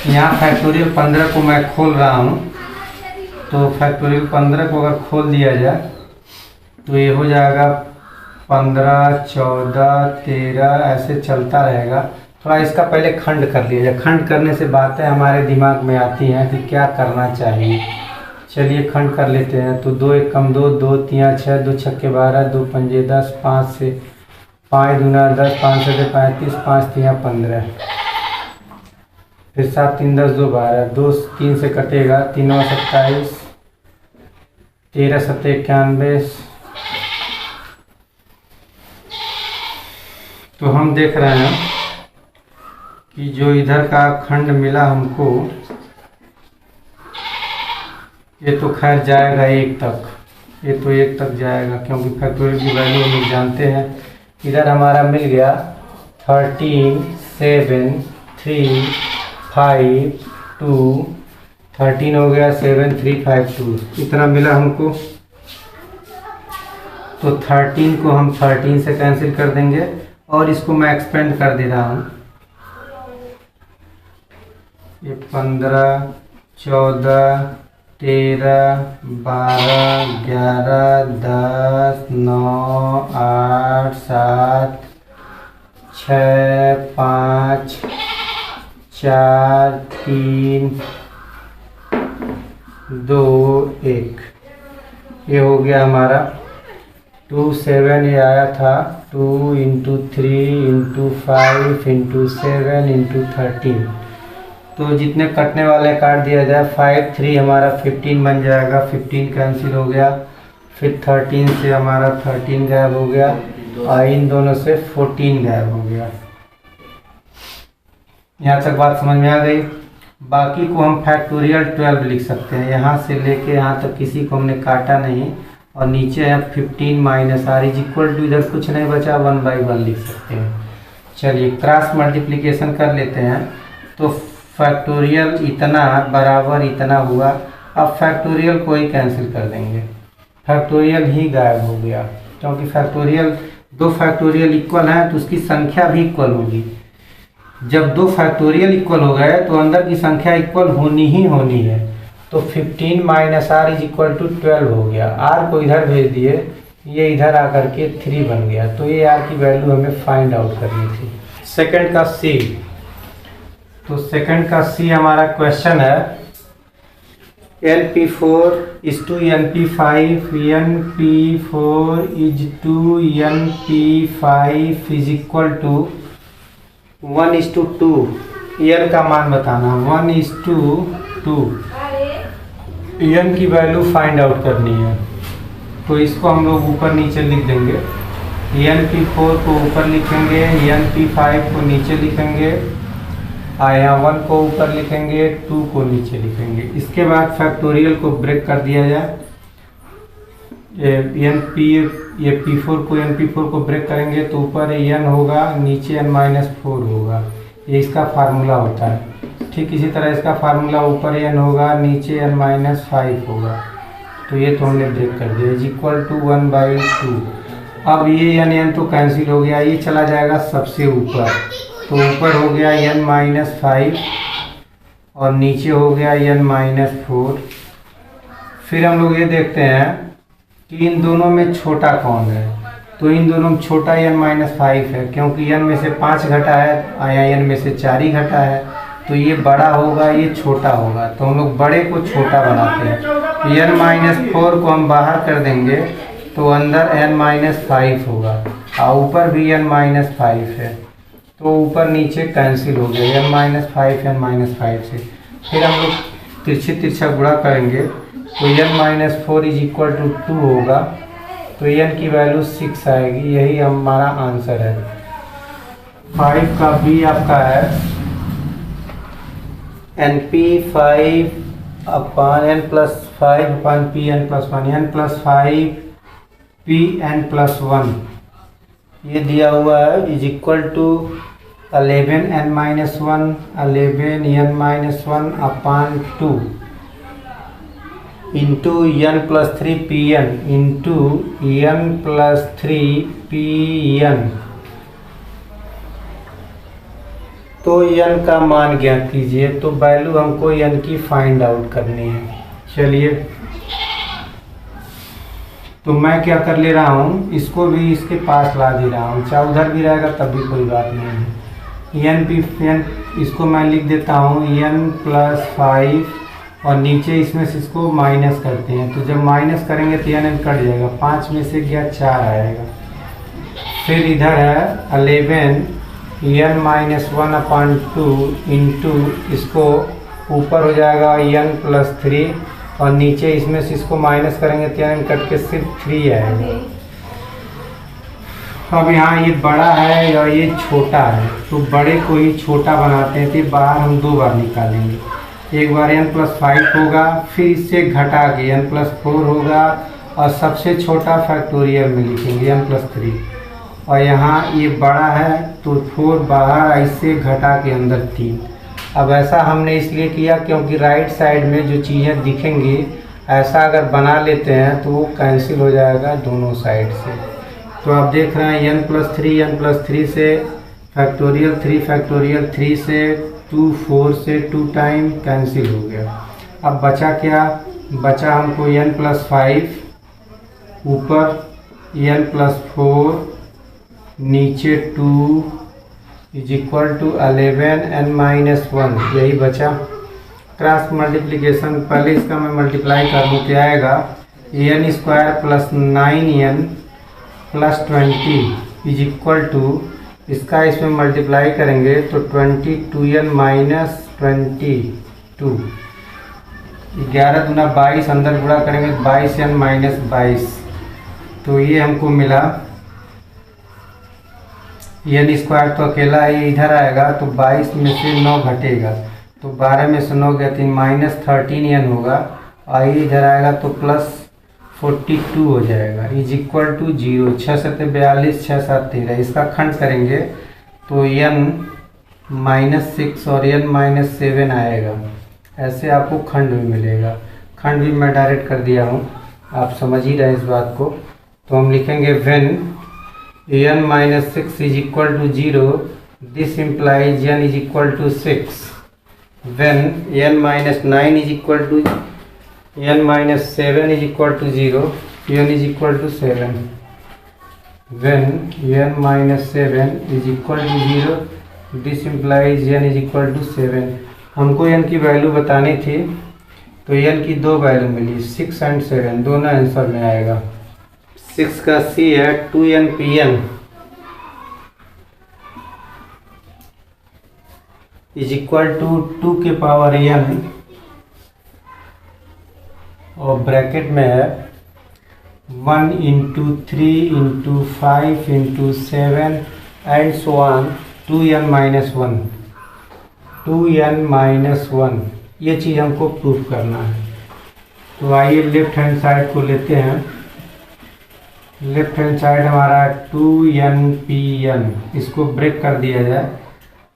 Speaker 1: यहाँ फैक्टोरियल 15 को मैं खोल रहा हूँ, तो फैक्टोरियल 15 को अगर खोल दिया जाए तो ये हो जाएगा 15 14 13, ऐसे चलता रहेगा। थोड़ा इसका पहले खंड कर लिया जाए, खंड करने से बातें हमारे दिमाग में आती हैं कि क्या करना चाहिए। चलिए खंड कर लेते हैं। तो 2 1 कम 2, 2 3 6, 2 6 12, 2 पंजे 10, 5 से 5 दूना 10, 5 से 35, 5 3 15, फिर 7 3 10, 2 12, 2 3 से कटेगा, 3 9 27, 13 7 91। तो हम देख रहे हैं कि जो इधर का खंड मिला हमको ये तो खैर जाएगा 1 तक, ये तो 1 तक जाएगा क्योंकि फैक्टोरियल की वैल्यू हम लोग जानते हैं। इधर हमारा मिल गया 13 7 3 5 2, 13 हो गया 7 3 5 2, इतना मिला हमको। तो 13 को हम 13 से कैंसिल कर देंगे और इसको मैं एक्सपेंड कर दे रहा हूँ। ये 15 14 13 12 11 10 9 8 7 6 5 4 3 2 1, ये हो गया हमारा 2 7, ये आया था 2 × 3 × 5 × 7 × 13। तो जितने कटने वाले काट दिया जाए, 5 3 हमारा 15 बन जाएगा, 15 कैंसिल हो गया। फिर 13 से हमारा 13 गायब हो गया और इन दोनों से 14 गायब हो गया। यहाँ तक बात समझ में आ गई। बाकी को हम फैक्टोरियल 12 लिख सकते हैं, यहाँ से लेके यहाँ तक किसी को हमने काटा नहीं। और नीचे है 15 - r = इधर कुछ नहीं बचा, 1/1 लिख सकते हैं। चलिए क्रॉस मल्टीप्लिकेशन कर लेते हैं। तो फैक्टोरियल इतना बराबर इतना हुआ। अब फैक्टोरियल को ही कैंसिल कर देंगे, फैक्टोरियल ही गायब हो गया क्योंकि फैक्टोरियल 2 फैक्टोरियल इक्वल हैं तो उसकी संख्या भी इक्वल होगी। जब 2 फैक्टोरियल इक्वल हो गए तो अंदर की संख्या इक्वल होनी ही होनी है। तो 15 - r = 12 हो गया। r को इधर भेज दिए, ये इधर आकर के 3 बन गया। तो ये r की वैल्यू हमें फाइंड आउट करनी थी। सेकंड का C, तो सेकंड का C हमारा क्वेश्चन है NP4 = NP5, NP4 = NP5 = 1:2। n का मान बताना, 1:2। n की वैल्यू फाइंड आउट करनी है। तो इसको हम लोग ऊपर नीचे लिख देंगे। NP4 को ऊपर लिखेंगे, NP5 को नीचे लिखेंगे, यहाँ 1 को ऊपर लिखेंगे, 2 को नीचे लिखेंगे। इसके बाद फैक्टोरियल को ब्रेक कर दिया जाए। ये P4 को NP4 को ब्रेक करेंगे तो ऊपर n होगा, नीचे n-4 होगा। ये इसका फार्मूला होता है। ठीक इसी तरह इसका फार्मूला ऊपर n होगा, नीचे n-5 होगा। तो ये तो हमने ब्रेक कर दिया, = 1/2। अब ये n तो कैंसिल हो गया, ये चला जाएगा सबसे ऊपर। तो ऊपर हो गया n-5 और नीचे हो गया n-4। फिर हम लोग ये देखते हैं कि इन दोनों में छोटा कौन है। तो इन दोनों में छोटा n-5 है क्योंकि n में से 5 घटा है, आया n में से 4 ही घटा है। तो ये बड़ा होगा, ये छोटा होगा। तो हम लोग बड़े को छोटा बनाते हैं। n-4 को हम बाहर कर देंगे तो अंदर n-5 होगा और ऊपर भी n-5 है। तो ऊपर नीचे कैंसिल हो गया n-5 से। फिर हम लोग तिरछा गुणा करेंगे तो n-4 = 2 होगा। तो n की वैल्यू 6 आएगी। यही हमारा आंसर है। 5 का B आपका है NP5 / n+5 / Pn+1, n+5 Pn+1 ये दिया हुआ है = 11n-1 11n-1/2 n+3 Pn n+3 Pn। तो n का मान ज्ञात कीजिए। तो वैल्यू हमको n की फाइंड आउट करनी है। चलिए तो मैं क्या कर ले रहा हूँ, इसको भी इसके पास ला दे रहा हूँ, चाहे उधर भी रहेगा तब भी कोई बात नहीं है। n इसको मैं लिख देता हूँ n+5 और नीचे इसमें से इसको माइनस करते हैं। तो जब माइनस करेंगे तो n कट जाएगा, 5 में से गया 4 आएगा। फिर इधर है 11 n-1/2 इसको ऊपर हो जाएगा n+3 और नीचे इसमें से इसको माइनस करेंगे तो n कट के सिर्फ 3 आएगा। अब यहाँ ये बड़ा है और ये छोटा है, तो बड़े को ही छोटा बनाते हैं। तो बाहर हम 2 बार निकालेंगे, एक बार n+5 होगा, फिर इससे घटा के n+4 होगा और सबसे छोटा फैक्टोरियल में लिखेंगे n+3 और यहाँ ये बड़ा है तो 4 बाहर, इससे घटा के अंदर 3। अब ऐसा हमने इसलिए किया क्योंकि राइट साइड में जो चीज़ें दिखेंगी ऐसा अगर बना लेते हैं तो वो कैंसिल हो जाएगा दोनों साइड से। तो आप देख रहे हैं n+3 से फैक्टोरियल 3 से 2 4 से 2 टाइम कैंसिल हो गया। अब बचा क्या? बचा हमको n+5 ऊपर n+4 नीचे 2 = 11 n-1, यही बचा। क्रॉस मल्टीप्लिकेशन पहले इसका मैं मल्टीप्लाई कर दूँ, क्या आएगा n² + 9n + 20 = इसका इसमें मल्टीप्लाई करेंगे तो 22n - 22, 11 दूना 22, अंदर गुणा करेंगे 22n - 22, तो ये हमको मिला n² तो अकेला ही इधर आएगा तो 22 में से 9 घटेगा तो 12 में से 9 गया 3 -13n होगा और ये इधर आएगा तो +42 हो जाएगा = 0। 6 7 42, 6 7 13, इसका खंड करेंगे तो n-6 और n-7 आएगा। ऐसे आपको खंड भी मिलेगा। खंड भी मैं डायरेक्ट कर दिया हूँ, आप समझ ही रहे इस बात को। तो हम लिखेंगे when n-6 = 0, this implies n = 6। when n-9 n-7 = 0, n = 7। when n-7 = 0, this implies n = 7। हमको n की वैल्यू बतानी थी तो n की 2 वैल्यू मिली, 6 और 7, दोनों आंसर में आएगा। 6 का C है 2npn = 2 के पावर n और ब्रैकेट में है 1 × 3 × 5 × 7 and so on 2n-1, 2n-1, ये चीज़ हमको प्रूफ करना है। तो आइए लेफ्ट हैंड साइड को लेते हैं। लेफ्ट हैंड साइड हमारा 2npn, इसको ब्रेक कर दिया जाए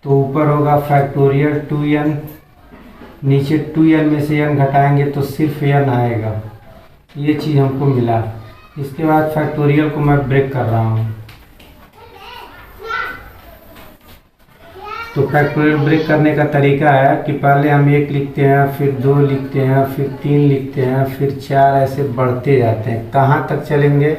Speaker 1: तो ऊपर होगा फैक्टोरियल 2n, नीचे 2n में से n घटाएंगे तो सिर्फ n आएगा। ये चीज़ हमको मिला। इसके बाद फैक्टोरियल को मैं ब्रेक कर रहा हूँ। तो फैक्टोरियल ब्रेक करने का तरीका है कि पहले हम 1 लिखते हैं, फिर 2 लिखते हैं, फिर 3 लिखते हैं, फिर 4, ऐसे बढ़ते जाते हैं। कहाँ तक चलेंगे?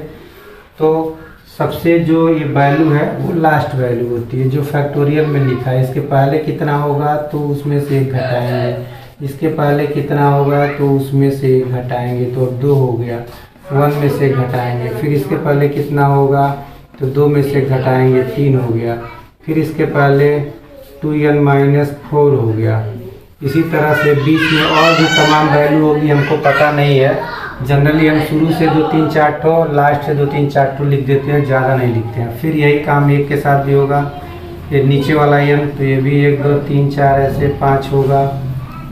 Speaker 1: तो सबसे जो ये वैल्यू है वो लास्ट वैल्यू होती है जो फैक्टोरियल में लिखा है। इसके पहले कितना होगा तो उसमें से 1 घटाएंगे, इसके पहले कितना होगा तो उसमें से 1 घटाएंगे, तो अब 2 हो गया, 1 में से घटाएंगे, फिर इसके पहले कितना होगा तो 2 में से घटाएंगे, 3 हो गया, फिर इसके पहले 2n-4 हो गया। इसी तरह से बीच में और भी तमाम वैल्यू होगी, हमको पता नहीं है। जनरली हम शुरू से 2 3 4 ठो, लास्ट से 2 3 4 ठो लिख देते हैं, ज़्यादा नहीं लिखते हैं। फिर यही काम 1 के साथ भी होगा। ये नीचे वाला n तो ये भी 1 2 3 4 ऐसे 5 होगा।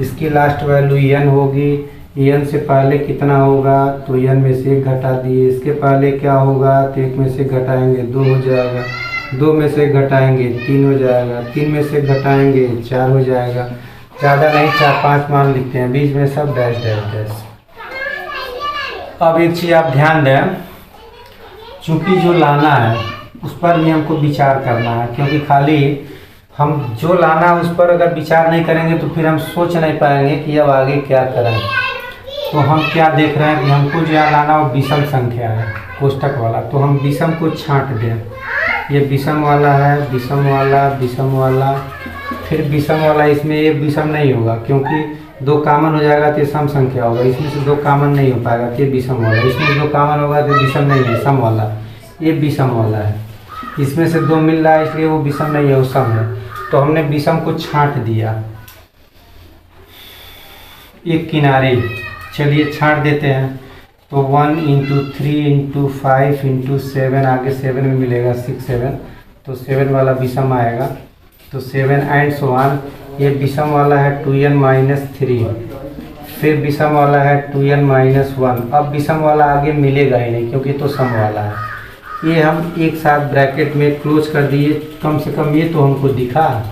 Speaker 1: इसकी लास्ट वैल्यू n होगी। n से पहले कितना होगा तो n में से 1 घटा दिए, इसके पहले क्या होगा तो 1 में से घटाएंगे 2 हो जाएगा, 2 में से घटाएंगे 3 हो जाएगा, 3 में से घटाएंगे 4 हो जाएगा। ज़्यादा नहीं, 4 5 मान लिखते हैं, बीच में सब डैश डैश डैश। अब एक चीज़ आप ध्यान दें, चूँकि जो लाना है उस पर भी हमको विचार करना है, क्योंकि खाली हम जो लाना है उस पर अगर विचार नहीं करेंगे तो फिर हम सोच नहीं पाएंगे कि अब आगे क्या करें। तो हम क्या देख रहे हैं कि हमको जो लाना वो विषम संख्या है, कोष्टक वाला, तो हम विषम को छांट दें। ये विषम वाला है, विषम वाला, विषम वाला, फिर विषम वाला। इसमें ये विषम नहीं होगा क्योंकि 2 कॉमन हो जाएगा तो ये सम संख्या होगा, इसमें से 2 कॉमन नहीं हो पाएगा तो ये विषम वाला, इसमें 2 कॉमन होगा तो विषम नहीं है, सम वाला, ये विषम वाला है। इसमें से 2 मिल रहा है इसलिए वो विषम नहीं है, वो सम है। तो हमने विषम को छांट दिया एक किनारे। चलिए छांट देते हैं। तो 1 × 3 × 5 × 7, आगे 7 में मिलेगा 6 7, तो 7 वाला विषम आएगा। तो 7 एंड सो ऑन। ये विषम वाला है 2n-3, फिर विषम वाला है 2n-1। अब विषम वाला आगे मिलेगा ही नहीं क्योंकि तो सम वाला है। ये हम एक साथ ब्रैकेट में क्लोज कर दिए, कम से कम ये तो हमको दिखा।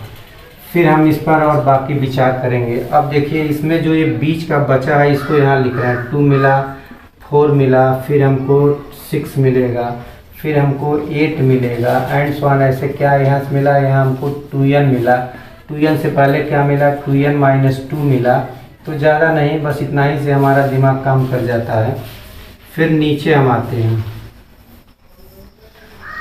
Speaker 1: फिर हम इस पर और बाकी विचार करेंगे। अब देखिए इसमें जो ये बीच का बचा है इसको यहाँ लिख रहे हैं। 2 मिला, 4 मिला, फिर हमको 6 मिलेगा, फिर हमको 8 मिलेगा एंड सो ऑन। ऐसे क्या यहाँ से मिला, यहाँ हमको 2n मिला, 2n से पहले क्या मिला, 2n-2 मिला। तो ज़्यादा नहीं, बस इतना ही से हमारा दिमाग काम कर जाता है। फिर नीचे हम आते हैं,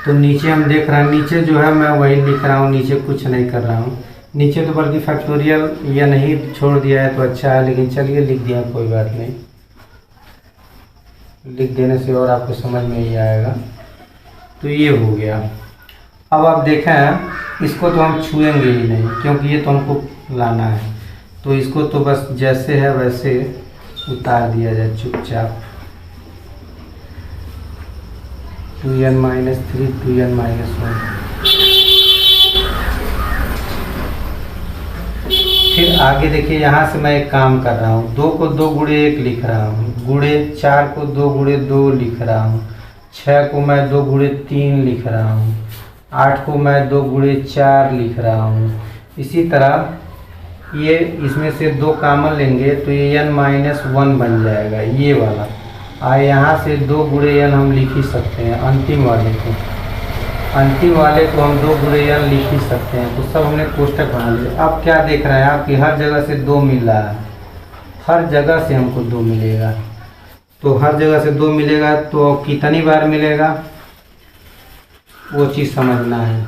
Speaker 1: तो नीचे हम देख रहे हैं, नीचे जो है मैं वही लिख रहा हूँ, नीचे कुछ नहीं कर रहा हूँ। नीचे तो बल्कि फैक्टोरियल या नहीं छोड़ दिया है तो अच्छा है, लेकिन चलिए लिख दिया, कोई बात नहीं। लिख देने से और आपको समझ में ही आएगा। तो ये हो गया। अब आप देखें इसको तो हम छुएंगे ही नहीं क्योंकि ये तो हमको लाना है। तो इसको तो बस जैसे है वैसे उतार दिया जाए चुपचाप। 2n-3, 2n-1। फिर आगे देखिए, यहाँ से मैं एक काम कर रहा हूँ, 2 को 2 गुणे 1 लिख रहा हूँ, गुणे 4 को 2 गुणे 2 लिख रहा हूँ, 6 को मैं 2 गुणे 3 लिख रहा हूँ, 8 को मैं 2 गुणे 4 लिख रहा हूँ। इसी तरह ये इसमें से 2 कॉमन लेंगे तो ये n-1 बन जाएगा ये वाला। यहाँ से 2 गुणे n हम लिख ही सकते हैं, अंतिम वाले को हम 2 गुणे n लिख ही सकते हैं। तो सब हमने कोष्टक बना लिया। अब क्या देख रहे हैं आप कि हर जगह से 2 मिल रहा है, हर जगह से हमको 2 मिलेगा। तो हर जगह से 2 मिलेगा तो कितनी बार मिलेगा वो चीज़ समझना है।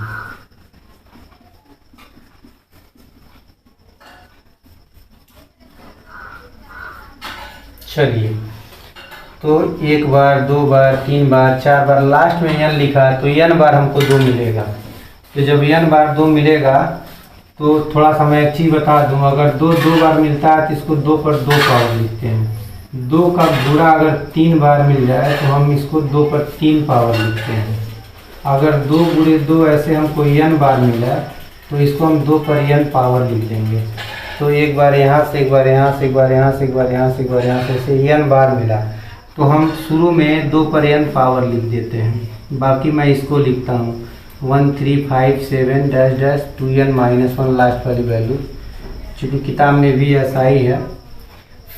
Speaker 1: चलिए, तो 1 बार, 2 बार, 3 बार, 4 बार, लास्ट में n लिखा है तो n बार हमको 2 मिलेगा। तो जब n बार 2 मिलेगा तो थोड़ा सा मैं एक चीज़ बता दूं, अगर 2 बार मिलता है तो इसको 2 पर 2 पावर लिखते हैं। 2 का गुणा अगर 3 बार मिल जाए तो हम इसको 2 पर 3 पावर लिखते हैं। अगर 2 गुणे 2 ऐसे हमको n बार मिला तो इसको हम 2 पर n पावर लिख देंगे। तो एक बार यहाँ से, एक बार यहाँ से, एक बार यहाँ से, एक बार यहाँ से, एक बार यहाँ से, ऐसे n बार मिला तो हम शुरू में 2 पर n पावर लिख देते हैं। बाकी मैं इसको लिखता हूँ 1 3 5 7 डैश डैश 2n-1 लास्ट वाली वैल्यू, चूँकि किताब में भी ऐसा ही है।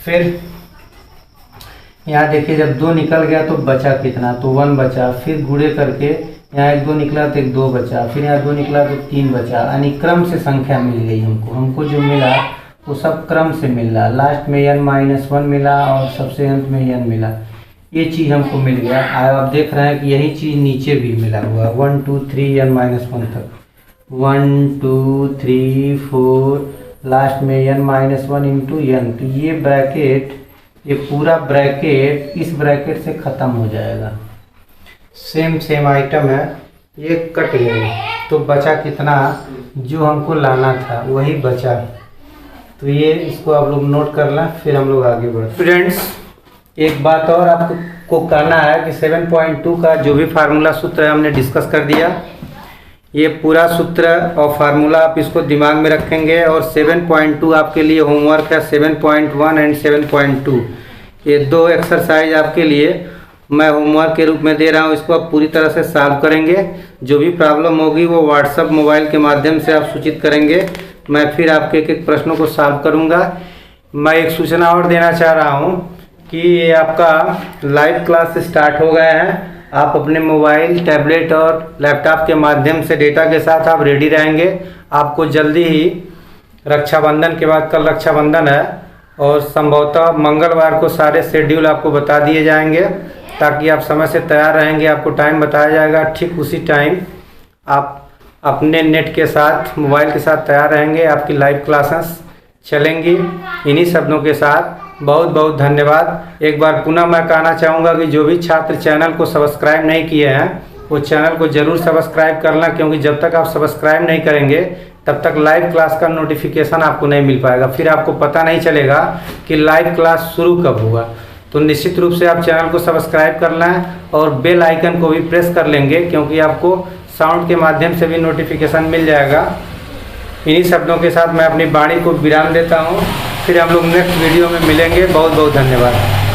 Speaker 1: फिर यहाँ देखिए जब 2 निकल गया तो बचा कितना, तो 1 बचा। फिर गुणे करके यहाँ 1 2 निकला तो 1 2 बचा, फिर यहाँ 2 निकला तो 3 बचा, यानी क्रम से संख्या मिल गई हमको जो मिला वो सब क्रम से मिल रहा। लास्ट में n-1 मिला और सबसे अंत में n मिला, ये चीज़ हमको मिल गया। आप देख रहे हैं कि यही चीज़ नीचे भी मिला हुआ, 1 2 3 n-1 तक, 1 2 3 4, लास्ट में n-1 इंटू n। तो ये ब्रैकेट, ये पूरा ब्रैकेट इस ब्रैकेट से ख़त्म हो जाएगा। सेम आइटम है, ये कट गया तो बचा कितना, जो हमको लाना था वही बचा। तो ये इसको आप लोग नोट कर लें, फिर हम लोग आगे बढ़ते। स्टूडेंट्स, एक बात और आपको करना है कि 7.2 का जो भी फार्मूला सूत्र है हमने डिस्कस कर दिया। ये पूरा सूत्र और फार्मूला आप इसको दिमाग में रखेंगे। और 7.2 आपके लिए होमवर्क है, 7.1 एंड 7.2, ये 2 एक्सरसाइज आपके लिए मैं होमवर्क के रूप में दे रहा हूँ। इसको आप पूरी तरह से सॉल्व करेंगे। जो भी प्रॉब्लम होगी वो व्हाट्सएप मोबाइल के माध्यम से आप सूचित करेंगे, मैं फिर आपके एक प्रश्नों को सॉल्व करूँगा। मैं एक सूचना और देना चाह रहा हूँ कि ये आपका लाइव क्लास स्टार्ट हो गया है। आप अपने मोबाइल, टैबलेट और लैपटॉप के माध्यम से डेटा के साथ आप रेडी रहेंगे। आपको जल्दी ही रक्षाबंधन के बाद, कल रक्षाबंधन है और संभवतः मंगलवार को सारे शेड्यूल आपको बता दिए जाएंगे ताकि आप समय से तैयार रहेंगे। आपको टाइम बताया जाएगा, ठीक उसी टाइम आप अपने नेट के साथ, मोबाइल के साथ तैयार रहेंगे। आपकी लाइव क्लासेस चलेंगी। इन्हीं शब्दों के साथ बहुत बहुत धन्यवाद। एक बार पुनः मैं कहना चाहूँगा कि जो भी छात्र चैनल को सब्सक्राइब नहीं किए हैं वो चैनल को ज़रूर सब्सक्राइब करना, क्योंकि जब तक आप सब्सक्राइब नहीं करेंगे तब तक लाइव क्लास का नोटिफिकेशन आपको नहीं मिल पाएगा। फिर आपको पता नहीं चलेगा कि लाइव क्लास शुरू कब हुआ। तो निश्चित रूप से आप चैनल को सब्सक्राइब करना है और बेल आइकन को भी प्रेस कर लेंगे, क्योंकि आपको साउंड के माध्यम से भी नोटिफिकेशन मिल जाएगा इन्हीं शब्दों के साथ मैं अपनी वाणी को विराम देता हूँ। फिर हम लोग नेक्स्ट वीडियो में मिलेंगे। बहुत बहुत धन्यवाद।